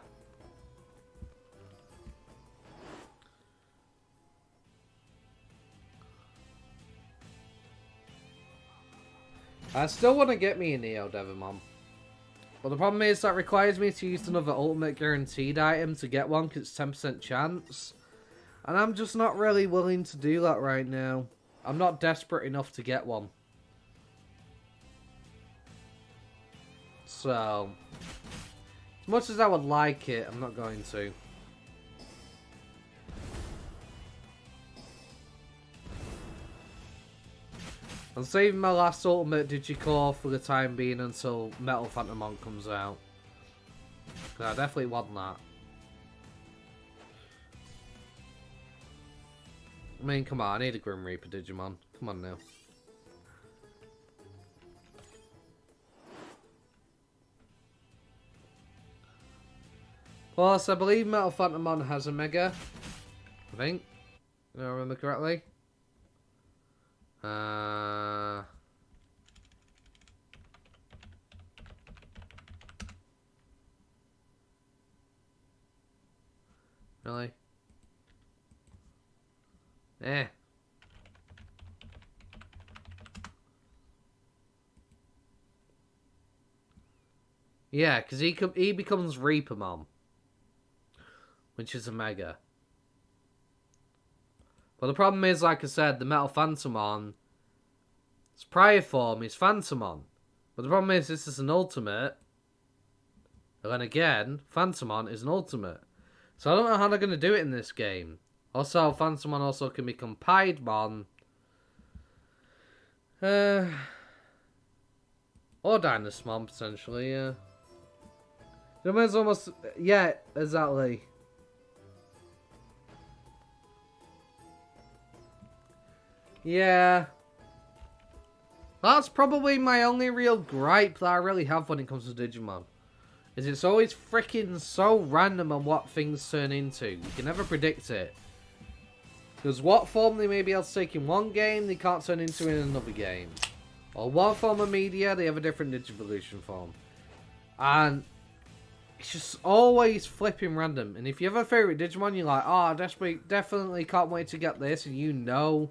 I still want to get me a Neo Devimon. But the problem is that requires me to use another ultimate guaranteed item to get one because it's 10% chance. And I'm just not really willing to do that right now. I'm not desperate enough to get one. So, as much as I would like it, I'm not going to. I'm saving my last ultimate Digicore for the time being until Metal Phantomon comes out. I definitely want that. I mean, come on, I need a Grim Reaper Digimon. Come on now. Plus, I believe Metal Phantomon has a Mega. I think. If I remember correctly. Really? Eh. Yeah, because he becomes Reapermon, which is a Mega. But the problem is, like I said, the Metal Phantomon, its prior form is Phantomon. But the problem is, this is an Ultimate. And then again, Phantomon is an Ultimate. So I don't know how they're going to do it in this game. Also, Phantomon also can become Piedmon. Or Dynasmon, potentially, yeah. Digimon's almost... Yeah, exactly. Yeah. That's probably my only real gripe that I really have when it comes to Digimon. Is it's always freaking so random on what things turn into. You can never predict it. Because what form they may be able to take in one game, they can't turn into in another game. Or one form of media, they have a different Digivolution form. And it's just always flipping random. And if you have a favourite Digimon, you're like, oh, I definitely can't wait to get this. And you know,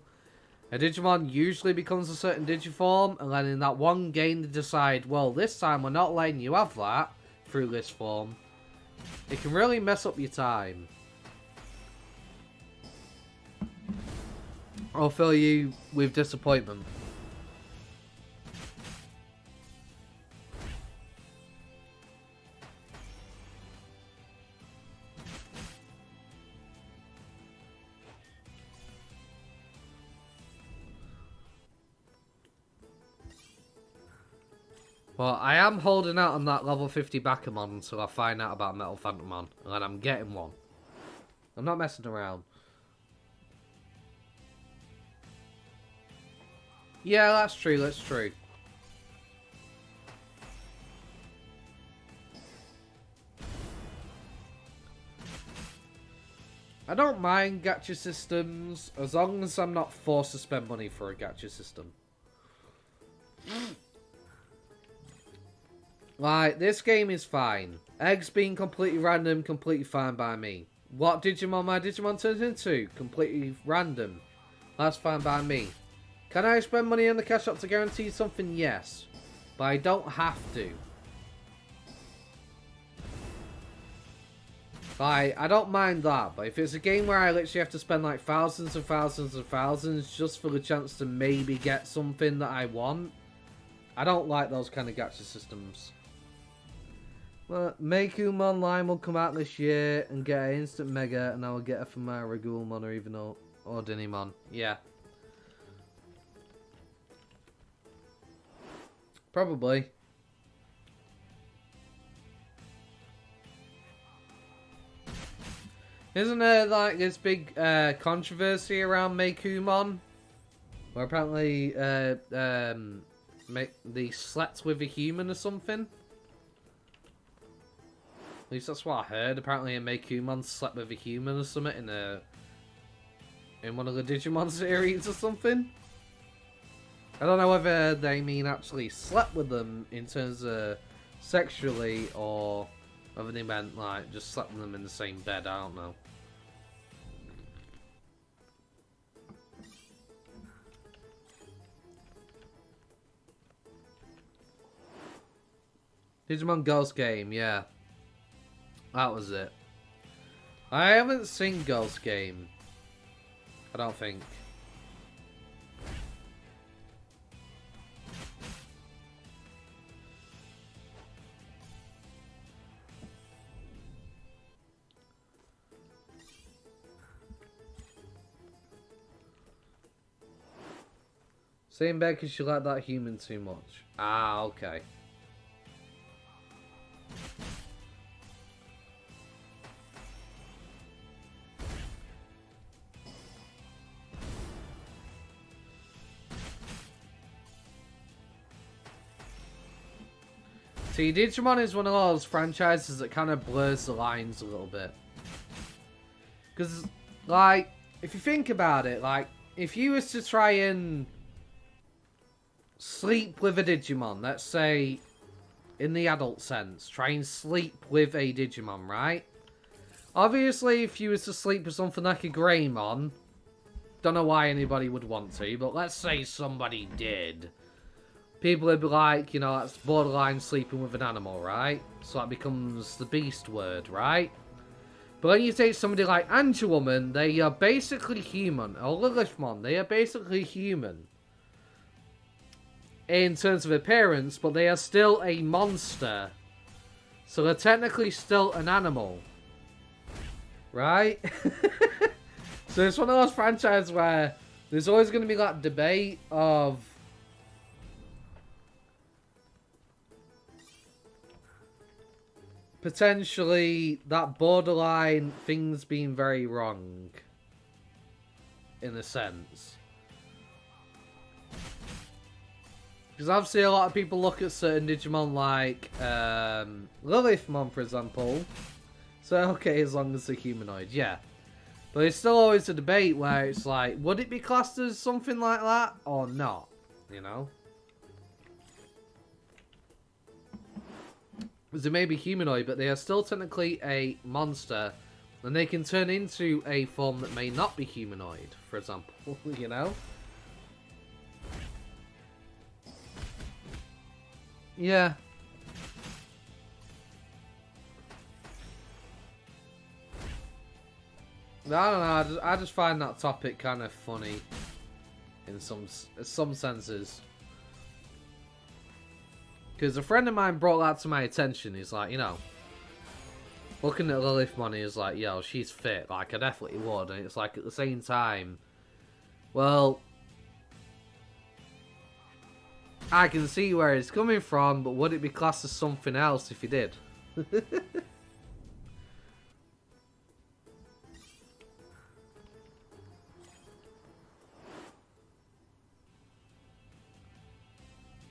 a Digimon usually becomes a certain Digiform. And then in that one game, they decide, well, this time we're not letting you have that through this form. It can really mess up your time. Or fill you with disappointment. Well, I am holding out on that level 50 Bakamon until I find out about Metal Phantomon. And then I'm getting one. I'm not messing around. Yeah, that's true, that's true. I don't mind gacha systems, as long as I'm not forced to spend money for a gacha system. Like, this game is fine. Eggs being completely random, completely fine by me. What Digimon my Digimon turns into? Completely random. That's fine by me. Can I spend money on the cash shop to guarantee something? Yes. But I don't have to. Like, I don't mind that, but if it's a game where I literally have to spend like thousands and thousands and thousands just for the chance to maybe get something that I want, I don't like those kind of gacha systems. Well, Meikumon line will come out this year and get an instant mega, and I will get it from my Regulmon or even Ordinimon. Yeah. Probably. Isn't there like this big controversy around Meikumon? Where apparently they slept with a human or something? At least that's what I heard. Apparently a Meikumon slept with a human or something in one of the Digimon series or something. I don't know whether they mean actually slept with them in terms of sexually, or whether they meant like just slept with them in the same bed. I don't know. Digimon Ghost Game, yeah. That was it. I haven't seen Ghost Game. I don't think. Same bed because you like that human too much. Ah, okay. See, Digimon is one of those franchises that kind of blurs the lines a little bit. Because, like, if you think about it, like, if you was to try and sleep with a Digimon, let's say, in the adult sense, try and sleep with a Digimon, right? Obviously, if you was to sleep with something like a Greymon, don't know why anybody would want to, but let's say somebody did. People would be like, you know, that's borderline sleeping with an animal, right? So that becomes the beast word, right? But when you take somebody like Angelwoman, they are basically human. Or Lilithmon, they are basically human. In terms of appearance, but they are still a monster. So they're technically still an animal. Right? So it's one of those franchises where there's always going to be that debate of... potentially that borderline things being very wrong. In a sense. Because obviously a lot of people look at certain Digimon like Lilithmon, for example. So okay, as long as they're humanoid, yeah. But it's still always a debate where it's like, would it be classed as something like that or not? You know? Because they may be humanoid, but they are still technically a monster. And they can turn into a form that may not be humanoid, for example, you know? Yeah. I don't know, I just find that topic kind of funny. In some senses. Because a friend of mine brought that to my attention. He's like, you know, looking at Lilithmon, he's like, yo, she's fit. Like, I definitely would. And it's like, at the same time, well, I can see where it's coming from, but would it be classed as something else if you did?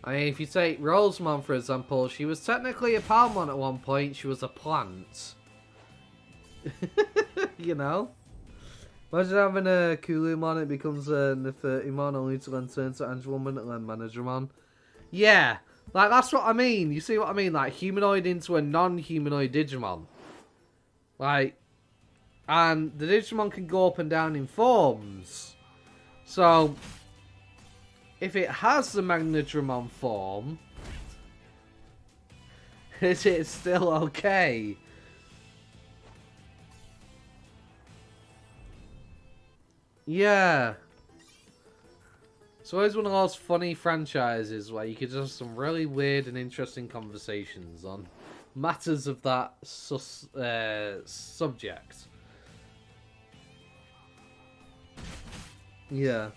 I mean, if you take Rosemon, for example, she was technically a Palmon at one point. She was a plant. You know? Imagine having a Kulumon, it becomes a Nefertimon, only to then turn to Angelomon and then Managermon. Yeah, like, that's what I mean. You see what I mean? Like, humanoid into a non-humanoid Digimon. Like, and the Digimon can go up and down in forms. So, if it has the Magnadramon form, is it still okay? Yeah. It's always one of those funny franchises where you could just have some really weird and interesting conversations on matters of that subject. Yeah.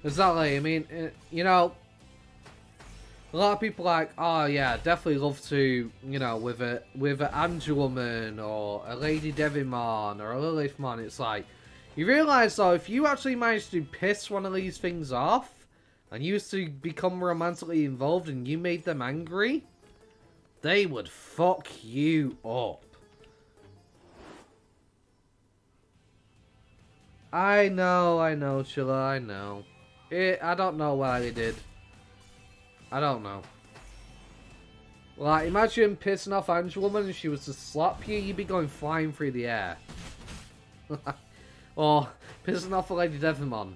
Exactly. I mean, you know, a lot of people are like, oh yeah, definitely love to, you know, with a Angelwoman or a Lady Devimon or a Lilithmon. It's like, you realise though, if you actually managed to piss one of these things off and used to become romantically involved and you made them angry, they would fuck you up. I know, Chilla, I know. I don't know why they did. I don't know. Like, imagine pissing off Angelwoman and she was to slap you, you'd be going flying through the air. Or pissing off a Lady Devimon.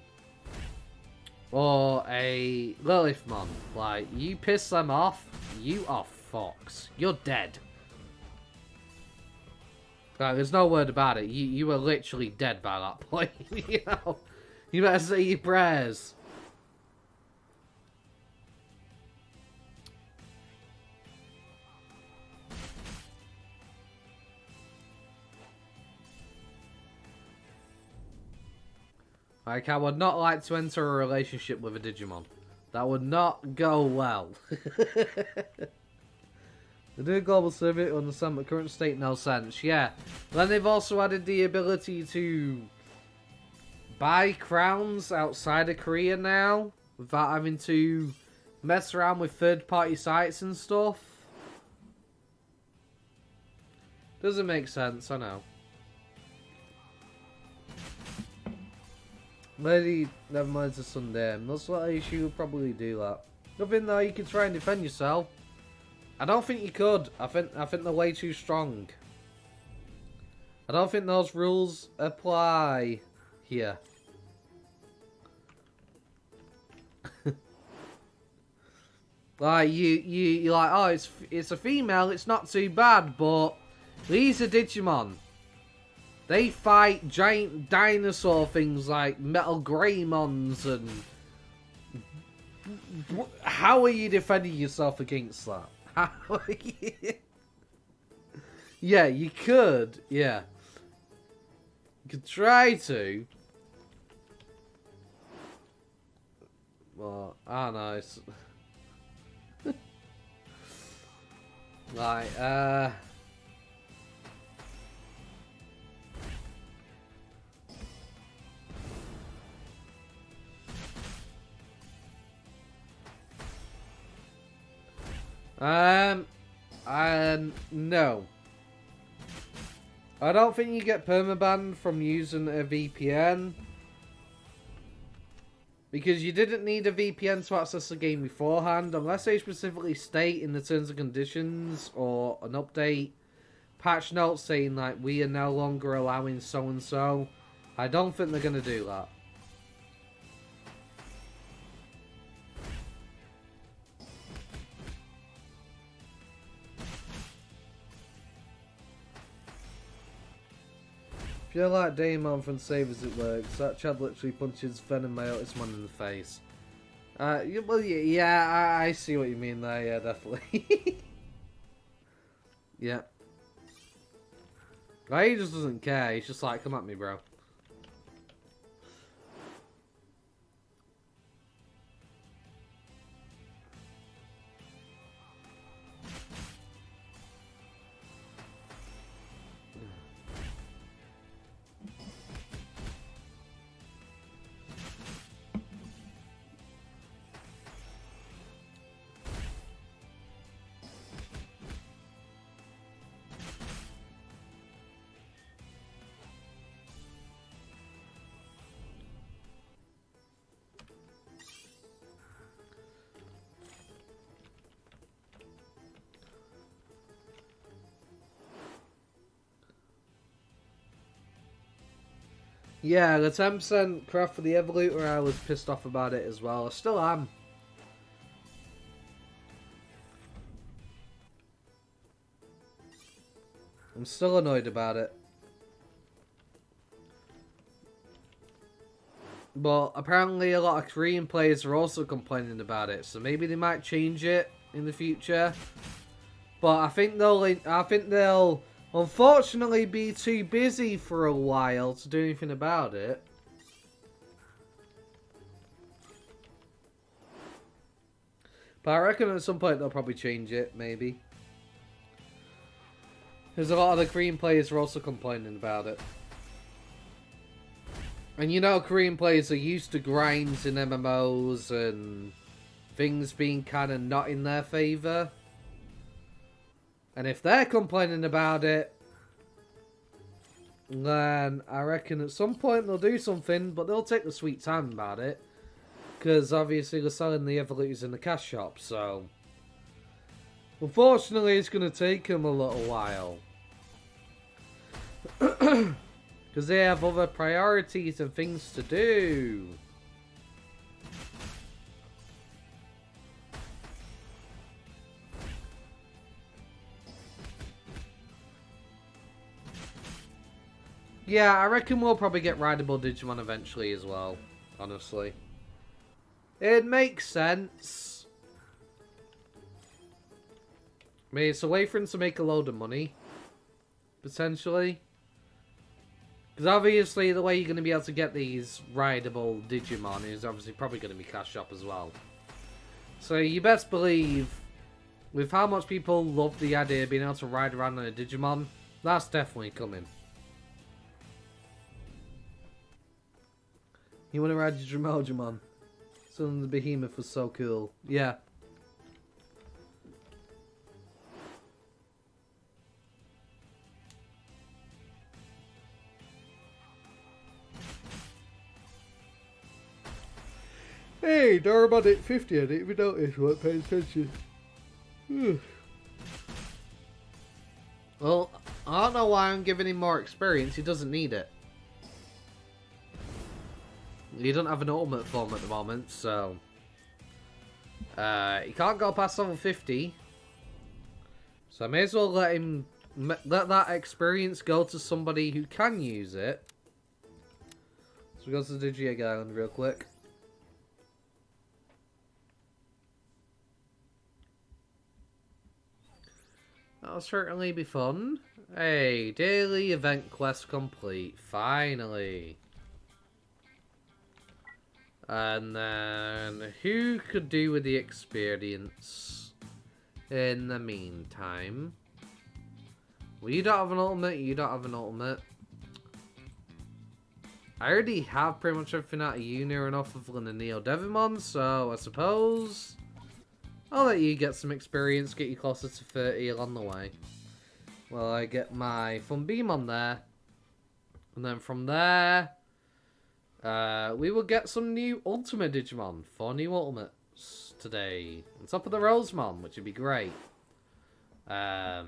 Or a Lilithmon. Like, you piss them off, you are fucked. You're dead. Like, there's no word about it. You were literally dead by that point. You know? You better say your prayers. Like, I would not like to enter a relationship with a Digimon. That would not go well. They do a global survey to understand the current state no sense. Yeah. Then they've also added the ability to buy crowns outside of Korea now without having to mess around with third-party sites and stuff. Doesn't make sense, I know. Maybe never mind, it's a Sunday. Most likely she would probably do that. Nothing though, you can try and defend yourself. I don't think you could. I think they're way too strong. I don't think those rules apply here. Like you're like, oh, it's a female, it's not too bad, but these are Digimon. They fight giant dinosaur things like Metal Greymons and... How are you defending yourself against that? How are you... Yeah, you could. Yeah. You could try to. But, I don't know, it's... like, no. I don't think you get permabanned from using a VPN. Because you didn't need a VPN to access the game beforehand, unless they specifically state in the terms and conditions or an update patch note saying like we are no longer allowing so and so. I don't think they're gonna do that. If you like Digimon from Save As It Works, that chad literally punches Venom Myotismon in the face. Well, yeah, I see what you mean there, yeah, definitely. Yeah. Like, he just doesn't care, he's just like, come at me, bro. Yeah, the 10% craft for the Evolutor, I was pissed off about it as well. I still am. I'm still annoyed about it. But apparently a lot of Korean players are also complaining about it, so maybe they might change it in the future. But I think they'll unfortunately be too busy for a while to do anything about it. But I reckon at some point they'll probably change it, maybe. Because a lot of the Korean players are also complaining about it. And you know, Korean players are used to grinds in MMOs and things being kind of not in their favour. And if they're complaining about it, then I reckon at some point they'll do something, but they'll take the sweet time about it. Because obviously they're selling the Evolutors in the cash shop, so... Unfortunately, it's going to take them a little while. Because they have other priorities and things to do. Yeah, I reckon we'll probably get rideable Digimon eventually as well, honestly. It makes sense. I mean, it's a way for him to make a load of money. Potentially. Because obviously the way you're going to be able to get these rideable Digimon is obviously probably going to be cash shop as well. So you best believe, with how much people love the idea of being able to ride around on a Digimon, that's definitely coming. You want to ride Digimon? Son of the Behemoth was so cool. Yeah. Hey, Darabon at 50, I didn't even notice, I wasn't paying attention. Well, I don't know why I'm giving him more experience, he doesn't need it. He doesn't have an ultimate form at the moment, so... he can't go past level 50. So I may as well let that experience go to somebody who can use it. So we go to the Digi Island real quick. That'll certainly be fun. Hey, daily event quest complete. Finally. And then who could do with the experience in the meantime? Well, you don't have an ultimate, you don't have an ultimate. I already have pretty much everything out of you near enough of the Neo Devimon, so I suppose I'll let you get some experience, get you closer to 30 along the way. Well, I get my Fun Beam on there. And then from there, we will get some new Ultimate Digimon, 4 new Ultimates today. On top of the Rosemon, which would be great. So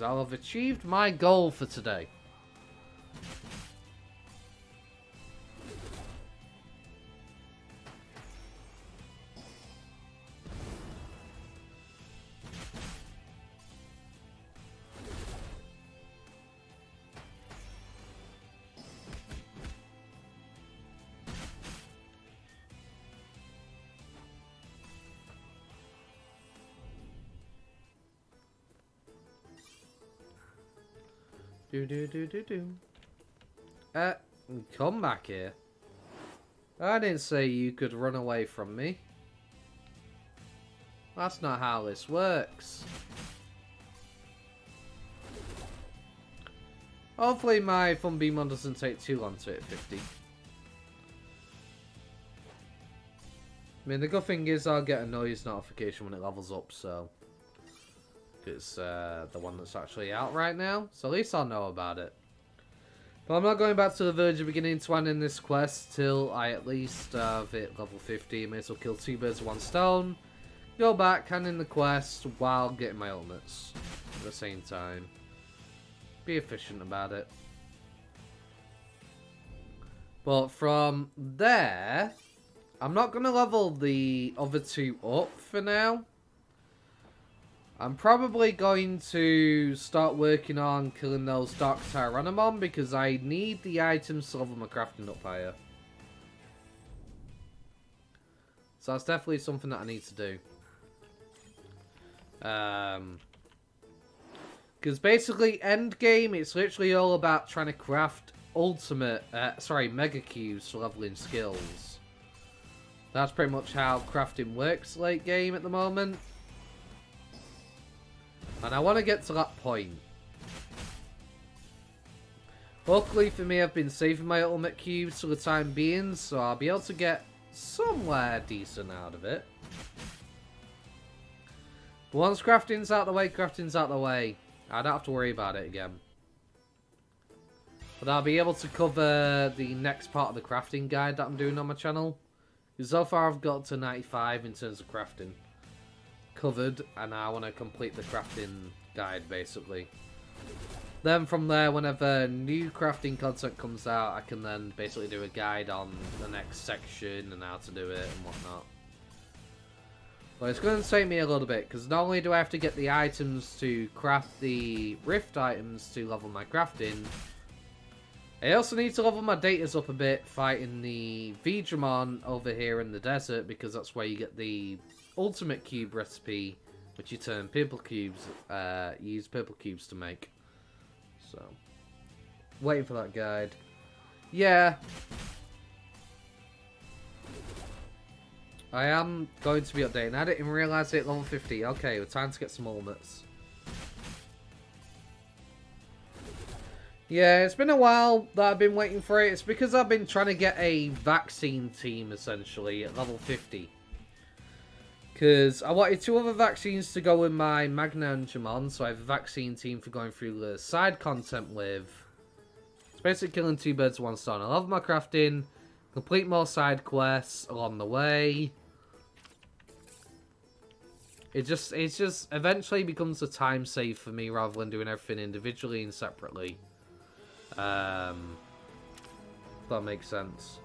I'll have achieved my goal for today. Come back here. I didn't say you could run away from me. That's not how this works. Hopefully my Fun Beamon doesn't take too long to hit 50. I mean, the good thing is I'll get a noise notification when it levels up, so... It's the one that's actually out right now, so at least I'll know about it. But I'm not going back to the village of beginning to end in this quest till I at least hit level 50. May as well kill 2 birds with 1 stone. Go back, hand in the quest while getting my ultimates at the same time. Be efficient about it. But from there, I'm not going to level the other 2 up for now. I'm probably going to start working on killing those Dark Tyrannomon because I need the items to level my crafting up higher. So that's definitely something that I need to do. Because basically, end game, it's literally all about trying to craft mega cubes for leveling skills. That's pretty much how crafting works late game at the moment. And I want to get to that point. Luckily for me, I've been saving my ultimate cubes for the time being, so I'll be able to get somewhere decent out of it. But once crafting's out the way, crafting's out the way. I don't have to worry about it again. But I'll be able to cover the next part of the crafting guide that I'm doing on my channel. Because so far I've got to 95 in terms of crafting covered, and I want to complete the crafting guide basically. Then from there, whenever new crafting content comes out, I can then basically do a guide on the next section and how to do it and whatnot. But it's going to take me a little bit, because not only do I have to get the items to craft the rift items to level my crafting, I also need to level my datas up a bit fighting the Digimon over here in the desert, because that's where you get the ultimate cube recipe, which you turn purple cubes, you use purple cubes to make. So, waiting for that guide. Yeah. I am going to be updating. I didn't realise it at level 50. Okay, well, time to get some ultimates. Yeah, it's been a while that I've been waiting for it. It's because I've been trying to get a vaccine team, essentially, at level 50. Because I wanted 2 other vaccines to go with my Magnangemon, so I have a vaccine team for going through the side content with. It's basically killing 2 birds with 1 stone. I love my crafting, complete more side quests along the way. It just eventually becomes a time save for me rather than doing everything individually and separately. If that makes sense.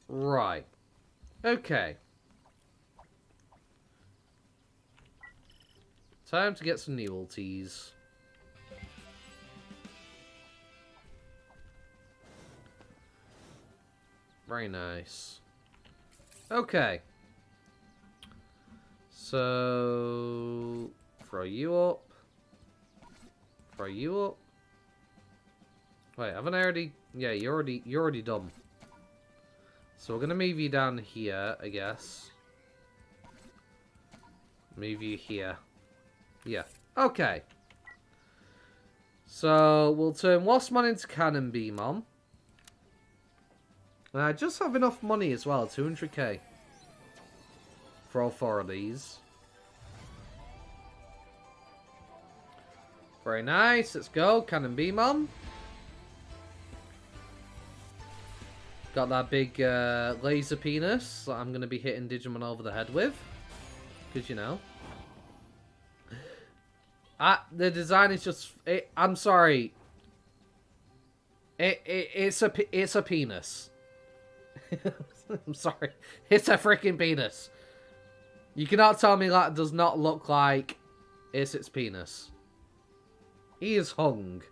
Right. Okay. Time to get some new ulties. Very nice. Okay. So throw you up. Throw you up. Wait, haven't I already? Yeah, you're already done. So we're gonna move you down here, I guess. Move you here. Yeah. Okay. So we'll turn Rosemon into Cannon Beamon. And I just have enough money as well, 200k. For all 4 of these. Very nice, let's go, Cannon Beamon. Got that big laser penis that I'm going to be hitting Digimon over the head with. Because, you know. The design is just... I'm sorry. It's a penis. I'm sorry. It's a freaking penis. You cannot tell me that does not look like it's its penis. He is hung.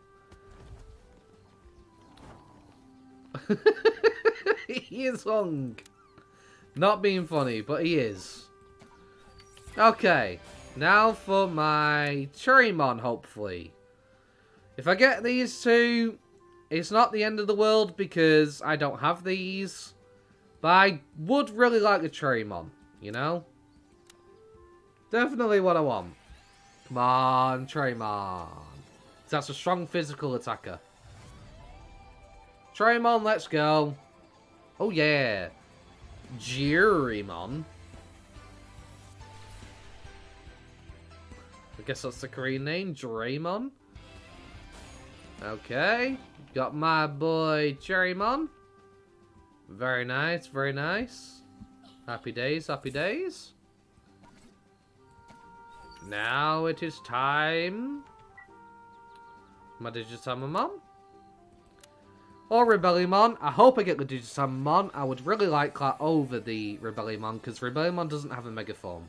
He is hung. Not being funny, but he is. Okay. Now for my Cherrymon, hopefully. If I get these two, it's not the end of the world because I don't have these. But I would really like a Cherrymon, you know? Definitely what I want. Come on, Cherrymon. That's a strong physical attacker. Cherrymon, let's go. Oh yeah. Jurymon. I guess that's the Korean name, Draymon. Okay. Got my boy Cherrymon. Very nice, very nice. Happy days, happy days. Now it is time. My Digitamamon. Or Rebellionmon. I hope I get the Digitamamon. I would really like that over the Rebellionmon, because Rebellionmon doesn't have a Megaform.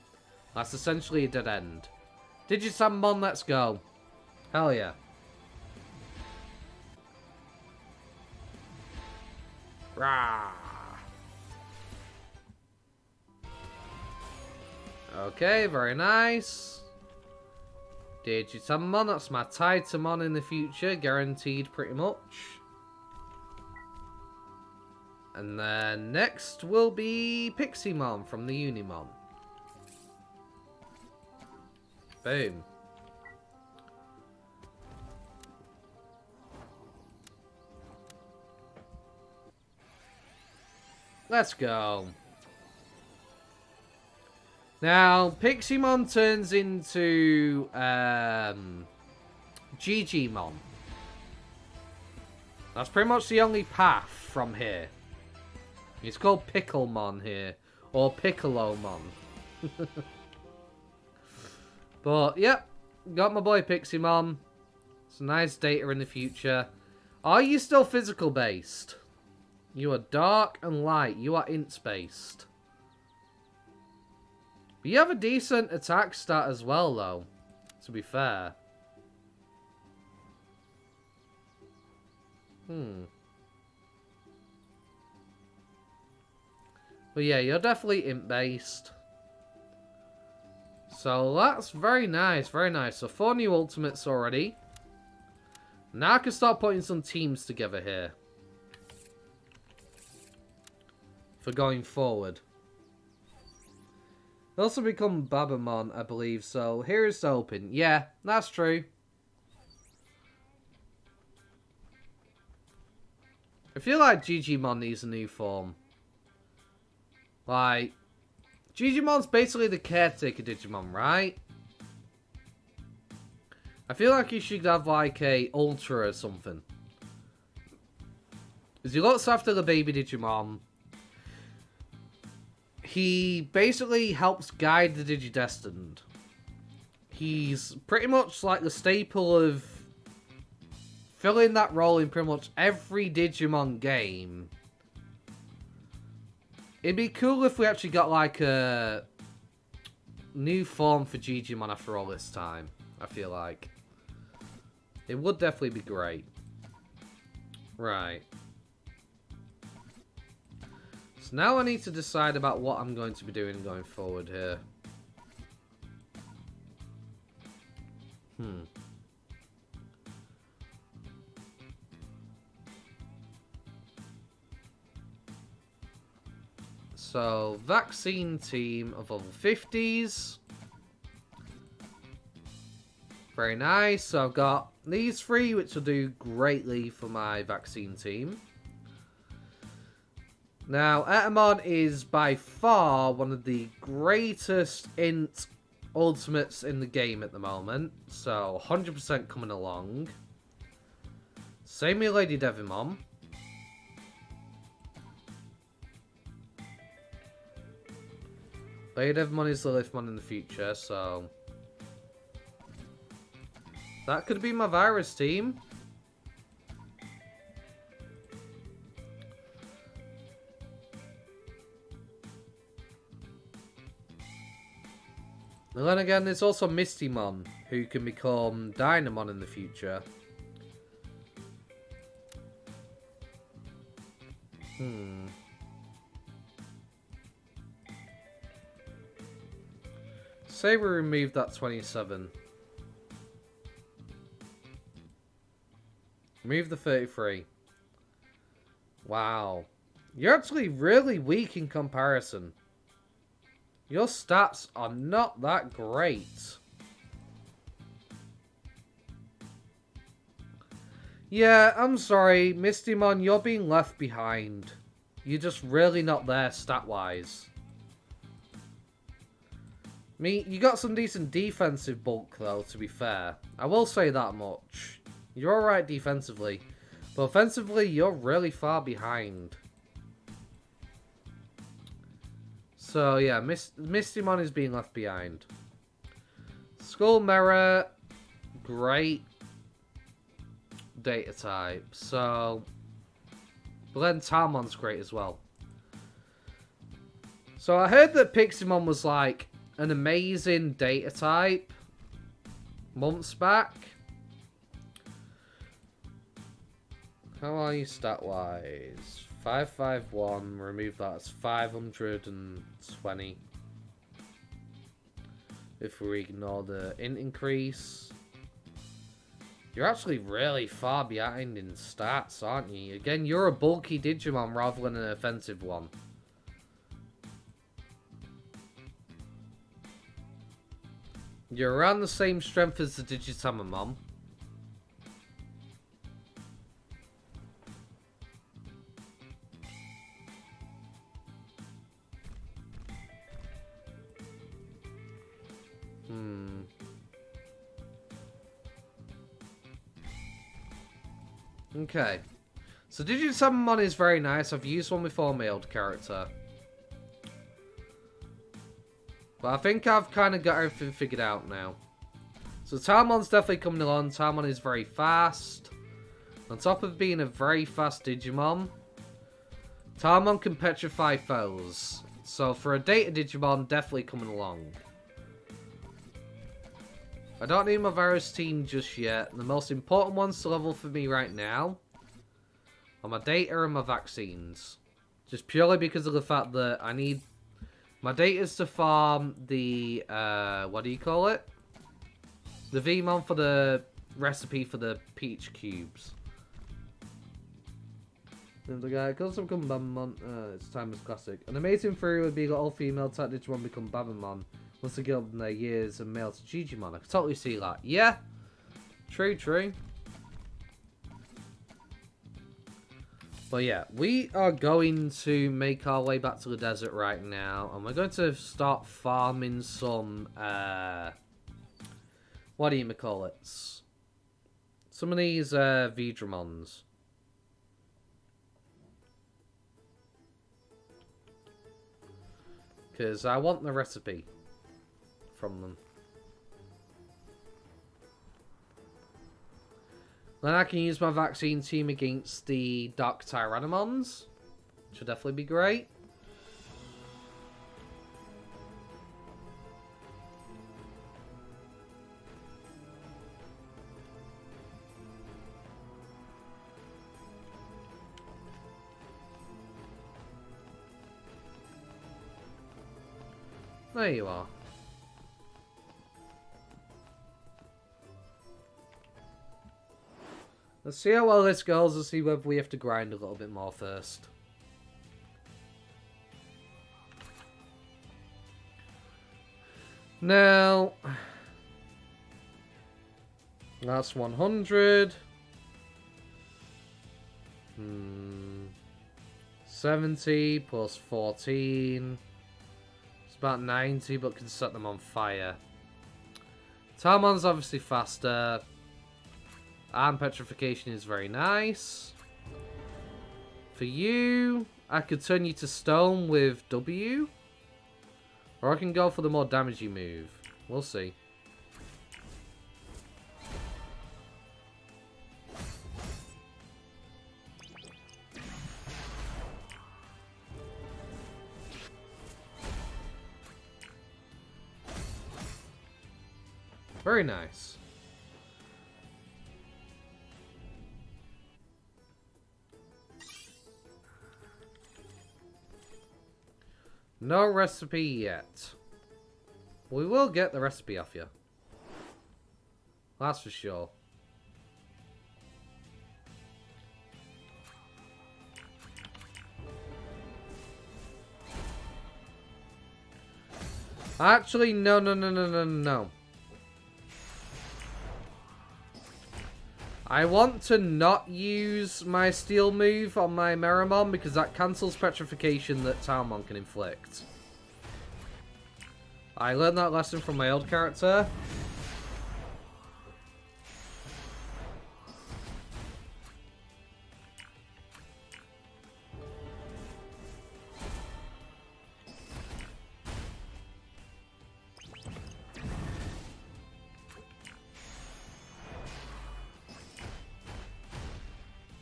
That's essentially a dead end. Digitamamon, let's go. Hell yeah. Rah. Okay, very nice. Digitamon, that's my Titamon in the future, guaranteed pretty much. And then next will be Pixiemon from the Unimon. Boom. Let's go. Now, Pixiemon turns into Digimon. That's pretty much the only path from here. It's called Picklemon here. Or Piccolomon. But, yep. Got my boy Pixiemon. Some nice data in the future. Are you still physical based? You are dark and light. You are ints based. But you have a decent attack stat as well, though. To be fair. But yeah, you're definitely imp-based. So that's very nice, very nice. So 4 new ultimates already. Now I can start putting some teams together here. For going forward. They also become Babamon, I believe, so here is the open. Yeah, that's true. I feel like Digimon needs a new form. Like, Digimon's basically the caretaker Digimon, right? I feel like he should have like a Ultra or something. Because he looks after the baby Digimon. He basically helps guide the Digidestined. He's pretty much like the staple of filling that role in pretty much every Digimon game. It'd be cool if we actually got like a new form for Digimon after all this time, I feel like. It would definitely be great. Right. So now I need to decide about what I'm going to be doing going forward here. So, vaccine team of level 50s. Very nice. So I've got these three, which will do greatly for my vaccine team. Now, Etamon is by far one of the greatest int ultimates in the game at the moment. So, 100% coming along. Same with Lady Devimon. Lady Devimon is the Lithmon in the future, so... that could be my virus team. And then again, there's also Mistymon, who can become Dynamon in the future. Say we remove that 27. Remove the 33. Wow. You're actually really weak in comparison. Your stats are not that great. Yeah, I'm sorry, Mistymon, you're being left behind. You're just really not there stat-wise. You got some decent defensive bulk, though, to be fair. I will say that much. You're alright defensively. But offensively, you're really far behind. So, yeah, Mistymon is being left behind. Skull Mirror, great data type. So, but then Talmon's great as well. So, I heard that Piximon was like an amazing data type months back. How are you stat-wise? 551, remove that, it's 520. If we ignore the int increase. You're actually really far behind in stats, aren't you? Again, you're a bulky Digimon rather than an offensive one. You're around the same strength as the Digitamamon. Okay. So Digitamamon is very nice. I've used one before, my old character. But I think I've kind of got everything figured out now. So Talmon's definitely coming along. Talmon is very fast. On top of being a very fast Digimon, Talmon can petrify foes. So for a data Digimon, definitely coming along. I don't need my virus team just yet. The most important ones to level for me right now are my data and my vaccines. Just purely because of the fact that I need my data's to farm the, what do you call it? The Vmon for the recipe for the peach cubes. And the guy calls become Babamon. It's timeless classic. An amazing theory would be that all female type Digimon become Babamon once they get up in their years and male to Digimon. I can totally see that. Yeah. True, true. But yeah, we are going to make our way back to the desert right now. And we're going to start farming some, what do you call it? Some of these Vidramons. Because I want the recipe from them. Then I can use my vaccine team against the Dark Tyrannomons. Which will definitely be great. There you are. Let's see how well this goes and see whether we have to grind a little bit more first. Now, that's 100. 70 plus 14. It's about 90, but can set them on fire. Talmon's obviously faster. And petrification is very nice. For you, I could turn you to stone with W. Or I can go for the more damagey move. We'll see. Very nice. No recipe yet. We will get the recipe off you. That's for sure. Actually, no. I want to not use my steel move on my Meramon because that cancels petrification that Talmon can inflict. I learned that lesson from my old character.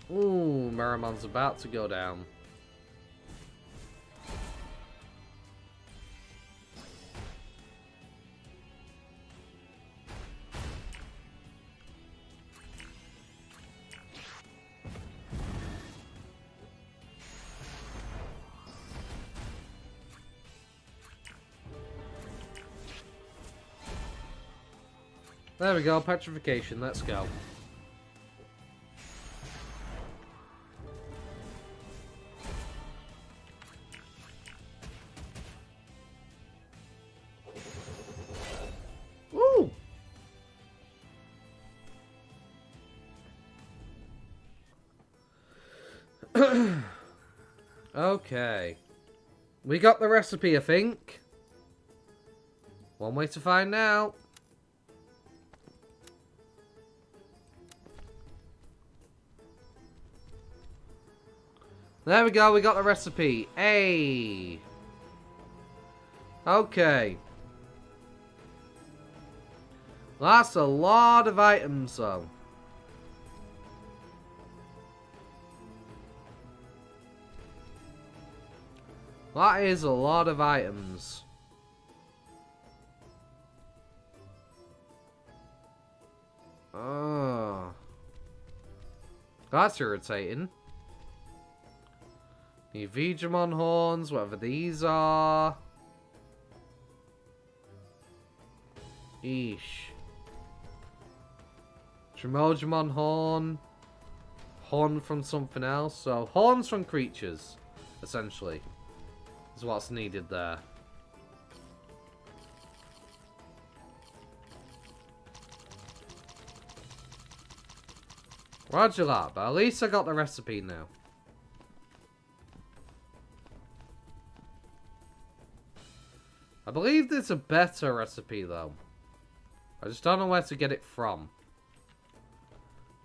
Ooh, Meramon's about to go down. There we go, petrification, let's go. Woo! Okay. We got the recipe, I think. One way to find out. There we go, we got the recipe. Hey. Okay. That's a lot of items, though. That is a lot of items. Oh. That's irritating. New Digimon horns, whatever these are. Eesh. Tremojimon horn. Horn from something else. So, horns from creatures, essentially, is what's needed there. Roger that, but at least I got the recipe now. I believe there's a better recipe, though. I just don't know where to get it from.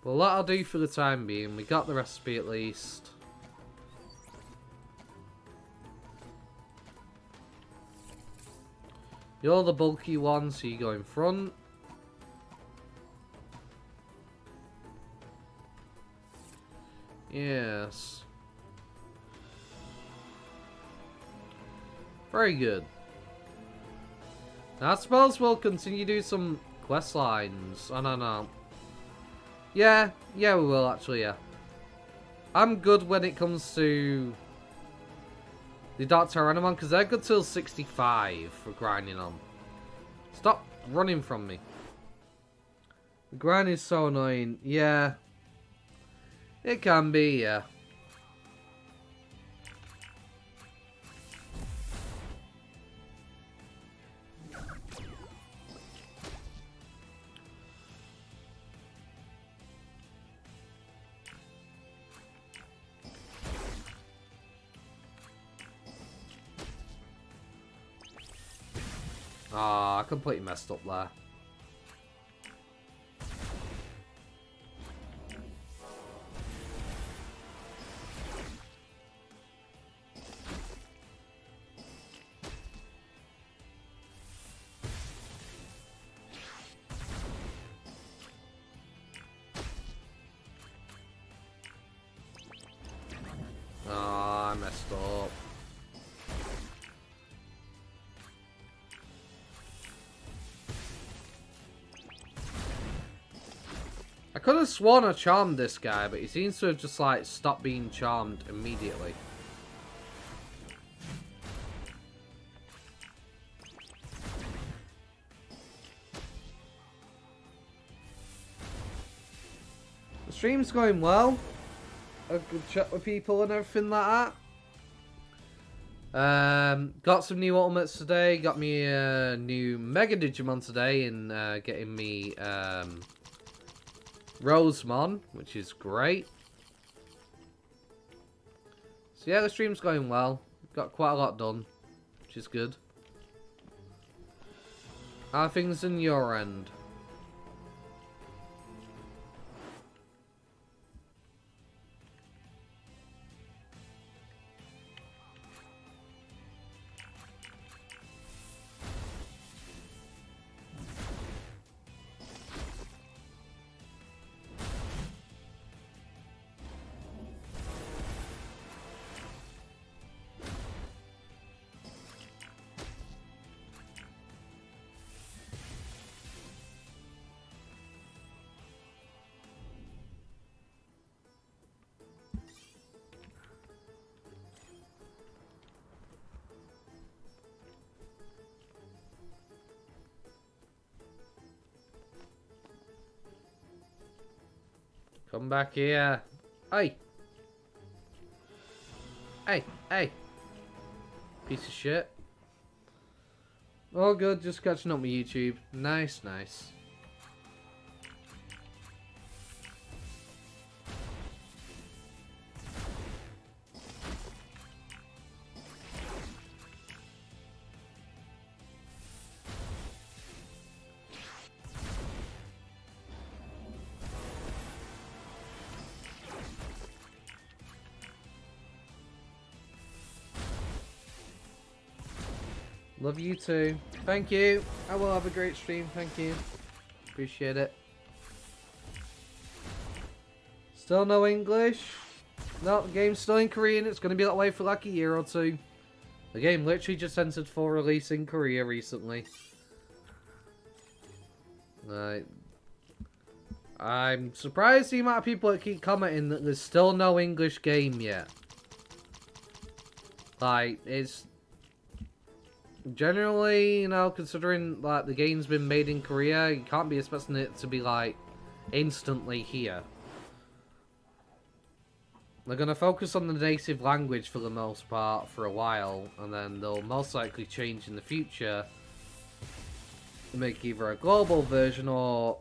But that'll do for the time being. We got the recipe at least. You're the bulky one, so you go in front. Yes. Very good. Now, I suppose we'll continue to do some quest lines. Oh, no. Yeah, we will actually, yeah. I'm good when it comes to the Dark Tyrannomon, because they're good till 65 for grinding on. Stop running from me. The grind is so annoying. Yeah. It can be, yeah. Ah, I completely messed up there. Ah, I messed up. I could have sworn I charmed this guy, but he seems to have just, like, stopped being charmed immediately. The stream's going well. A good chat with people and everything like that. Got some new ultimates today. Got me a new Mega Digimon today, and getting me Rosemon, which is great. So yeah, the stream's going well. Got quite a lot done, which is good. How are things on your end? Come back here. Hey. Hey, hey. Piece of shit. All good, just catching up with YouTube. Nice, nice. Love you too. Thank you. I will have a great stream. Thank you. Appreciate it. Still no English? No, the game's still in Korean. It's going to be that way for like a year or two. The game literally just entered for release in Korea recently. I'm surprised the amount of people that keep commenting that there's still no English game yet. Like, it's... Generally, you know, considering like the game's been made in Korea, you can't be expecting it to be like instantly here. They're gonna focus on the native language for the most part for a while, and then they'll most likely change in the future to make either a global version or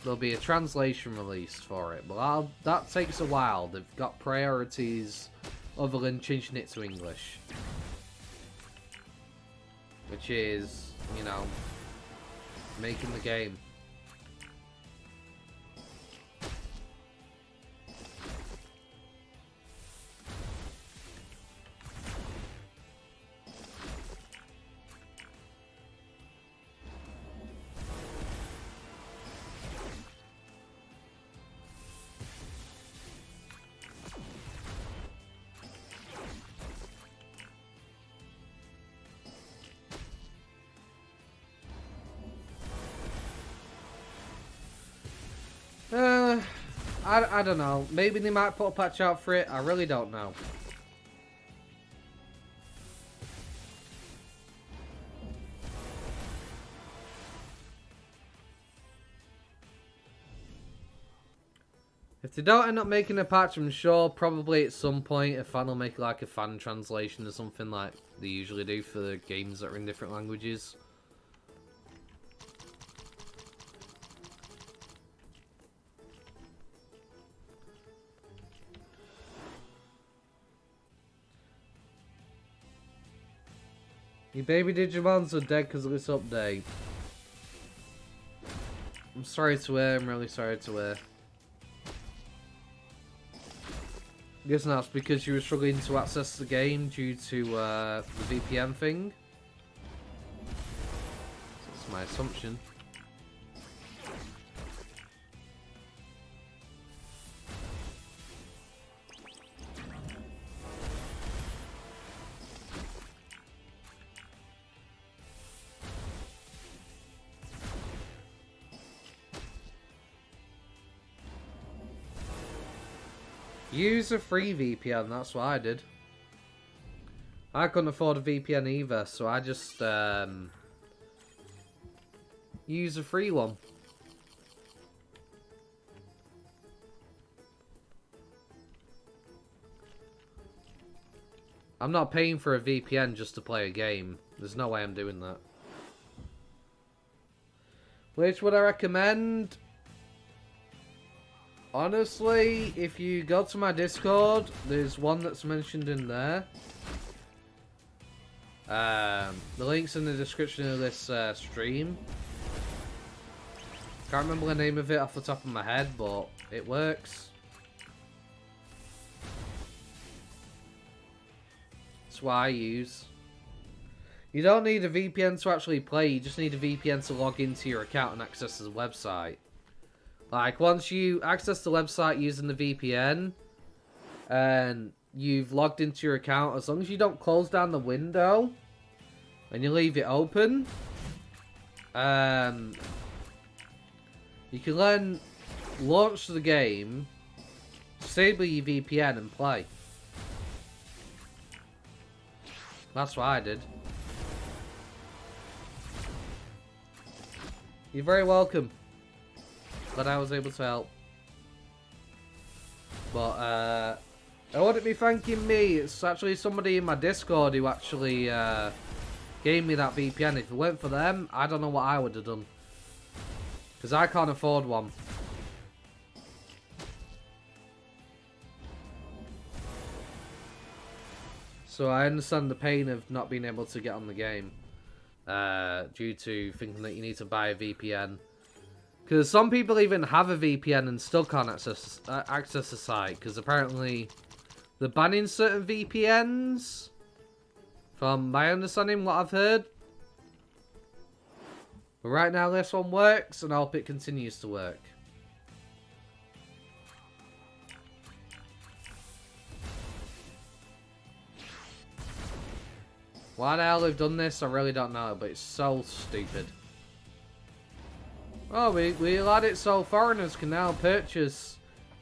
there'll be a translation release for it. But that takes a while. They've got priorities other than changing it to English. Which is, you know, making the game. I don't know. Maybe they might put a patch out for it. I really don't know. If If they don't end up making a patch, I'm sure probably at some point a fan will make like a fan translation or something like they usually do for the games that are in different languages. Your baby Digimons are dead because of this update. I'm sorry to hear, I'm really sorry to hear. I guess that's because you were struggling to access the game due to the VPN thing. That's my assumption. Use a free VPN, that's what I did. I couldn't afford a VPN either, so I just use a free one. I'm not paying for a VPN just to play a game. There's no way I'm doing that. Which would I recommend? Honestly, if you go to my Discord, there's one that's mentioned in there. The link's in the description of this stream. Can't remember the name of it off the top of my head, but it works. That's what I use. You don't need a VPN to actually play, you just need a VPN to log into your account and access the website. Like, once you access the website using the VPN, and you've logged into your account, as long as you don't close down the window, and you leave it open, you can then launch the game, disable your VPN, and play. That's what I did. You're very welcome. Glad I was able to help. But, I wouldn't be thanking me. It's actually somebody in my Discord who actually gave me that VPN. If it weren't for them, I don't know what I would have done. Because I can't afford one. So I understand the pain of not being able to get on the game. Due to thinking that you need to buy a VPN. Because some people even have a VPN and still can't access the site. Because apparently they're banning certain VPNs. From my understanding, what I've heard. But right now this one works, and I hope it continues to work. Why the hell they've done this, I really don't know, but it's so stupid. Oh, we allowed it so foreigners can now purchase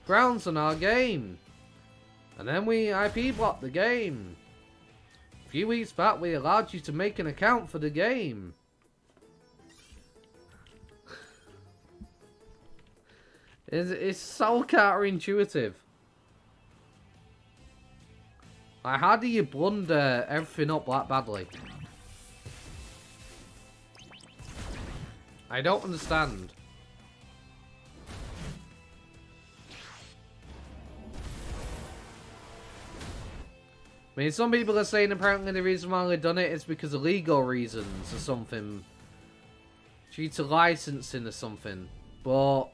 grounds on our game. And then we IP blocked the game. A few weeks back, we allowed you to make an account for the game. It's so counterintuitive. Like, how do you blunder everything up that badly? I don't understand. I mean, some people are saying apparently the reason why they've done it is because of legal reasons or something. Due to licensing or something. But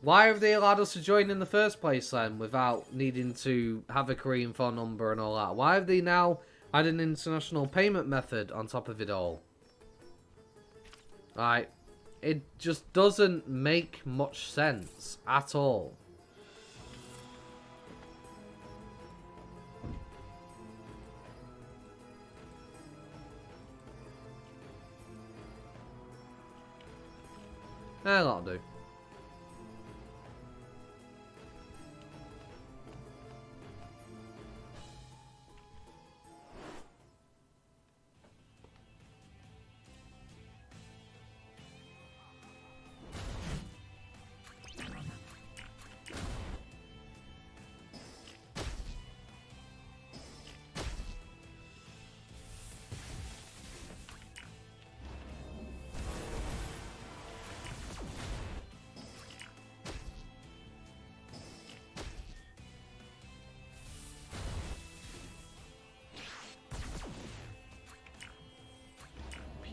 why have they allowed us to join in the first place then without needing to have a Korean phone number and all that? Why have they now added an international payment method on top of it all? Like, it just doesn't make much sense at all. That'll do.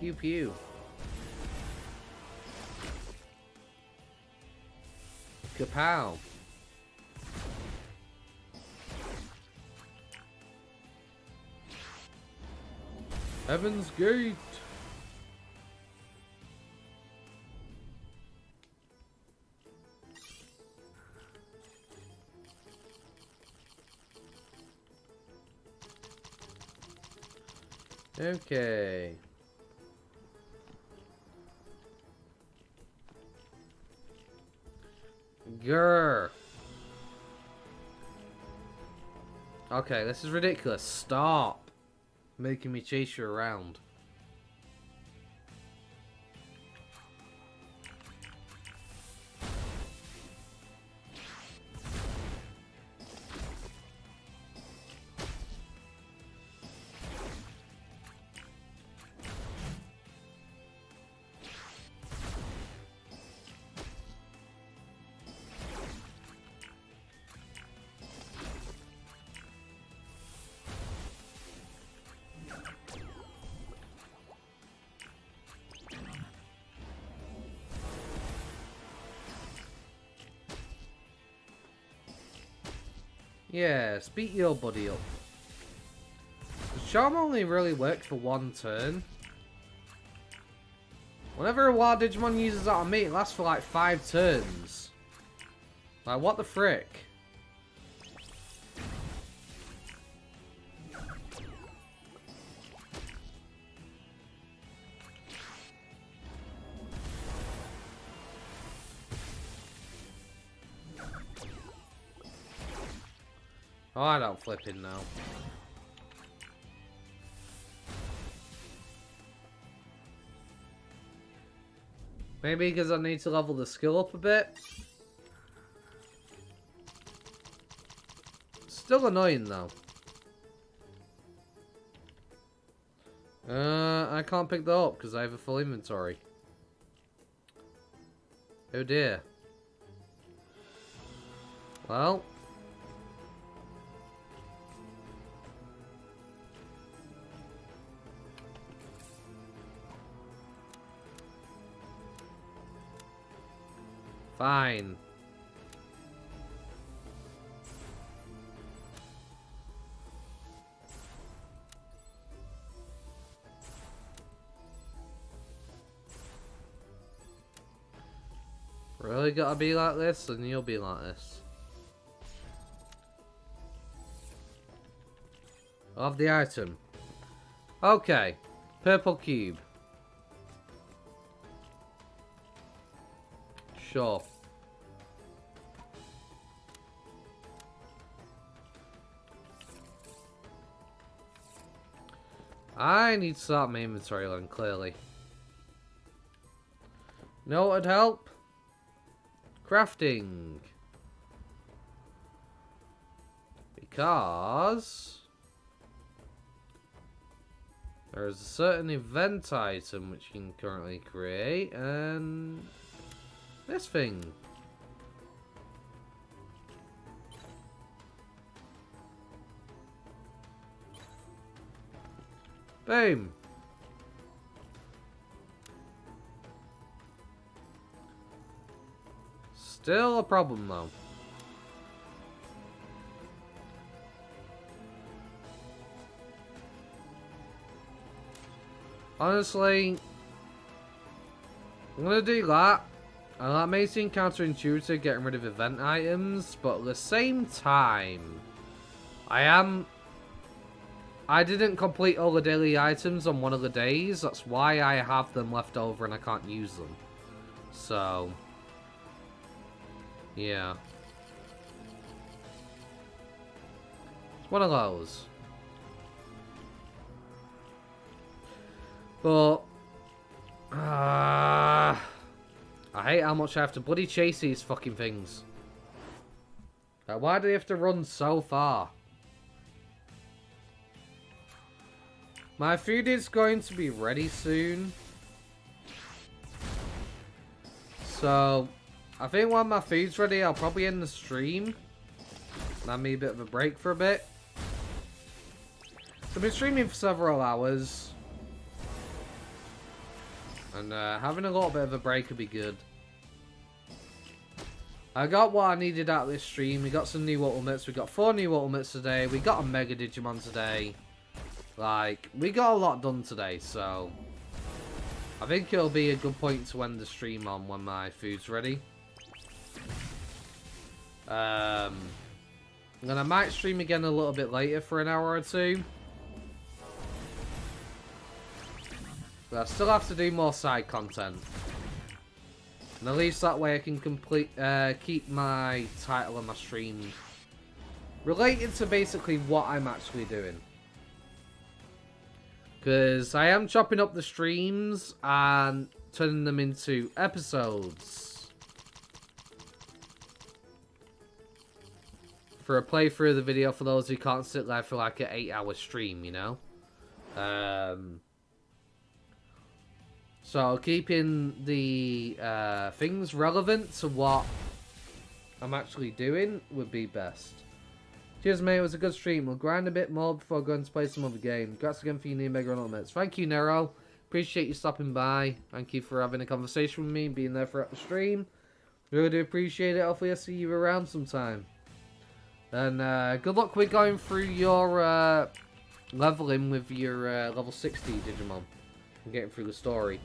Pew pew. Kapow. Heaven's Gate. Okay. Grr. Okay, this is ridiculous. Stop making me chase you around. Yeah, speed your buddy up. The charm only really worked for one turn. Whenever a wild Digimon uses that on me, it lasts for like 5 turns. Like, what the frick? Oh, I don't flip in now. Maybe because I need to level the skill up a bit. Still annoying though. I can't pick that up because I have a full inventory. Oh dear. Well. Fine. Really gotta be like this, and you'll be like this. Of the item. Okay. Purple cube. Sure. I need to start my inventory line, clearly. Know what would help? Crafting. Because there is a certain event item which you can currently create, and this thing. Boom. Still a problem though. Honestly, I'm gonna do that. And that may seem counterintuitive, getting rid of event items, but at the same time, I didn't complete all the daily items on one of the days. That's why I have them left over and I can't use them. So, yeah. It's one of those. But, I hate how much I have to bloody chase these fucking things. Like, why do they have to run so far? My food is going to be ready soon. So, I think when my food's ready, I'll probably end the stream. And have me a bit of a break for a bit. So I've been streaming for several hours. And having a little bit of a break would be good. I got what I needed out of this stream. We got some new ultimates. We got 4 new ultimates today. We got a Mega Digimon today. Like, we got a lot done today, so... I think it'll be a good point to end the stream on when my food's ready. And I might stream again a little bit later for an hour or two. But I still have to do more side content. And at least that way I can keep my title of my stream related to basically what I'm actually doing. Because I am chopping up the streams and turning them into episodes. For a playthrough of the video for those who can't sit there for like an 8-hour stream, you know? So keeping the things relevant to what I'm actually doing would be best. Cheers, mate. It was a good stream. We'll grind a bit more before going to play some other game. Congrats again for your new Mega Ultimates. Thank you, Nero. Appreciate you stopping by. Thank you for having a conversation with me and being there throughout the stream. Really do appreciate it. Hopefully I'll see you around sometime. And good luck with going through your leveling with your level 60 Digimon. And getting through the story.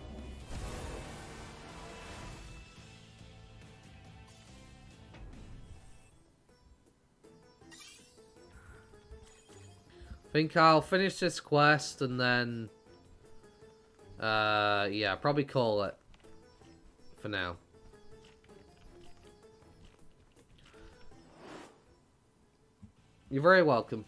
I think I'll finish this quest and then, yeah, probably call it for now. You're very welcome.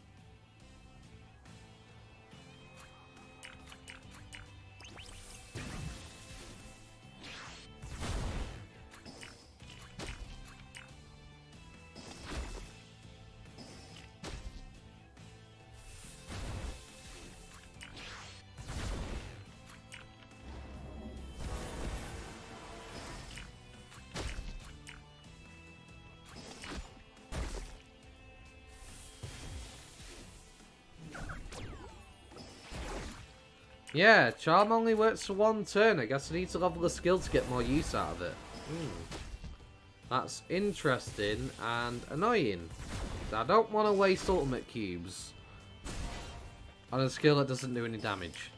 Yeah, Charm only works for 1 turn. I guess I need to level the skill to get more use out of it. That's interesting and annoying. I don't want to waste ultimate cubes on a skill that doesn't do any damage.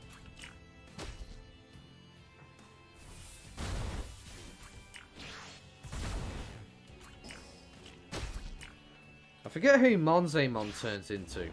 I forget who Monzemon turns into.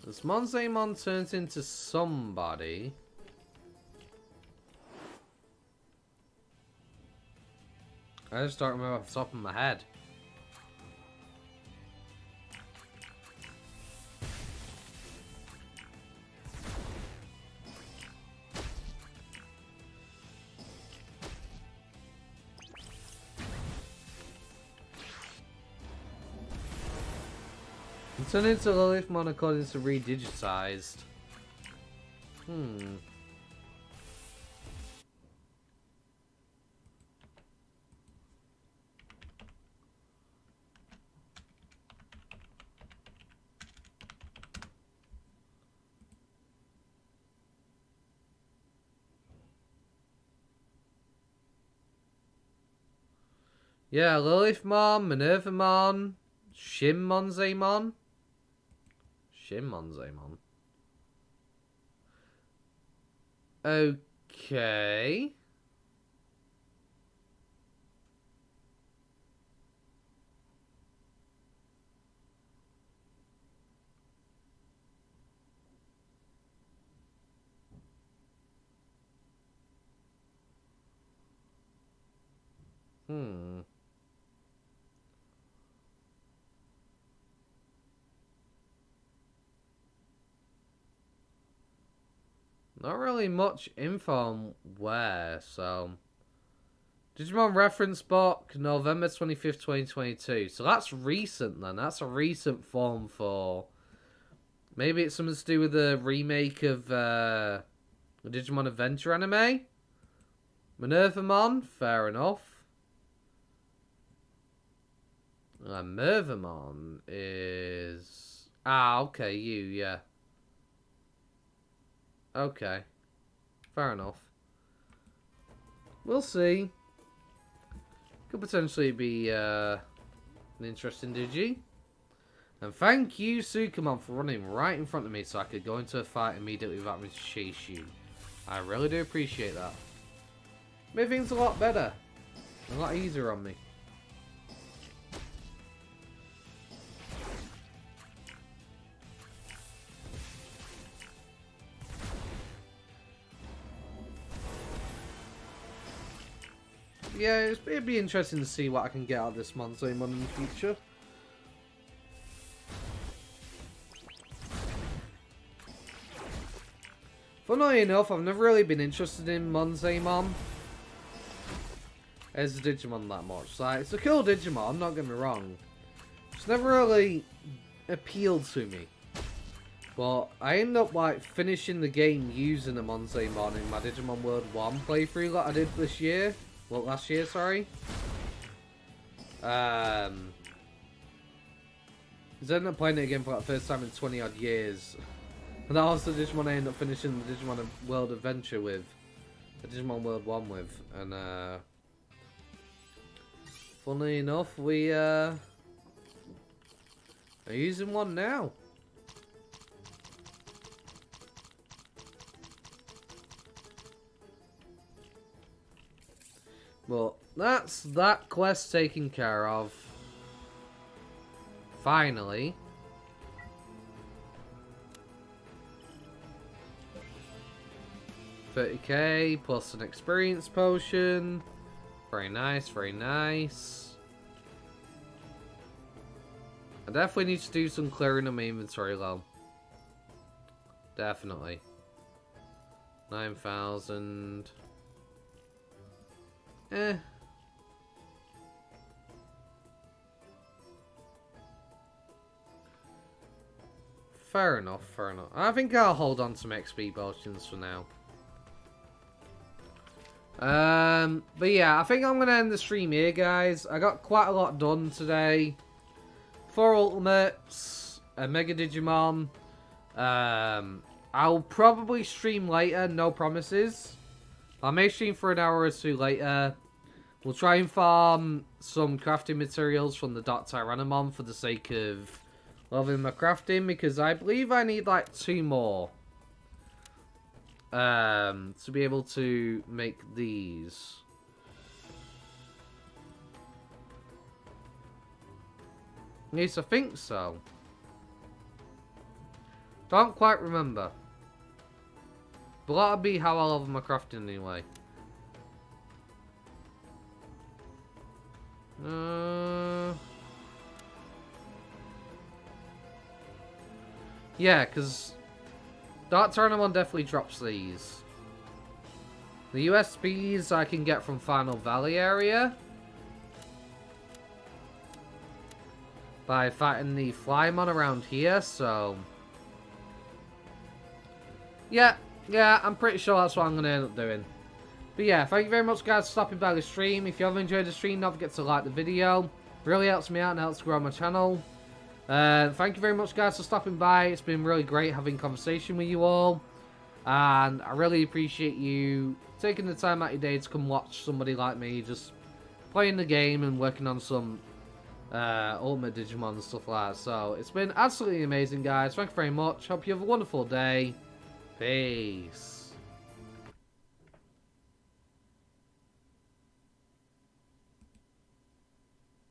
This Monzemon turns into somebody. I just don't remember off the top of my head. Turn into Lilithmon according to redigitized. Yeah, Lilithmon, Minervamon, Monzemon. Monzemon. Okay. Not really much info on where, so... Digimon reference book, November 25th, 2022. So that's recent then. That's a recent form for... Maybe it's something to do with the remake of A Digimon Adventure anime? Minervamon? Fair enough. Mervamon is... Ah, okay, yeah. Okay. Fair enough. We'll see. Could potentially be an interesting Digi. And thank you, Sukamon, for running right in front of me so I could go into a fight immediately without me to chase you. I really do appreciate that. Made things a lot better. A lot easier on me. Yeah, it'd be interesting to see what I can get out of this Monzemon in the future. Funnily enough, I've never really been interested in Monzemon as a Digimon that much. Like, it's a cool Digimon, not get me wrong. It's never really appealed to me. But I ended up like finishing the game using a Monzemon in my Digimon World 1 playthrough that I did this year. Well, last year, sorry. I ended up playing it again for the first time in 20 odd years. And that was the Digimon I ended up finishing the Digimon World Adventure with. The Digimon World 1 with. And, funnily enough, we, are using one now. Well, that's that quest taken care of. Finally. $30k plus an experience potion. Very nice, very nice. I definitely need to do some clearing of my inventory though. Definitely. 9,000. Fair enough, fair enough. I think I'll hold on to some XP potions for now. But yeah, I think I'm going to end the stream here, guys. I got quite a lot done today. 4 Ultimates, a Mega Digimon. I'll probably stream later, no promises. I may stream for an hour or two later. We'll try and farm some crafting materials from the Dark Tyrannomon for the sake of loving my crafting, because I believe I need like 2 more to be able to make these. Yes, I think so. Don't quite remember. But that'll be how I love my crafting anyway. Yeah, because Dark Tyrannomon definitely drops these. The USBs I can get from Final Valley area by fighting the Flymon around here, so yeah, I'm pretty sure that's what I'm going to end up doing. But yeah, thank you very much guys for stopping by the stream. If you have enjoyed the stream, don't forget to like the video. It really helps me out and helps grow my channel. Thank you very much guys for stopping by. It's been really great having conversation with you all. And I really appreciate you taking the time out of your day to come watch somebody like me just playing the game and working on some Ultimate Digimon and stuff like that. So it's been absolutely amazing guys. Thank you very much. Hope you have a wonderful day. Peace.